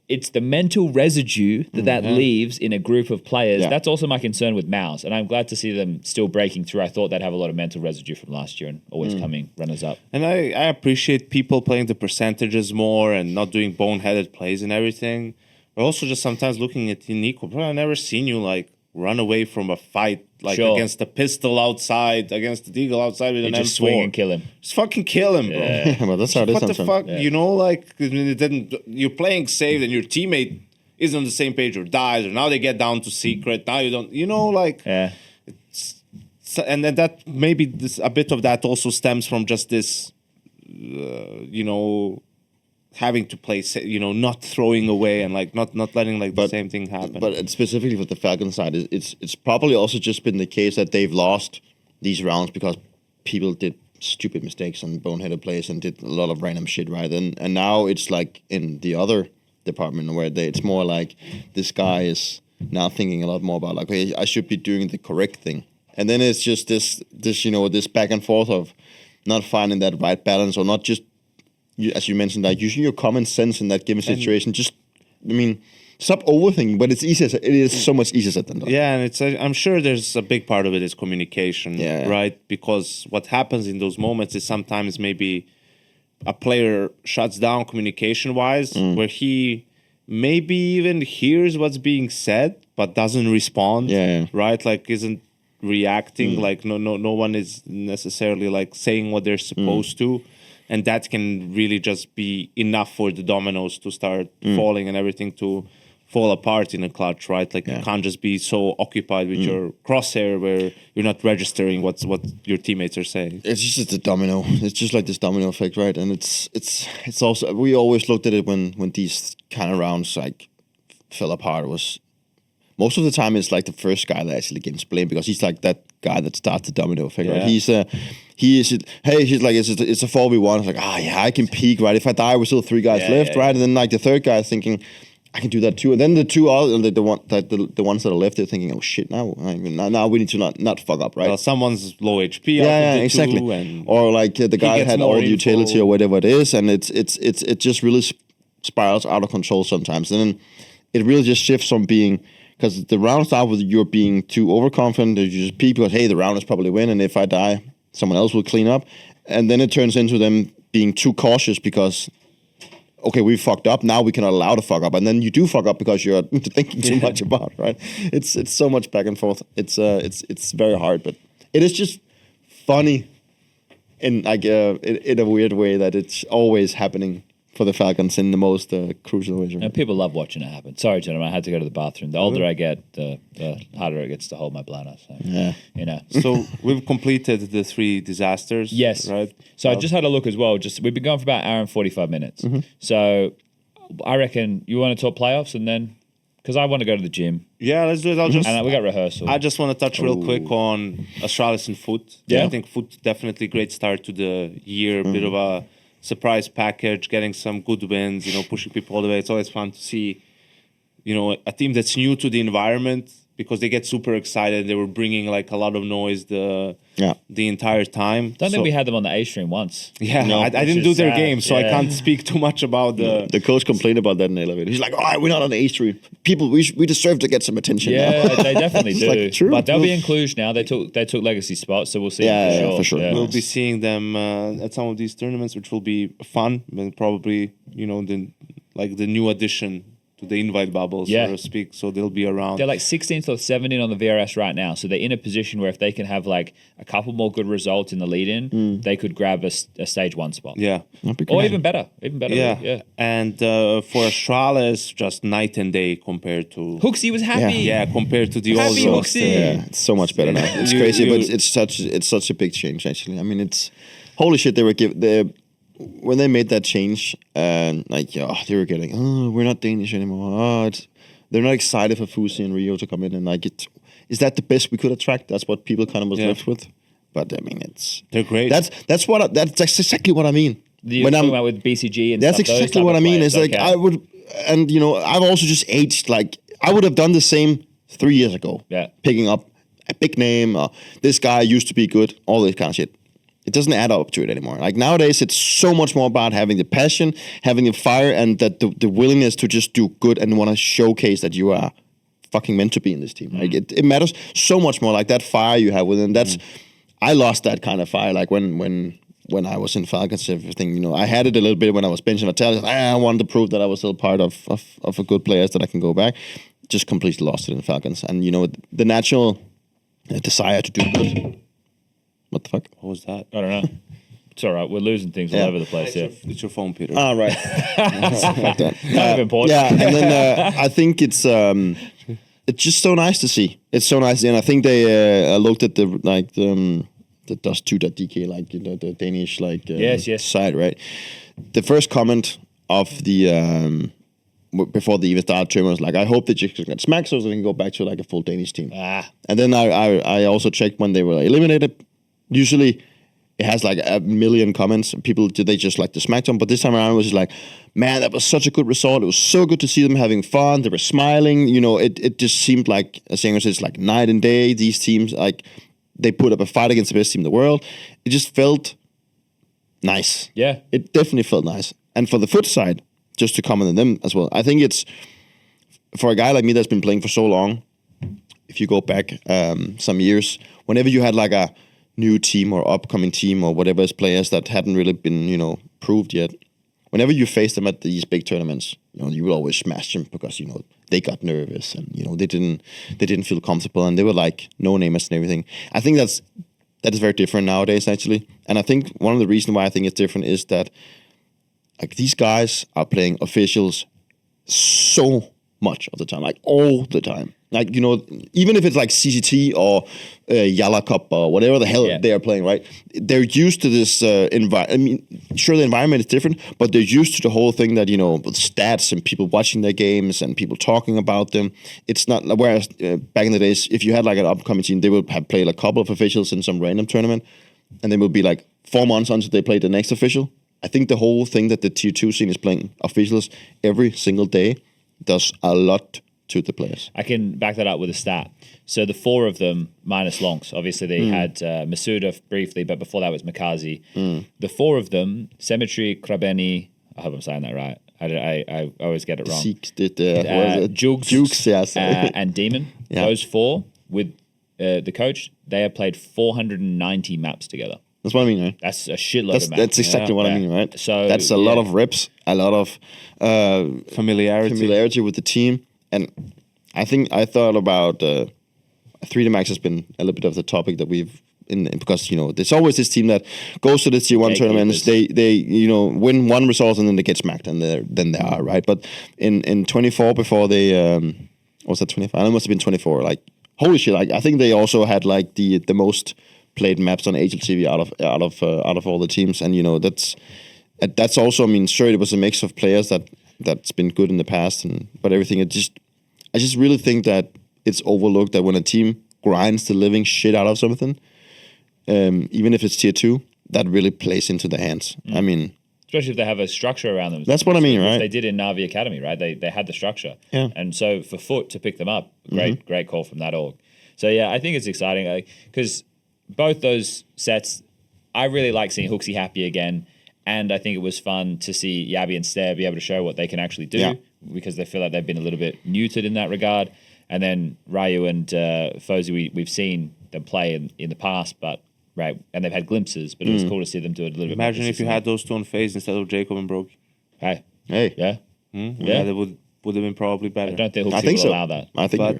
it's the mental residue that leaves in a group of players. Yeah. That's also my concern with Mouse, and I'm glad to see them still breaking through. I thought they'd have a lot of mental residue from last year and always coming runners up. And I appreciate people playing the percentages more and not doing boneheaded plays and everything. But also just sometimes looking at Nico, bro, I've never seen you like run away from a fight against the pistol outside, against the Deagle outside with an M4. Just swing and kill him. Just fucking kill him, bro. Yeah, well, that's how it is. What the fuck? Yeah. You're playing safe and your teammate isn't on the same page or dies, or now they get down to secret. Now you don't, Yeah. It's and then that maybe a bit of that also stems from just this, having to play, not throwing away and like not letting the same thing happen. But specifically with the Falcons side, it's probably also just been the case that they've lost these rounds because people did stupid mistakes and boneheaded plays and did a lot of random shit, right? And now it's like in the other department where it's more like this guy is now thinking a lot more about like, hey, I should be doing the correct thing. And then it's just this this back and forth of not finding that right balance, or not just, as you mentioned, like using your common sense in that given situation. Stop overthinking, but it is so much easier said than done. Yeah, and I'm sure there's a big part of it is communication, right? Because what happens in those moments is sometimes maybe a player shuts down communication-wise, where he maybe even hears what's being said, but doesn't respond, right? Like isn't reacting, like no one is necessarily like saying what they're supposed to. And that can really just be enough for the dominoes to start falling and everything to fall apart in a clutch, right? Like you can't just be so occupied with your crosshair where you're not registering what your teammates are saying. It's just a domino. It's just like this domino effect, right? And it's also, we always looked at it when these kind of rounds like fell apart, was most of the time it's like the first guy that actually gets blamed, because he's like that guy that starts the domino effect, right? He's like, it's a 4v1. It's like, I can peek, right? If I die, we're still 3 guys left, right? And then like the third guy is thinking, I can do that too. And then the two other, the ones that are left, they're thinking, oh shit, now we need to not fuck up, right? Well, someone's low HP. Exactly. Or like the guy had all the utility or whatever it is, and it just really spirals out of control sometimes. And then it really just shifts from being, because the round starts with you're being too overconfident, you just peek because, hey, the round is probably win, and if I die, someone else will clean up. And then it turns into them being too cautious because, okay, we fucked up, now we cannot allow to fuck up. And then you do fuck up because you're thinking too much about it, right? It's so much back and forth. It's very hard, but it is just funny in like in a weird way that it's always happening for the Falcons in the most crucial ways. Right? And people love watching it happen. Sorry, gentlemen, I had to go to the bathroom. The older I get, the harder it gets to hold my bladder. So, So we've completed the 3 disasters. Yes. Right. So I just had a look as well. We've been going for about an hour and 45 minutes. So I reckon you want to talk playoffs, and then, because I want to go to the gym. Yeah, let's do it. And we got rehearsal. I just want to touch real quick on Astralis and FUT. Yeah. I think FUT definitely great start to the year. Bit of a surprise package, getting some good wins, pushing people all the way. It's always fun to see, a team that's new to the environment, because they get super excited. They were bringing like a lot of noise the entire time. Don't think we had them on the A stream once. Yeah, no, I didn't do their game, so I can't speak too much about the coach complained about that in the elevator. He's like, we're not on the A stream. People, we deserve to get some attention. Yeah, now. they definitely do. Like, true. But they'll be in Cluj now. They took legacy spots, so we'll see. For sure. Yeah. We'll be seeing them at some of these tournaments, which will be fun, and probably the new addition to the invite bubble, so to speak. So they'll be around. They're like 16th or 17th on the VRS right now. So they're in a position where if they can have like a couple more good results in the lead-in, they could grab a stage 1 spot. Yeah. Or even better. Yeah. And for Astralis, just night and day compared to... Hooksy was happy. Yeah, compared to the old Happy Hooksy. Yeah, it's so much better now. It's crazy, but it's such a big change, actually. I mean, it's... Holy shit, when they made that change, and they were getting, we're not Danish anymore. They're not excited for Fusi and Rio to come in, and is that the best we could attract? That's what people kind of was left with. But I mean, they're great. That's exactly what I mean. When I'm about with BCG and that's stuff, exactly what I mean. It's like I would, and I've also just aged. Like I would have done the same 3 years ago. Yeah, picking up a big name. This guy used to be good. All this kind of shit. It doesn't add up to it anymore. Like nowadays, it's so much more about having the passion, having the fire, and that the willingness to just do good and want to showcase that you are fucking meant to be in this team. Like it matters so much more. Like that fire you have within. I lost that kind of fire. Like when I was in Falcons, everything. I had it a little bit when I was benching Astralis. I wanted to prove that I was still part of a good players that I can go back. Just completely lost it in Falcons, and the natural desire to do good. What the fuck? What was that? I don't know. It's all right. We're losing things all over the place here. It's your phone, Peter. Ah, right. Like that. Kind of important. Yeah, and then I think it's it's just so nice to see. It's so nice, and I think they looked at the dust2.dk, like the Danish yes. site, right? The first comment of the before they even started tournament was like, I hope they just get smacked so they can go back to like a full Danish team. And then I also checked when they were eliminated. Usually it has like a million comments. People, did they just like the smackdown? But this time around it was just like, man, that was such a good result. It was so good to see them having fun. They were smiling. You know, it just seemed like, as Sanger says, like night and day. These teams, like, they put up a fight against the best team in the world. It just felt nice. Yeah. It definitely felt nice. And for the FUT side, just to comment on them as well, I think it's, for a guy like me that's been playing for so long, if you go back some years, whenever you had like a new team or upcoming team or whatever as players that hadn't really been, you know, proved yet, whenever you face them at these big tournaments, you know, you will always smash them because, you know, they got nervous and, you know, they didn't feel comfortable and they were like no-namers and everything. I think that is very different nowadays, actually. And I think one of the reasons why I think it's different is that like these guys are playing officials so much of the time, like all the time. Like, you know, even if it's like CCT or Yala Cup or whatever the hell they are playing, right? They're used to this environment. I mean, sure, the environment is different, but they're used to the whole thing that, you know, with stats and people watching their games and people talking about them. It's not, whereas back in the days, if you had like an upcoming team, they would have played a couple of officials in some random tournament, and then it would be like 4 months until they played the next official. I think the whole thing that the Tier 2 scene is playing officials every single day does a lot to the players. I can back that up with a stat. So the 4 of them, minus Lonks, obviously they had Masuda briefly, but before that was Makazi. The 4 of them, Symmetry, Krabeni, I hope I'm saying that right. I always get it wrong. Jukes, and Demon. Yeah. Those 4 with the coach, they have played 490 maps together. That's what I mean, right? That's a shitload of maps. That's exactly what I mean, right? So that's a lot of reps, a lot of familiarity with the team. And I think I thought about 3D Max has been a little bit of the topic that we've because, you know, there's always this team that goes to the Tier 1 tournaments, they you know, win one result and then they get smacked and then they are, right? But in 24 before they was that 25? It must have been 24. Like, holy shit, like I think they also had like the most played maps on HLTV out of all the teams. And, you know, that's also, I mean, sure, it was a mix of players that's been good in the past, but everything, I just really think that it's overlooked that when a team grinds the living shit out of something, even if it's Tier 2, that really plays into the hands. I mean, especially if they have a structure around them. That's what I mean, right? They did in Navi Academy, right? They had the structure. Yeah. And so for FUT to pick them up, great call from that org. So yeah, I think it's exciting because both those sets, I really like seeing Hooksy happy again. And I think it was fun to see Yabby and Stair be able to show what they can actually do because they feel like they've been a little bit muted in that regard. And then Ryu and FaZe, we've seen them play in the past, but and they've had glimpses, but it was cool to see them do it a little bit. Imagine if you had those 2 on FaZe instead of Jacob and Broke. Hey. Yeah. Yeah, they would have been probably better. I don't think Hooksy will allow that. I think but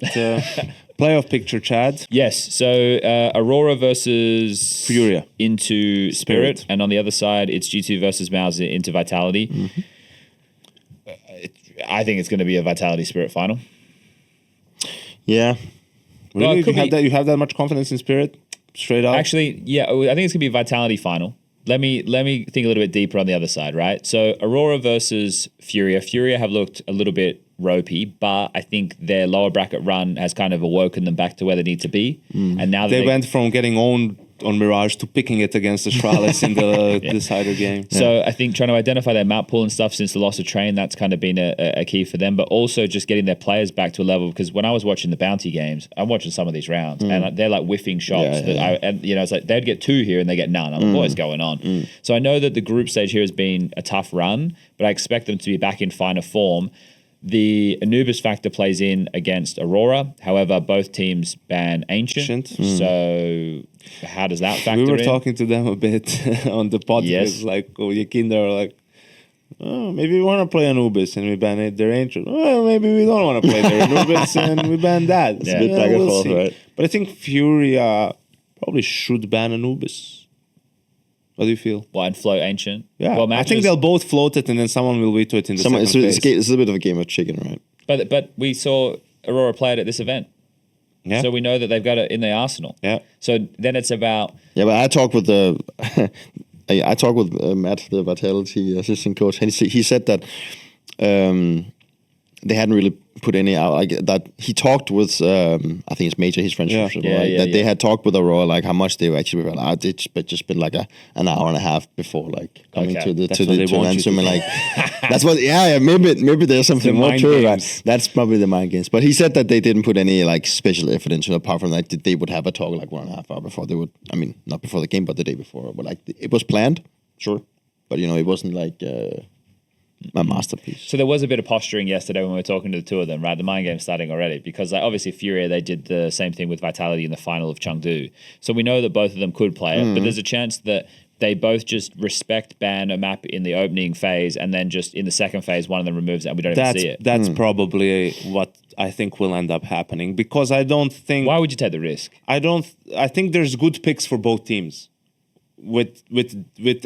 playoff picture, Chad. Yes, so Aurora versus Furia into Spirit, and on the other side, it's G2 versus Mouse into Vitality. I think it's going to be a Vitality Spirit final. Yeah. Really? Well, you have that much confidence in Spirit? Straight up? Actually, yeah, I think it's going to be a Vitality final. Let me think a little bit deeper on the other side, right? So Aurora versus Furia. Furia have looked a little bit ropey, but I think their lower bracket run has kind of awoken them back to where they need to be. And now that they went from getting owned on Mirage to picking it against Astralis in the decider game. So I think trying to identify their map pool and stuff since the loss of Train, that's kind of been a key for them, but also just getting their players back to a level, because when I was watching the Bounty games, I'm watching some of these rounds and they're like whiffing shots and you know, it's like they'd get 2 here and they get none. I'm like, what is going on? So I know that the group stage here has been a tough run, but I expect them to be back in finer form. The Anubis factor plays in against Aurora. However, both teams ban Ancient. So how does that factor in? We were talking to them a bit on the podcast. Yes. Like, Yakinda are like, oh, maybe we want to play Anubis and we ban their Ancient. Well, maybe we don't want to play their Anubis and we ban that. It's a bit back and forth, right? But I think Furia probably should ban Anubis. What do you feel? And float Ancient? Yeah, well, I think they'll both float it and then someone will veto it in the second phase. It's a bit of a game of chicken, right? But we saw Aurora played at this event. Yeah. So we know that they've got it in their arsenal. Yeah. So then it's about... Yeah, but I talked with Matt, the Vitality assistant coach, and he said that they hadn't really put any out. Like that, he talked with I think it's Major, his friendship, they had talked with Aurora, like how much they were actually allowed. It's just been like an hour and a half before like coming to the tournament. Like that's what. Yeah, maybe there's something more to it. Right? That's probably the mind games. But he said that they didn't put any like special effort into it, apart from that they would have a talk like 1.5 hours before they would. I mean, not before the game, but the day before. But like it was planned, sure. But it wasn't like. My masterpiece. So there was a bit of posturing yesterday when we were talking to the two of them, right? The mind game's starting already because like, obviously Furia, they did the same thing with Vitality in the final of Chengdu. So we know that both of them could play it, but there's a chance that they both just respect ban a map in the opening phase and then just in the second phase, one of them removes it and we don't even see it. That's probably what I think will end up happening because I don't think... Why would you take the risk? I think there's good picks for both teams. With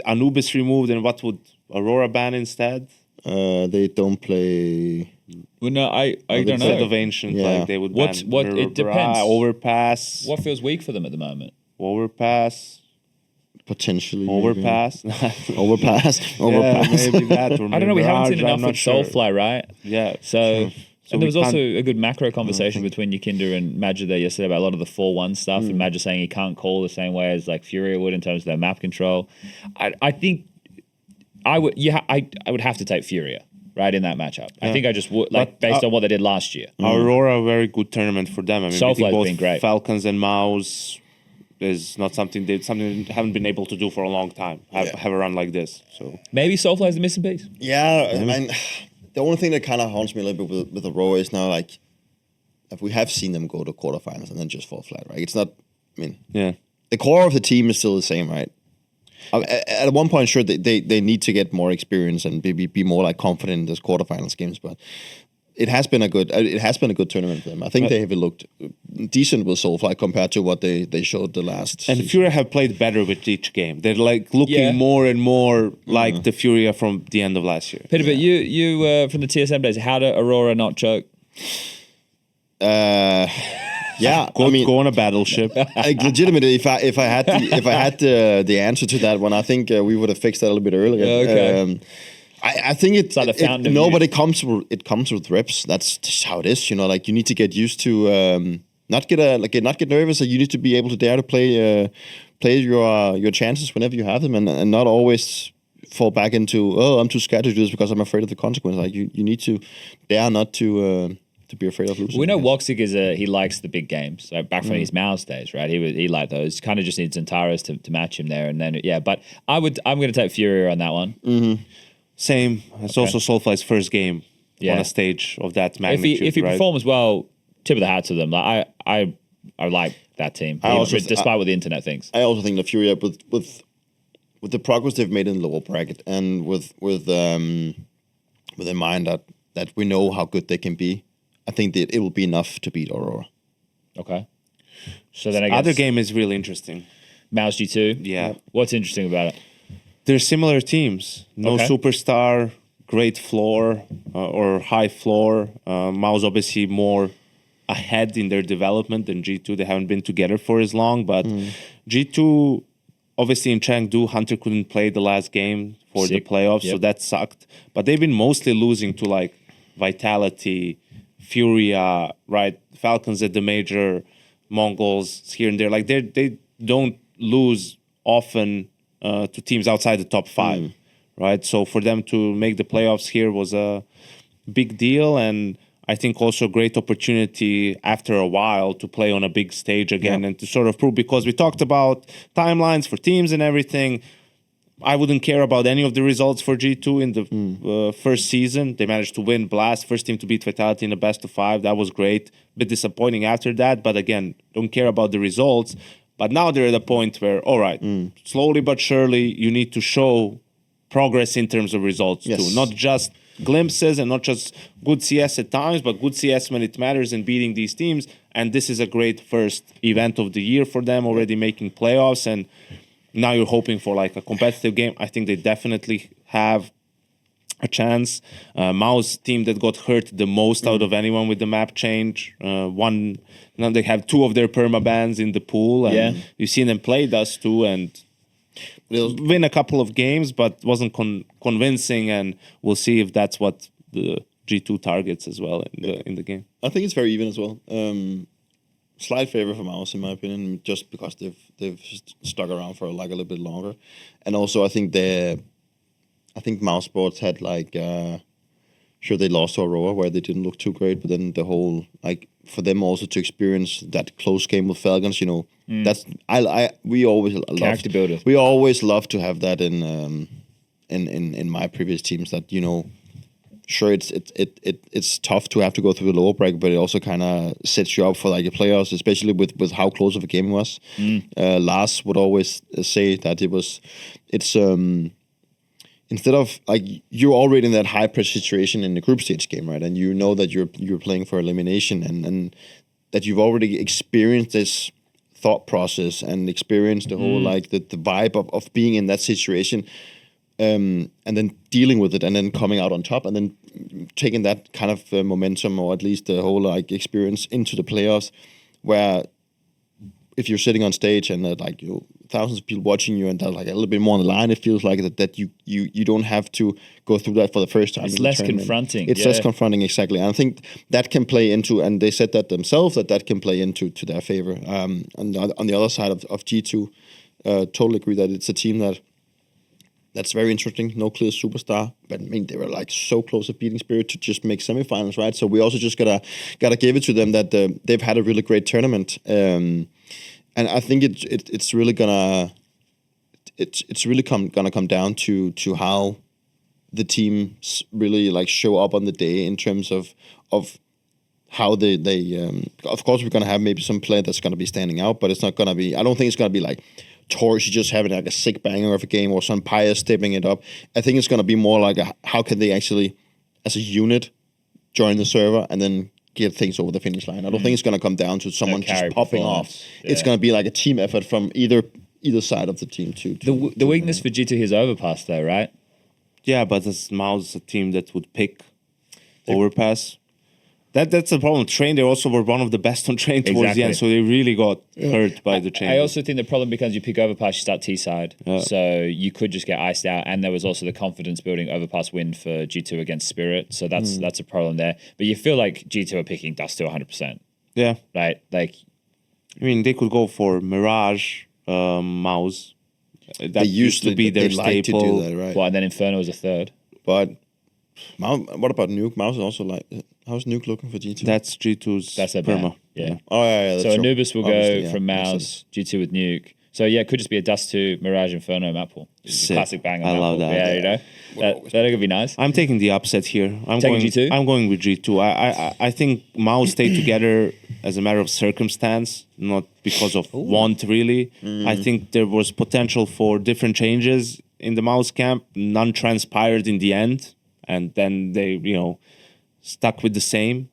Anubis removed and what would Aurora ban instead? They don't play. Well, no, I don't know. Instead of Ancient, like they would ban it depends. Overpass. What feels weak for them at the moment? Overpass. Potentially. Overpass. Overpass. Yeah, maybe that. Or I don't know. We haven't seen enough with sure. Soulfly, right? Yeah. So and there was also a good macro conversation between Yakinder and Magic there yesterday about a lot of the 4-1 stuff, and Magic saying he can't call the same way as like Furia would in terms of their map control. I think I would have to take Furia right in that matchup. Yeah. I think I just would based on what they did last year. Aurora, a very good tournament for them. I mean, Soulfly's been great. Falcons and Mouse is not something they haven't been able to do for a long time. Have a run like this. So maybe Soulfly is the missing piece. Yeah, I mean, the only thing that kind of haunts me a little bit with Aurora is now like if we have seen them go to quarterfinals and then just fall flat. Right? It's not. I mean, the core of the team is still the same, right? At one point, sure, they need to get more experience and be more like confident in those quarterfinals games, but it has been a good tournament for them. I think they have looked decent with Soulfly compared to what they showed the last. And season. Furia have played better with each game. They're like looking more and more like the Furia from the end of last year. Peter, but you from the TSM days, how did Aurora not choke? Go on a battleship. Like legitimately, if I had the answer to that one, I think we would have fixed that a little bit earlier. Okay. I think it's like it comes with reps. That's just how it is. Like you need to get used to not get nervous. You need to be able to dare to play your chances whenever you have them, and not always fall back into I'm too scared to do this because I'm afraid of the consequence. Like you need to dare not to be afraid of losing. We know Woxic he likes the big games. So back from his Mouse days, right? He liked those. Kind of just needs Antares to match him there, and then But I'm going to take Furia on that one. Mm-hmm. Same. It's also Soulfly's first game on a stage of that magnitude. If he performs well, tip of the hat to them. Like I like that team, despite what the internet thinks. I also think the Furia with the progress they've made in the lower bracket, and with in mind that we know how good they can be, I think that it will be enough to beat Aurora. Okay. So then I guess other game is really interesting. Mouse G2. Yeah. What's interesting about it? They're similar teams. No superstar, great floor or high floor. Mouse obviously more ahead in their development than G2. They haven't been together for as long, but G2 obviously in Chengdu, Hunter couldn't play the last game for the playoffs, so that sucked. But they've been mostly losing to like Vitality, Furia, right? Falcons at the major, Mongols here and there. Like they don't lose often to teams outside the top 5, right? So for them to make the playoffs here was a big deal, and I think also a great opportunity after a while to play on a big stage again and to sort of prove, because we talked about timelines for teams and everything. I wouldn't care about any of the results for G2 in the first season. They managed to win Blast, first team to beat Vitality in the best of 5. That was great. Bit disappointing after that, but again, don't care about the results. But now they're at a point where, all right, slowly but surely, you need to show progress in terms of results too. Not just glimpses and not just good CS at times, but good CS when it matters in beating these teams. And this is a great first event of the year for them, already making playoffs. And now you're hoping for like a competitive game. I think they definitely have a chance. Mao's team that got hurt the most out of anyone with the map change. Now they have 2 of their permabans in the pool, and you've seen them play Dust 2 and win a couple of games, but wasn't convincing. And we'll see if that's what the G2 targets as well in the game. I think it's very even as well. Slight favor for Mouse in my opinion, just because they've stuck around for like a little bit longer, and also I think Mouse Sports had like sure they lost to Aurora where they didn't look too great, but then the whole like for them also to experience that close game with Falcons, you know, that's we always character builder. We always love to have that in my previous teams, that, you know, sure it's tough to have to go through the lower bracket, but it also kind of sets you up for like the playoffs, especially with how close of a game it was. Lars would always say that it's instead of like you're already in that high pressure situation in the group stage game, right? And you know that you're playing for elimination, and that you've already experienced this thought process and experienced the whole like the vibe of being in that situation, and then dealing with it, and then coming out on top, and then taking that kind of momentum, or at least the whole like experience into the playoffs, where if you're sitting on stage and like thousands of people watching you, and there's like a little bit more on the line, it feels like that you don't have to go through that for the first time. It's less confronting. It's less confronting, exactly. And I think that can play into, and they said that themselves, that can play into their favor. On the other side of G2, totally agree that it's a team that's very interesting. No clear superstar, but I mean they were like so close to beating Spirit to just make semifinals, right? So we also just gotta give it to them that they've had a really great tournament. And I think it's really gonna come down to how the teams really like show up on the day in terms of how they of course we're gonna have maybe some play that's gonna be standing out, but it's not gonna be. I don't think it's gonna be like Torch just having like a sick banger of a game, or some Pyre stepping it up. I think it's gonna be more like how can they actually as a unit join the server and then get things over the finish line. I don't think it's going to come down to someone just popping off. Yeah. It's going to be like a team effort from either side of the team too. The weakness for G2 is overpass though, right? Yeah, but as Mao's a team that would pick overpass. That's the problem. Train, they also were one of the best on train towards the end, so they really got hurt by the chain. I also think the problem becomes you pick overpass, you start T-side, so you could just get iced out, and there was also the confidence building overpass win for G2 against Spirit, so that's a problem there. But you feel like G2 are picking Dust to 100%. Yeah. Right? Like, I mean, they could go for Mirage, Mouse. That used to be their staple. Like to do that, right? Well, and then Inferno was a third. But what about Nuke? Mouse is also like... How's Nuke looking for G2? That's G2's perma. Yeah. Oh, yeah. So Anubis will go from Mouse, G2 with Nuke. So, yeah, it could just be a Dust 2, Mirage, Inferno map pool. Classic bang on I map love pool. that. Yeah, you know? That could be nice. I'm taking the upset here. I'm taking going G2? I'm going with G2. I think Mouse stayed together as a matter of circumstance, not because of want, really. I think there was potential for different changes in the Mouse camp. None transpired in the end. And then they, stuck with the same,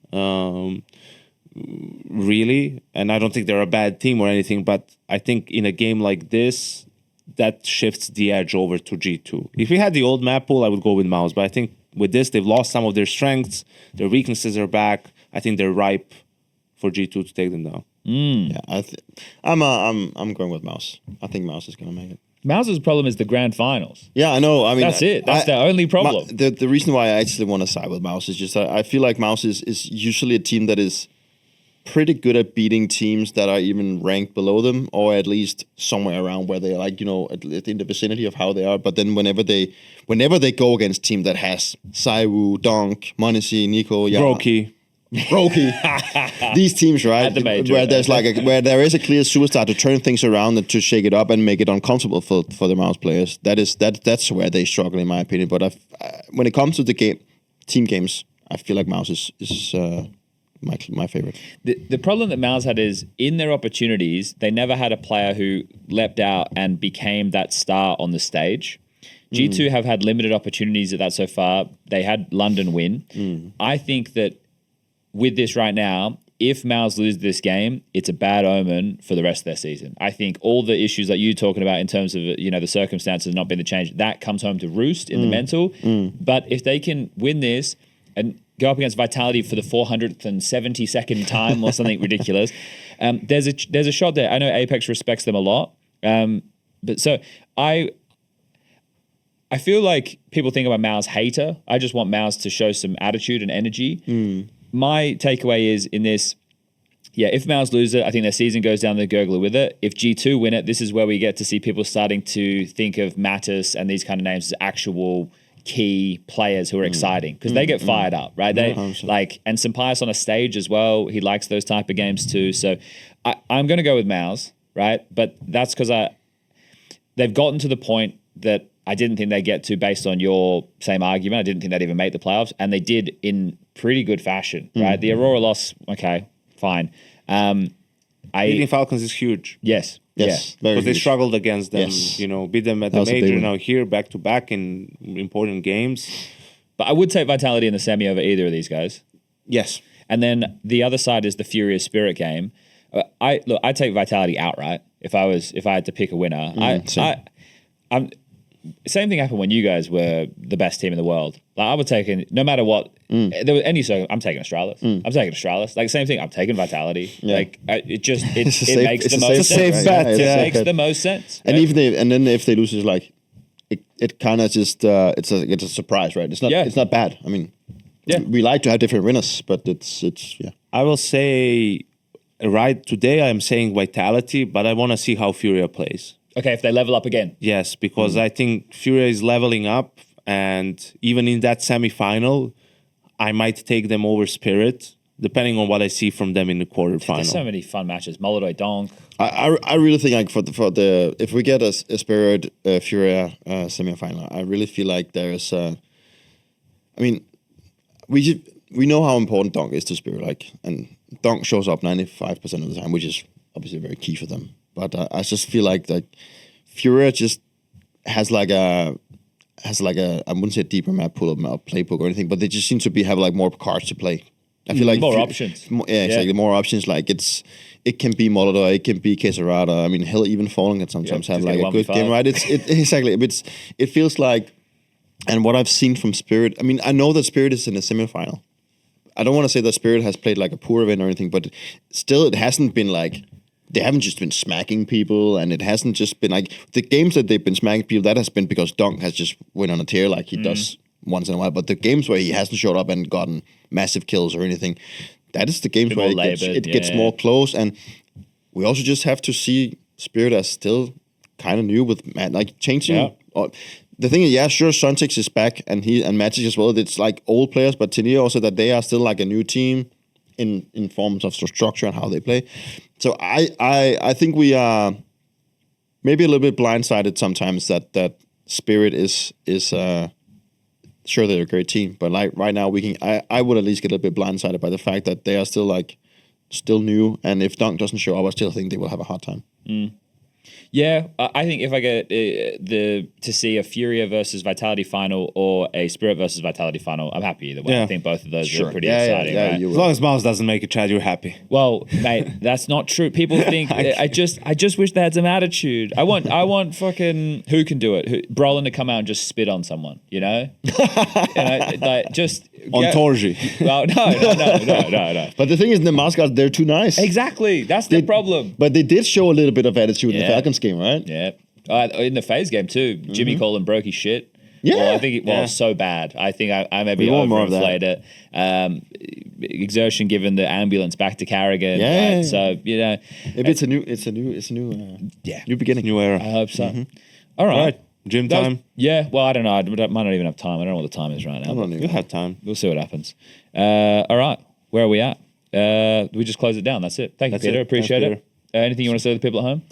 really. And I don't think they're a bad team or anything, but I think in a game like this, that shifts the edge over to G2. If we had the old map pool, I would go with Mouse, but I think with this, they've lost some of their strengths, their weaknesses are back. I think they're ripe for G2 to take them down. Yeah, I'm going with Mouse. I think Mouse is going to make it. Mouse's problem is the grand finals. Yeah, I know. I mean, that's it. That's their only problem. The reason why I actually want to side with Mouse is just that I feel like Mouse is usually a team that is pretty good at beating teams that are even ranked below them, or at least somewhere around where they're like, in the vicinity of how they are. But then whenever they go against a team that has Saiwu, Donk, Monisi, Nico, Brokey, these teams, right? Where there's where there is a clear superstar to turn things around and to shake it up and make it uncomfortable for the Mouse players. That's where they struggle, in my opinion. But when it comes to the team games, I feel like Mouse is my favorite. The problem that Mouse had is in their opportunities, they never had a player who leapt out and became that star on the stage. G2 have had limited opportunities at that so far. They had London win. I think that with this right now, if Mouse lose this game, it's a bad omen for the rest of their season. I think all the issues that you're talking about in terms of, the circumstances not being the change, that comes home to roost in the mental. But if they can win this and go up against Vitality for the 472nd time or something ridiculous, there's a shot there. I know Apex respects them a lot. But so I feel like people think I'm a Mouse hater. I just want Mouse to show some attitude and energy. My takeaway is in this, if Mouse lose it, I think their season goes down the gurgler with it. If G2 win it, this is where we get to see people starting to think of Mattis and these kind of names as actual key players who are exciting because they get fired up, right? They and Sampaius on a stage as well. He likes those type of games too. So I'm going to go with Mouse, right? But that's because they've gotten to the point that I didn't think they'd get to based on your same argument. I didn't think they'd even make the playoffs, and they did in pretty good fashion, right? The Aurora loss, okay, fine. Beating Falcons is huge. Yes. Yes, Because they struggled against them, beat them at the major, now here, back-to-back in important games. But I would take Vitality in the semi over either of these guys. Yes. And then the other side is the Furious Spirit game. I'd take Vitality outright if I had to pick a winner. Same thing happened when you guys were the best team in the world. Like I would take no matter what. There was any I'm taking Astralis. I'm taking Astralis. Like same thing. I'm taking Vitality. Yeah. Like it makes the most sense. Safe bet. It makes the most sense. And then if they lose, it's like it kind of just it's a surprise, right? It's not bad. I mean, we like to have different winners, but it's I will say right today I'm saying Vitality, but I want to see how Furia plays. Okay, if they level up again. Yes, because I think Furia is leveling up, and even in that semifinal, I might take them over Spirit, depending on what I see from them in the quarterfinal. There's so many fun matches. Molodoi Donk. I really think like for the if we get a Spirit Furia semifinal, I really feel like there's I mean, we know how important Donk is to Spirit, like, and Donk shows up 95% of the time, which is obviously very key for them. But I just feel like Furia just has like a I wouldn't say a deeper map pool of playbook or anything, but they just seem to have like more cards to play. I feel like more options. Exactly, more options. Like it can be Molotov, it can be Quesarada. I mean, hell, even Falling can sometimes have like a good game, right? Exactly. It feels like, and what I've seen from Spirit. I mean, I know that Spirit is in a semifinal. I don't want to say that Spirit has played like a poor event or anything, but still, it hasn't been like. They haven't just been smacking people, and it hasn't just been like the games that they've been smacking people. That has been because Dunk has just went on a tear like he does once in a while. But the games where he hasn't showed up and gotten massive kills or anything, that is the games where it gets more close. And we also just have to see Spirit as still kind of new with like changing. Yeah. The thing is, sure, Suntix is back and Magisk as well. It's like old players, but to me also that they are still like a new team in forms of structure and how they play. So I think we are maybe a little bit blindsided sometimes that Spirit is sure they're a great team, but like right now I would at least get a little bit blindsided by the fact that they are still new, and if Dunk doesn't show up, I still think they will have a hard time. Yeah, I think if I get to see a Furia versus Vitality final or a Spirit versus Vitality final, I'm happy either way. Yeah. I think both of those are pretty exciting. Yeah, right? as long as Mouse doesn't make it, Chad, you're happy. Well, mate, that's not true. People think I just wish they had some attitude. I want fucking who can do it? Brolin to come out and just spit on someone, you know? Like just on Torji. Well, no. But the thing is, the mascots, they're too nice. Exactly, that's the problem. But they did show a little bit of attitude in the Falcons game, right? Yeah. In the FaZe game too, Jimmy Colin broke his shit. Yeah. Well, I think it was so bad. I think I maybe overinflated it. Exertion given the ambulance back to Carrigan. Yeah. Right? So, maybe it's a new new beginning. New era. I hope so. All right. Gym time? Well, I don't know. I might not even have time. I don't know what the time is right now. You have time. We'll see what happens. All right. Where are we at? We just close it down. That's it. Thank you, Peter. Appreciate it. Anything you want to say to the people at home?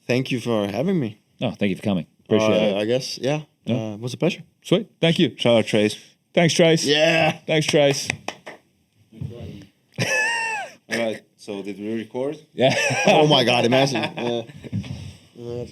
Thank you for having me. No, thank you for coming. Appreciate it. I guess, it was a pleasure. Sweet. Thank you. Shout out, Trace. Thanks, Trace. Yeah. Thanks, Trace. All right. So did we record? Yeah. Oh my God, imagine.